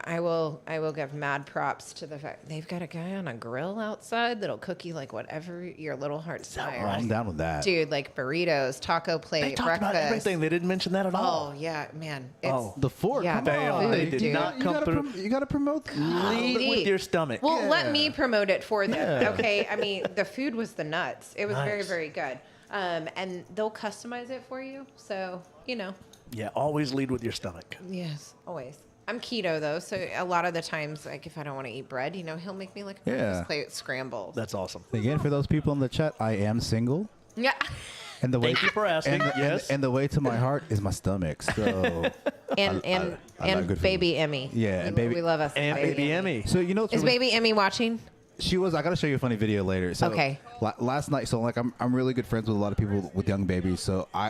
I will give mad props to the fact they've got a guy on a grill outside that'll cook you like whatever your little heart desires. I'm down with that. Dude, like burritos, taco plate, They talked breakfast. about everything. They didn't mention that at all. Oh yeah, man. It's, The Fort. Yeah, come they- on. they did You not gotta- come you gotta through. You got to promote. Lead with your stomach. Well, let me promote it for them. Yeah. Okay. I mean, the food was the nuts. It was very, Nice. very good. And they'll customize it for you. So, Yeah, always lead with your stomach. Yes, always. I'm keto though, so a lot of the times, like if I don't want to eat bread, he'll make me like a breakfast plate scrambled. That's awesome. Again, for those people in the chat, I am single. Yeah. And the way Thank you for asking. Yes. and the way to my heart is my stomach. So And I like good baby Emmy. Yeah, and baby- we love us. And baby Emmy. so you know what's Is really- baby Emmy watching? She was. I gotta show you a funny video later. So Okay. Last night, so like I'm really good friends with a lot of people with young babies. So I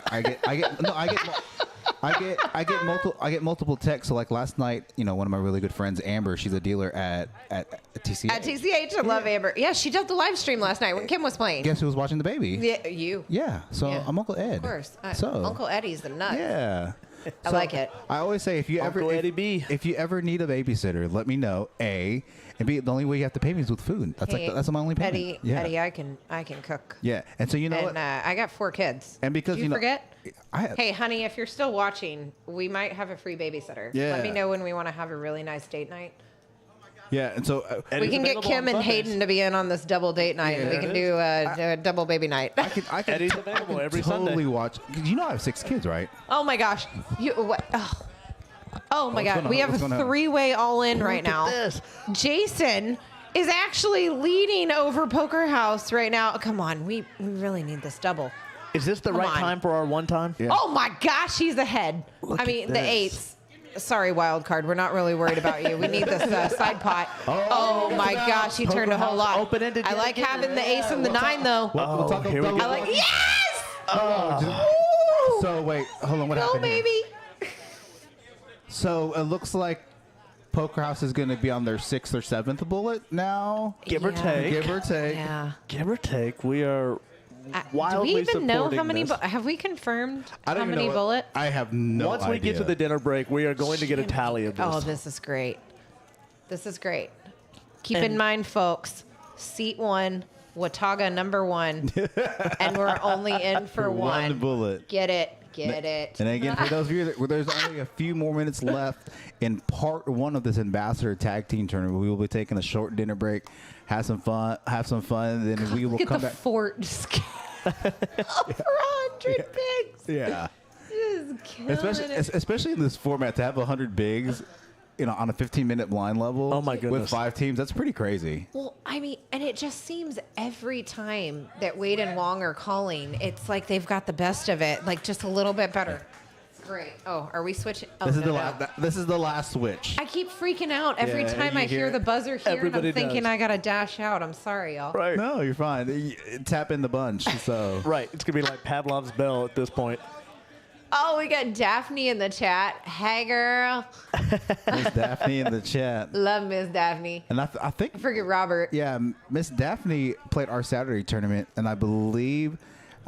get multiple texts. So like last night, one of my really good friends, Amber, she's a dealer at TCH. At TCH, I love Amber. Yeah, she did the live stream last night when Kim was playing. Guess who was watching the baby? Yeah, you. Yeah. So Yeah. I'm Uncle Ed. Of course. So Uncle Eddie's the nut. yeah. I like it. I always say if you Uncle ever Eddie B. if you ever need a babysitter, let me know. A and B. The only way you have to pay me is with food. That's Hey, that's my only payment. Eddie, yeah. Eddie, I can cook. Yeah. And so you know And what? I got 4 kids. And because Did you forget? I Hey, honey, if you're still watching, we might have a free babysitter. Yeah. Let me know when we want to have a really nice date night. yeah. And so We Eddie's can get available Kim on and Sundays. Hayden to be in on this double date night. Yeah. We can do a double baby night. I can Eddie's available every totally Sunday. watch. You know I have 6 kids, right? Oh my gosh. You what? Oh my What's God. going on? We have What's going a on? 3-way all in right now. this. Jason is actually leading over Poker House right now. Come on, we really need this double. Is this the Come right on. time for our one time? Yeah. Oh my gosh, he's ahead. Look I at mean, the this. eights. Sorry, wild card. We're not really worried about you. We need this side pot. Oh, Oh my gosh, he turned a whole lot. Open-ended I like yet again. having the ace and the 9 though. We'll talk here we about- go. I like yes. So wait, hold on. What Go happened here? baby. So it looks like Poker House is going to be on their 6th or 7th bullet now. Give or take. Give or take. Yeah. Give or take. We are Do wildly we even know how supporting many? this. Have we confirmed I how don't even many know. bullets? I have no Once idea. we get to the dinner break, we are going to get a tally of this. Oh, this is great. This is great. Keep in mind, folks, seat 1, Watauga number 1, and we're only in for one bullet. Get it. Get it. And again, for those of you that there's only a few more minutes left in part 1 of this Ambassador Tag Team Tournament, we will be taking a short dinner break, have some fun, and then we will Look at come the back. fort just over 100 bigs. Yeah. Just killing it. Especially in this format, to have 100 bigs, on a 15-minute blind level. Oh, my goodness. With 5 teams, that's pretty crazy. Well, I mean, and it just seems every time that Wade and Wong are calling, it's like they've got the best of it, like just a little bit better. Great. Oh, are we switching? Oh, This is no, the no. last. This is the last switch. I keep freaking out every Yeah, time you I hear hear the it. buzzer here, Everybody and I'm thinking does. I gotta dash out. I'm sorry, y'all. Right. No, you're fine. Tap in the bunch. So Right. It's going to be like Pavlov's bell at this point. Oh, we got Daphne in the chat. Hey, girl. Miss Daphne in the chat, Love Miss Daphne. and I think Forget Robert. yeah, Miss Daphne played our Saturday tournament, and I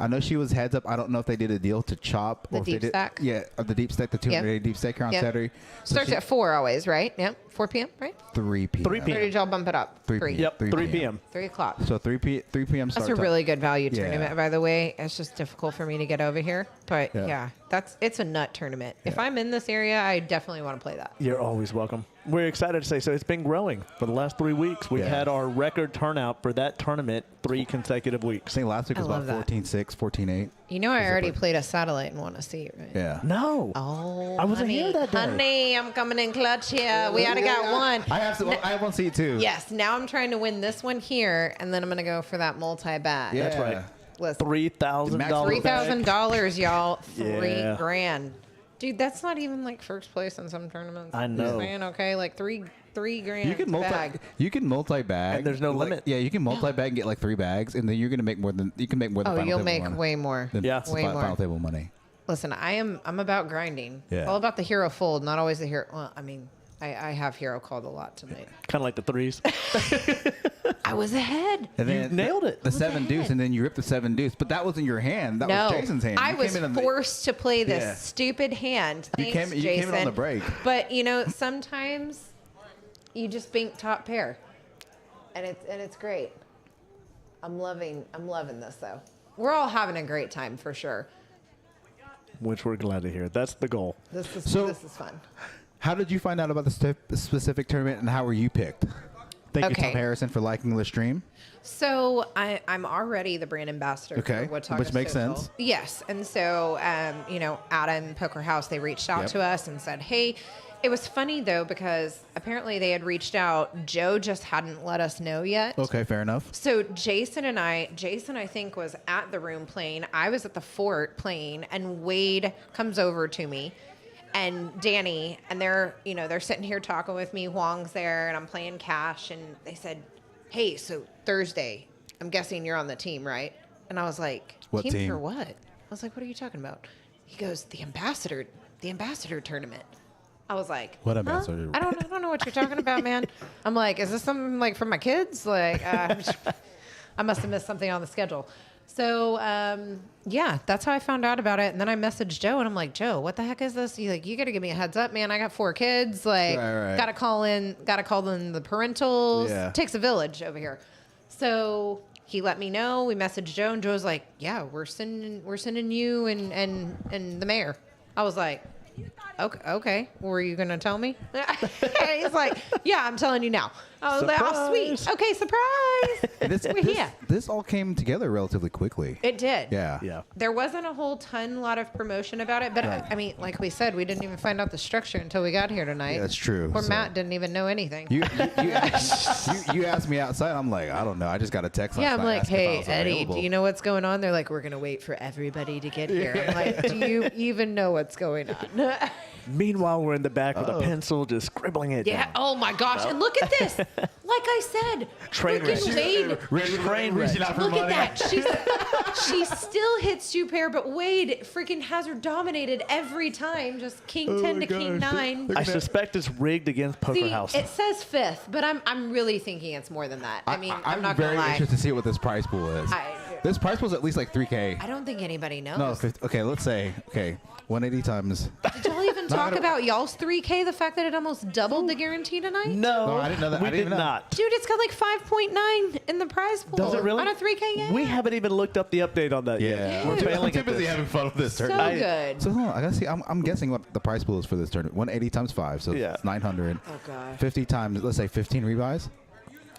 know she was heads up. I don't know if they did a deal to chop The or if they deep did. stack? Yeah, or the deep stack, the 280 deep stack here on Yep. Saturday. So Starts at 4 always, right? Yep. 4 p.m., right? 3 p.m. 3 Or p.m. did y'all bump it up? 3 3. p.m. Yep. 3 p.m. 3 o'clock. So 3 p.m. start That's a time. really good value Yeah. tournament, by the way. It's just difficult for me to get over here. But Yeah. yeah, it's a nut tournament. If I'm in this area, I definitely want to play that. You're always welcome. We're excited to say, so it's been growing for the last 3 weeks. We've Yeah. had our record turnout for that tournament 3 consecutive I weeks. think last week I was love about that. 14-6, 14-8. You know, I Is it already pretty- played a satellite and won a seat, right? Yeah. No. Oh, I wasn't honey, here that day. Honey, I'm coming in clutch here. We already got one. I have one seat too. Yes, now I'm trying to win this one here, and then I'm going to go for that multi-bag. Yeah. That's right. Listen, $3,000. $3,000, y'all. Yeah. $3,000. Dude, that's not even like first place in some tournaments. I know. Just saying, okay, like three grand You can bag. multi-bag. And there's no limit. Yeah, you can multi-bag and get like 3 bags, and then you're gonna make more than Oh, final you'll table make money. way more. Than Yeah. Way more. final table money. Listen, I'm about grinding. Yeah. All about the hero fold, not always the hero. Well, I mean, I have hero called a lot tonight. Kind of like the threes. I was ahead. And You nailed it. The 7 deuce, and then you ripped the 7 deuce, but that wasn't your hand. That No, was Jason's hand. I You was came in on the- forced to play this Yeah. stupid hand. You Thanks, came Jason. in on the break. But you know, sometimes you just bink top pair, and it's great. I'm loving this though. We're all having a great time for sure. Which we're glad to hear. That's the goal. This is fun. How did you find out about the specific tournament, and how were you picked? Thank you, Okay. Tom Harrison, for liking the stream. So I'm already the brand ambassador Okay, for Watauga which makes Social. sense. Yes, and so Adam Poker House, they reached out Yep. to us and said, hey. It was funny though because apparently they had reached out. Joe just hadn't let us know yet. Okay, fair enough. So Jason I think was at the room playing. I was at the fort playing, and Wade comes over to me, and Danny, and they're sitting here talking with me. Huang's there, and I'm playing cash, and they said, "Hey, so Thursday, I'm guessing you're on the team, right?" And I was like, What team? for what?" I was like, "What are you talking about?" He goes, the ambassador tournament." I was like, What huh? ambassador? I don't know what you're talking about, man. I'm like, is this something like for my kids? Like, I must have missed something on the schedule. So, yeah, that's how I found out about it. And then I messaged Joe, and I'm like, Joe, what the heck is this? He's like, you got to give me a heads up, man. I got 4 kids. Like, Right. got to call in the parentals. Yeah. Takes a village over here. So he let me know. We messaged Joe, and Joe's like, yeah, we're sending you and the mayor. I was like, okay. Were you gonna tell me? He's like, yeah, I'm telling you now. Oh, how sweet. Okay, surprise. We're here. This all came together relatively quickly. It did. Yeah. Yeah. There wasn't a whole lot of promotion about it, but I mean, like we said, we didn't even find out the structure until we got here tonight. Yeah, that's true. Poor So- Matt didn't even know anything. You asked me outside. I'm like, I don't know. I just got a text. Yeah, last I'm night like, asking if I hey, was Eddie, available. do you know what's going on? They're like, we're going to wait for everybody to get here. I'm like, do you even know what's going on? Meanwhile, we're in the back with a pencil just scribbling it Yeah. down. Oh, my gosh. And look at this. Like I said, Train freaking wreck. Wade. Train wreck. Look at that. She still hits two pair, but Wade freaking has her dominated every time. Just king 10 to king 9. I suspect it's rigged against Poker See, House. it says 5th, but I'm really thinking it's more than that. I mean, I'm not going very to lie. interested to see what this prize pool is. This prize pool is at least like $3K. I don't think anybody knows. No, okay, let's say 180 times. Did y'all even talk about y'all's 3K? The fact that it almost doubled the guarantee tonight? No, I didn't know that. We I didn't did know. not. Dude, it's got like 5.9 in the prize pool. Does it really? On a 3K, yeah. We haven't even looked up the update on that yet. Yeah, We're failing too at busy this. having fun with this So tournament. good. So hold on, I gotta see. I'm guessing what the prize pool is for this tournament. 180 times 5, so Yeah. it's 900. Oh, God. 50 times, let's say 15 rebuys.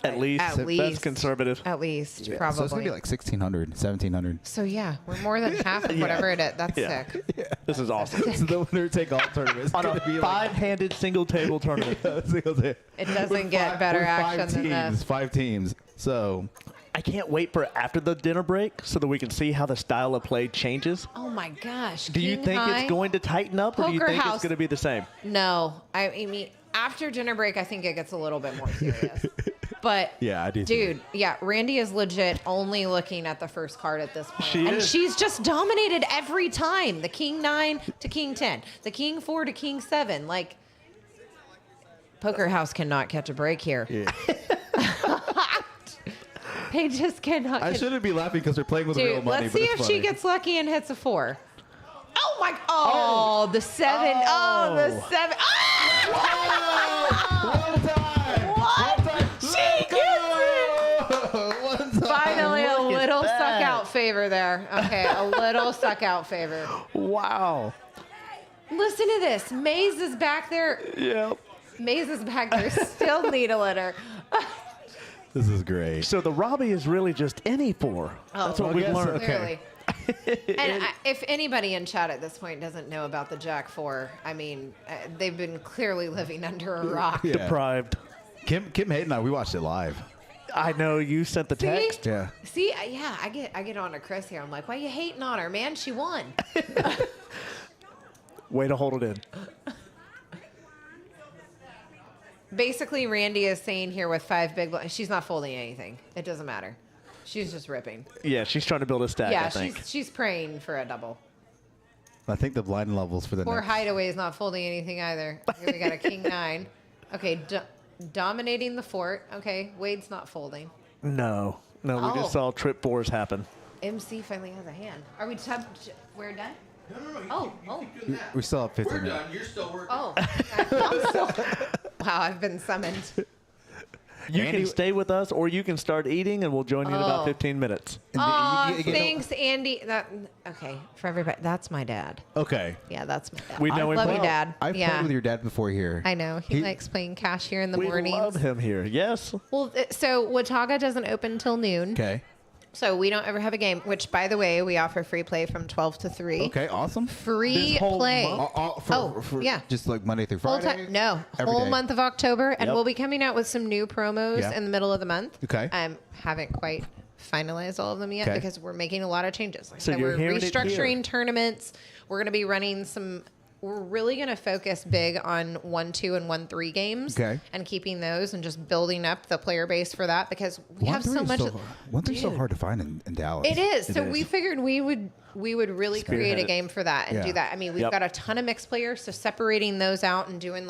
At least. At That's least. conservative. At least, So it's probably. gonna be like 1,600, 1,700. So, yeah, we're more than half of whatever it is. That's Yeah. sick. This is awesome. So the winner take all tournament is On gonna a be like five-handed single table tournament. It doesn't get better action than this. 5 teams. So I can't wait for after the dinner break so that we can see how the style of play changes. Oh, my gosh. Do you King think high? it's going to tighten up, or do you Poker think House. it's going to be the same? No. I mean, after dinner break, I think it gets a little bit more serious. But yeah, I do. too. dude, yeah, Randy is legit only looking at the first card at this point. She and is. she's just dominated every time. The king 9 to king 10, the king 4 to king 7. Like, Poker House cannot catch a break here. Yeah. They just cannot. I catch- shouldn't be laughing because they're playing with real Dude, money. let's but see it's if she funny. gets lucky and hits a 4. Oh my! Oh, the 7. Oh, the 7. One time. What? One time. She gets One time. Finally, a Look at little that. suck out favor there. Okay, a little suck out favor. Wow. Listen to this. Maze is back there. Yep. Maze is back there, still needling her. This is great. So the Robbie is really just any 4. That's what I we've guess learned. so. Clearly. And if anybody in chat at this point doesn't know about the Jack 4, I mean, they've been clearly living under a rock. Yeah. Deprived. Kim Hayden and I, we watched it live. I know you sent the See? text. Yeah. See, yeah, I get on to Chris here. I'm like, why you hating on her, man? She won. Way to hold it in. Basically, Randy is saying here with 5 big blinds, she's not folding anything. It doesn't matter. She's just ripping. Yeah, she's trying to build a stack, I Yeah, think. she's praying for a double. I think the blind levels for the Poor next. Hideaway is not folding anything either. Here we got a king 9. Okay, dominating the fort. Okay, Wade's not folding. No. We Oh. just saw trip 4s happen. MC finally has a hand. Are we we're done? No. Oh. We still have 15 We're minutes. done. You're still working. Oh. I'm still, wow, I've been summoned. You Andy- can stay with us, or you can start eating, and we'll join you in about Oh. 15 minutes. Oh, you get- thanks, Andy. Okay, for everybody. That's my dad. Okay. Yeah, that's my dad. We know him Love you, well. Dad. I've yeah. played with your dad before here. I know. He likes playing cash here in the We mornings. love him here. Yes. Well, so Watauga doesn't open till noon. Okay. So we don't ever have a game, which, by the way, we offer free play from 12 to 3. Okay, awesome. Free This whole play. month? For yeah. Just like Monday through Full Friday? time. No, Every whole day. month of October. And Yep. we'll be coming out with some new promos Yeah. in the middle of the month. Okay. Haven't quite finalized all of them yet Okay. because we're making a lot of changes. Like I So said, you're we're hearing it restructuring here. tournaments. We're going to be running some. We're really going to focus big on 1-2 and 1-3 games. Okay. And keeping those and just building up the player base for that because we have so much. 1-3 so hard to find in Dallas. It is. So we figured we would really create Spearhead a it. game for that and Yeah. do that. I mean, we've Yep. got a ton of mixed players, so separating those out and doing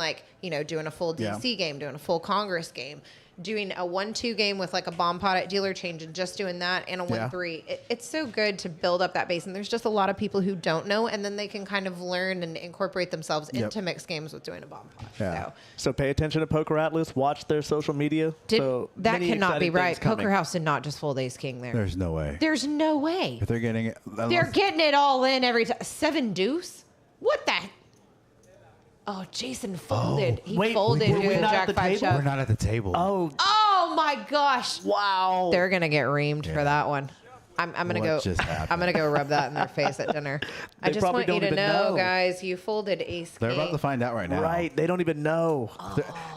doing a full DC game, doing a full Congress game, doing a 1-2 game with like a bomb pot at dealer change and just doing that and a 1-3. It's so good to build up that base. And there's just a lot of people who don't know, and then they can kind of learn and incorporate themselves into mixed games with doing a bomb pot. Yeah. So pay attention to Poker Atlas. Watch their social media. So That many cannot be exciting right. things coming. Poker House did not just fold ace king there. There's no way. There's no way. If they're getting it. They're getting it all in every time. 7 deuce? What the? Oh, Jason folded. He wait, folded we're to a not at Jack the 5 table? shove. We're not at the table. Oh my gosh. Wow. They're gonna get reamed for that one. I'm gonna What go. just happened? I'm gonna go rub that in their face at dinner. I They just probably want you don't to even know, know. guys. You folded ace. They're about king. to find out right now. Right. They don't even know.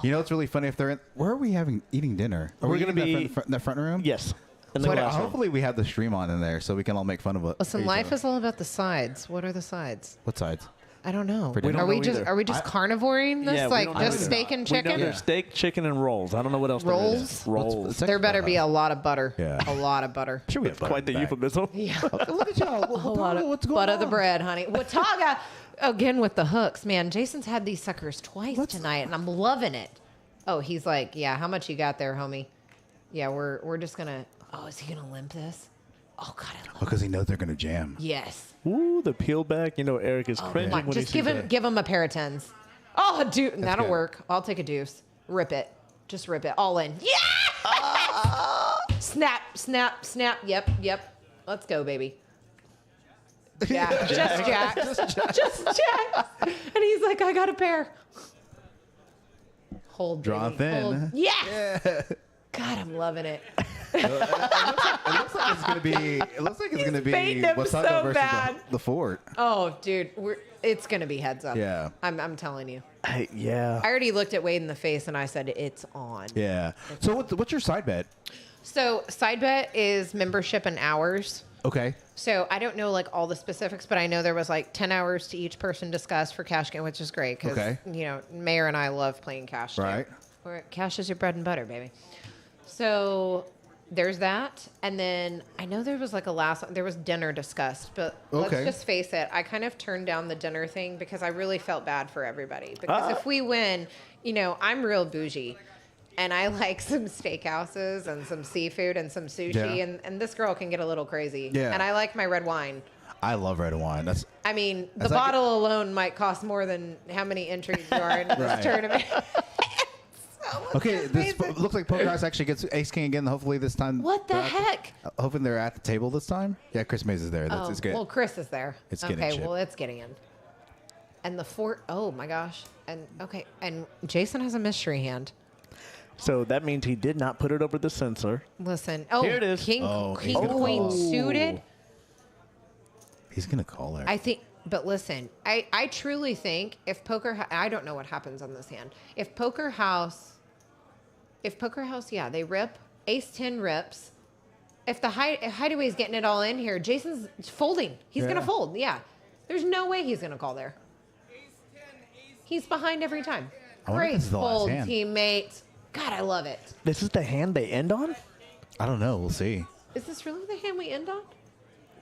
You know, it's really funny if they're in. Where are we eating dinner? Are We're we gonna eating be- in the front room? Yes. In the What, glass room. hopefully we have the stream on in there so we can all make fun of it. Listen, each life other. is all about the sides. What are the sides? What sides? I don't know. We don't Are we know just either. are we just carnivoring this? Yeah, we like don't know just either. steak and We know chicken? there's steak, chicken, and rolls. I don't know what else there Rolls? is. Rolls. What's- There better be a lot of butter. Yeah. A lot of butter. Sure, we have Quite the euphemism. Yeah. Look at y'all. A lot of What's going butter on? the bread, honey. Watauga again with the hooks, man. Jason's had these suckers twice tonight, and I'm loving it. Oh, he's like, yeah. How much you got there, homie? Yeah, we're just gonna. Oh, is he gonna limp this? Oh God, I love. Because he knows they're gonna jam. Yes. Ooh, the peel back. You know, Eric is cringing Come on, when he just sees give him a pair of tens. Oh, dude, that'll good. work. I'll take a deuce. Rip it. Just rip it all in. Yeah. Snap, snap, snap. Yep. Let's go, baby. Jack. Just Jack. Just Jack. And he's like, I got a pair. Hold, Draw baby. thin. Hold. Yeah. God, I'm loving it. It looks like it's gonna be. It looks like it's gonna be. baiting him Watauga so versus bad. the fort. Oh, dude, it's gonna be heads up. Yeah. I'm telling you. Hey, yeah. I already looked at Wade in the face and I said, it's on. Yeah. So what's your side bet? So side bet is membership and hours. Okay. So I don't know like all the specifics, but I know there was like 10 hours to each person discussed for cash game, which is great because Okay. you know Mayor and I love playing cash. too. Right. Cash is your bread and butter, baby. So there's that, and then I know there was like there was dinner discussed, but Okay. let's just face it, I kind of turned down the dinner thing because I really felt bad for everybody. Because if we win, you know, I'm real bougie. And I like some steakhouses and some seafood and some sushi, Yeah. and this girl can get a little crazy. Yeah. And I like my red wine. I love red wine. That's I mean, the As I get- bottle alone might cost more than how many entries there are in this Right. tournament. okay. This amazing. looks like Poker House actually gets Ace King again. Hopefully this time. What the they're at heck? Hoping they're at the table this time. Yeah, Chris Mays is there. That's Oh, it's good. well, Chris is there. It's getting okay, chipped. well, it's getting in. And the fort, oh my gosh. And okay, and Jason has a mystery hand. So that means he did not put it over the sensor. Listen, oh, Here it is. King, Oh, he's King gonna Queen call. suited. He's gonna call her. I think, but listen, I truly think if I don't know what happens on this hand. If Poker House, yeah, they rip. Ace 10 rips. If Hideaway's getting it all in here, Jason's folding. He's gonna Yeah. fold. Yeah, there's no way he's gonna call there. He's behind every time. I wonder if Great this is the last fold, hand. teammate. God, I love it. This is the hand they end on? I don't know. We'll see. Is this really the hand we end on?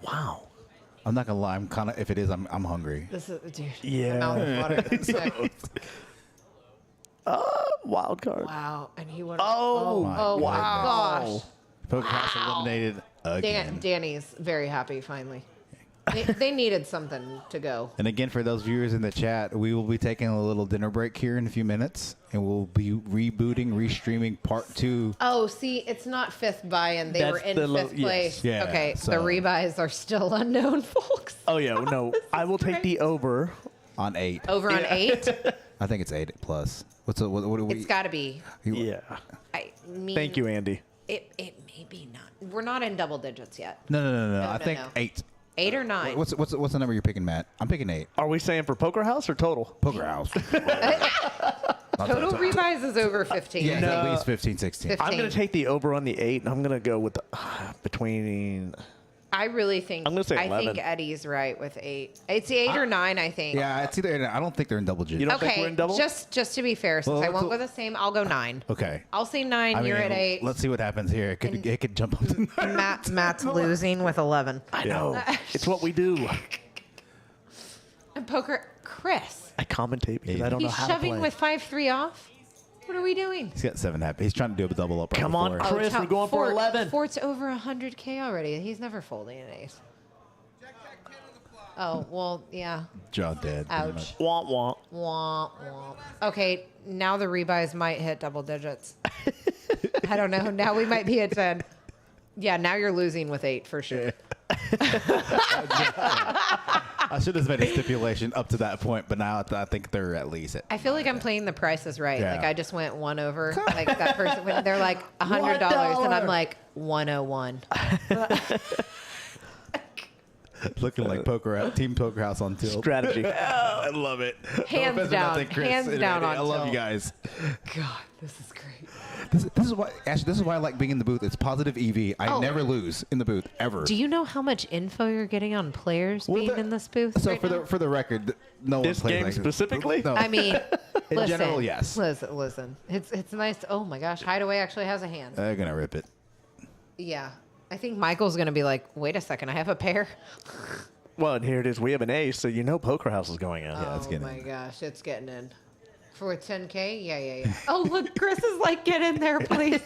Wow. I'm not gonna lie. I'm kind of. If it is, I'm hungry. This is, dude. Yeah. My mouth is watering. Sick. Wild card. Wow, and he went. Oh, oh my wow. gosh. Poker House eliminated again. Danny's very happy finally. They needed something to go. And again, for those viewers in the chat, we will be taking a little dinner break here in a few minutes, and we'll be rebooting, restreaming part 2. Oh, see, it's not fifth buy-in. They That's were in the fifth yes. place. Yeah, okay, so- the rebuys are still unknown, folks. Oh, yeah. No, I will take the over. On 8. Over on 8, I think it's 8 plus. What do we? it's got to be. Yeah. I mean, Thank you, Andy. It may be not. We're not in double digits yet. No. I no, think no. 8. 8 or 9. What's the number you're picking, Matt? I'm picking 8. Are we saying for Poker House or total? Poker House. Total rebuys is over 15. Yeah, I think. at least 15, 16. 15. I'm going to take the over on the 8, and I'm going to go with the, between. I really think. I'm gonna say I 11. think Eddie's right with 8. It's 8 or 9, I think. Yeah, it's either. I don't think they're in double digits. You don't think we're Okay, in double? just to be fair, since Well, I won't so- go the same, I'll go 9. Okay. I'll say 9. I You're mean, at 8. Let's see what happens here. It could jump up to 9. Matt's losing with 11. I know. It's what we do. And poker, Chris. I commentate because I don't know He's how to shoving play. with 5-3 off. What are we doing? He's got 7 happy. He's trying to do a double up. Right Come on, before. Chris, we're going for 11. Fort's over 100K already. He's never folding an ace. Oh, well, yeah. Jaw dead. pretty Ouch. much. Womp womp. Womp, womp. Okay, now the rebuys might hit double digits. I don't know. Now we might be at 10. Yeah, now you're losing with 8 for sure. I should have made a stipulation up to that point, but now I think they're at least at. I feel like I'm playing The Price is Right. Yeah. Like I just went one over. Like that person when they're like $100 and I'm like 101. Looking like Team Poker House on tilt. Strategy. I love it. Hands No offense or down. nothing, Chris. Hands down on I love tilt. you guys. God, this is great. This is why, Ashley. This is why I like being in the booth. It's positive EV. I never lose in the booth ever. Do you know how much info you're getting on players being in this booth? So right for now? the record, no This one plays game like specifically? No. I mean, in listen, general, yes. Listen. It's nice. Oh my gosh, Hideaway actually has a hand. They're gonna rip it. Yeah, I think Michael's gonna be like, wait a second, I have a pair. Well, and here it is. We have an ace, so you know Poker House is going in. Yeah, it's Oh getting my in. gosh, it's getting in. For a 10K? Yeah. Oh, look, Chris is like, get in there, please.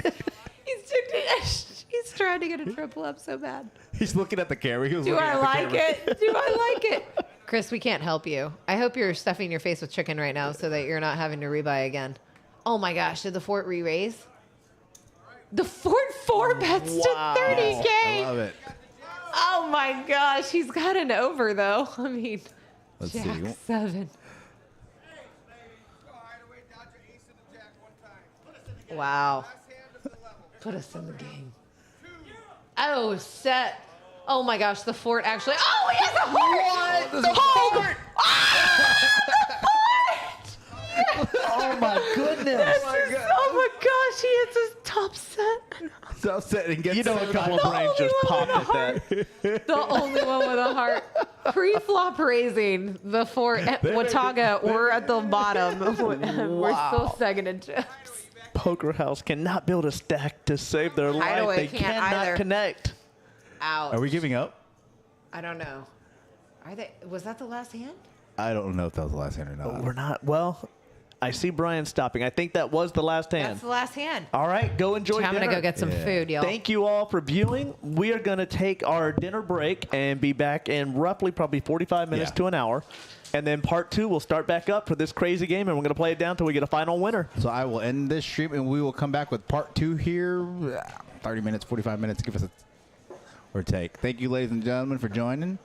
He's trying to get a triple up so bad. He's looking at the camera. He was Do looking I at the like camera. it? Do I like it? Chris, we can't help you. I hope you're stuffing your face with chicken right now so that you're not having to rebuy again. Oh my gosh, did the fort re-raise? The fort 4 bets to 30K. I love it. Oh my gosh, he's got an over though. I mean, Let's Jack see. 7. Wow. Put us in the game. Oh, set. Oh my gosh, the fort actually. Oh, he has a heart. What? The fort. Oh my goodness. Oh my gosh, he hits his top set. So set and get You know, a couple of brains just popped at that. The only one with a heart. Pre-flop raising the fort at Watauga. We're at the bottom. We're still second in chips. Poker House cannot build a stack to save their life. Hideaway They can't cannot either. connect. Ouch. Are we giving up? I don't know. Are they? Was that the last hand? I don't know if that was the last hand or not. We're not. Well, I see Brian stopping. I think that was the last hand. That's the last hand. All right, go enjoy I'm dinner. gonna go get some food, y'all. Thank you all for viewing. We are going to take our dinner break and be back in roughly probably 45 minutes to an hour. And then part 2 will start back up for this crazy game, and we're going to play it down until we get a final winner. So I will end this stream, and we will come back with part 2 here. 30 minutes, 45 minutes. Give us a or take. Thank you, ladies and gentlemen, for joining.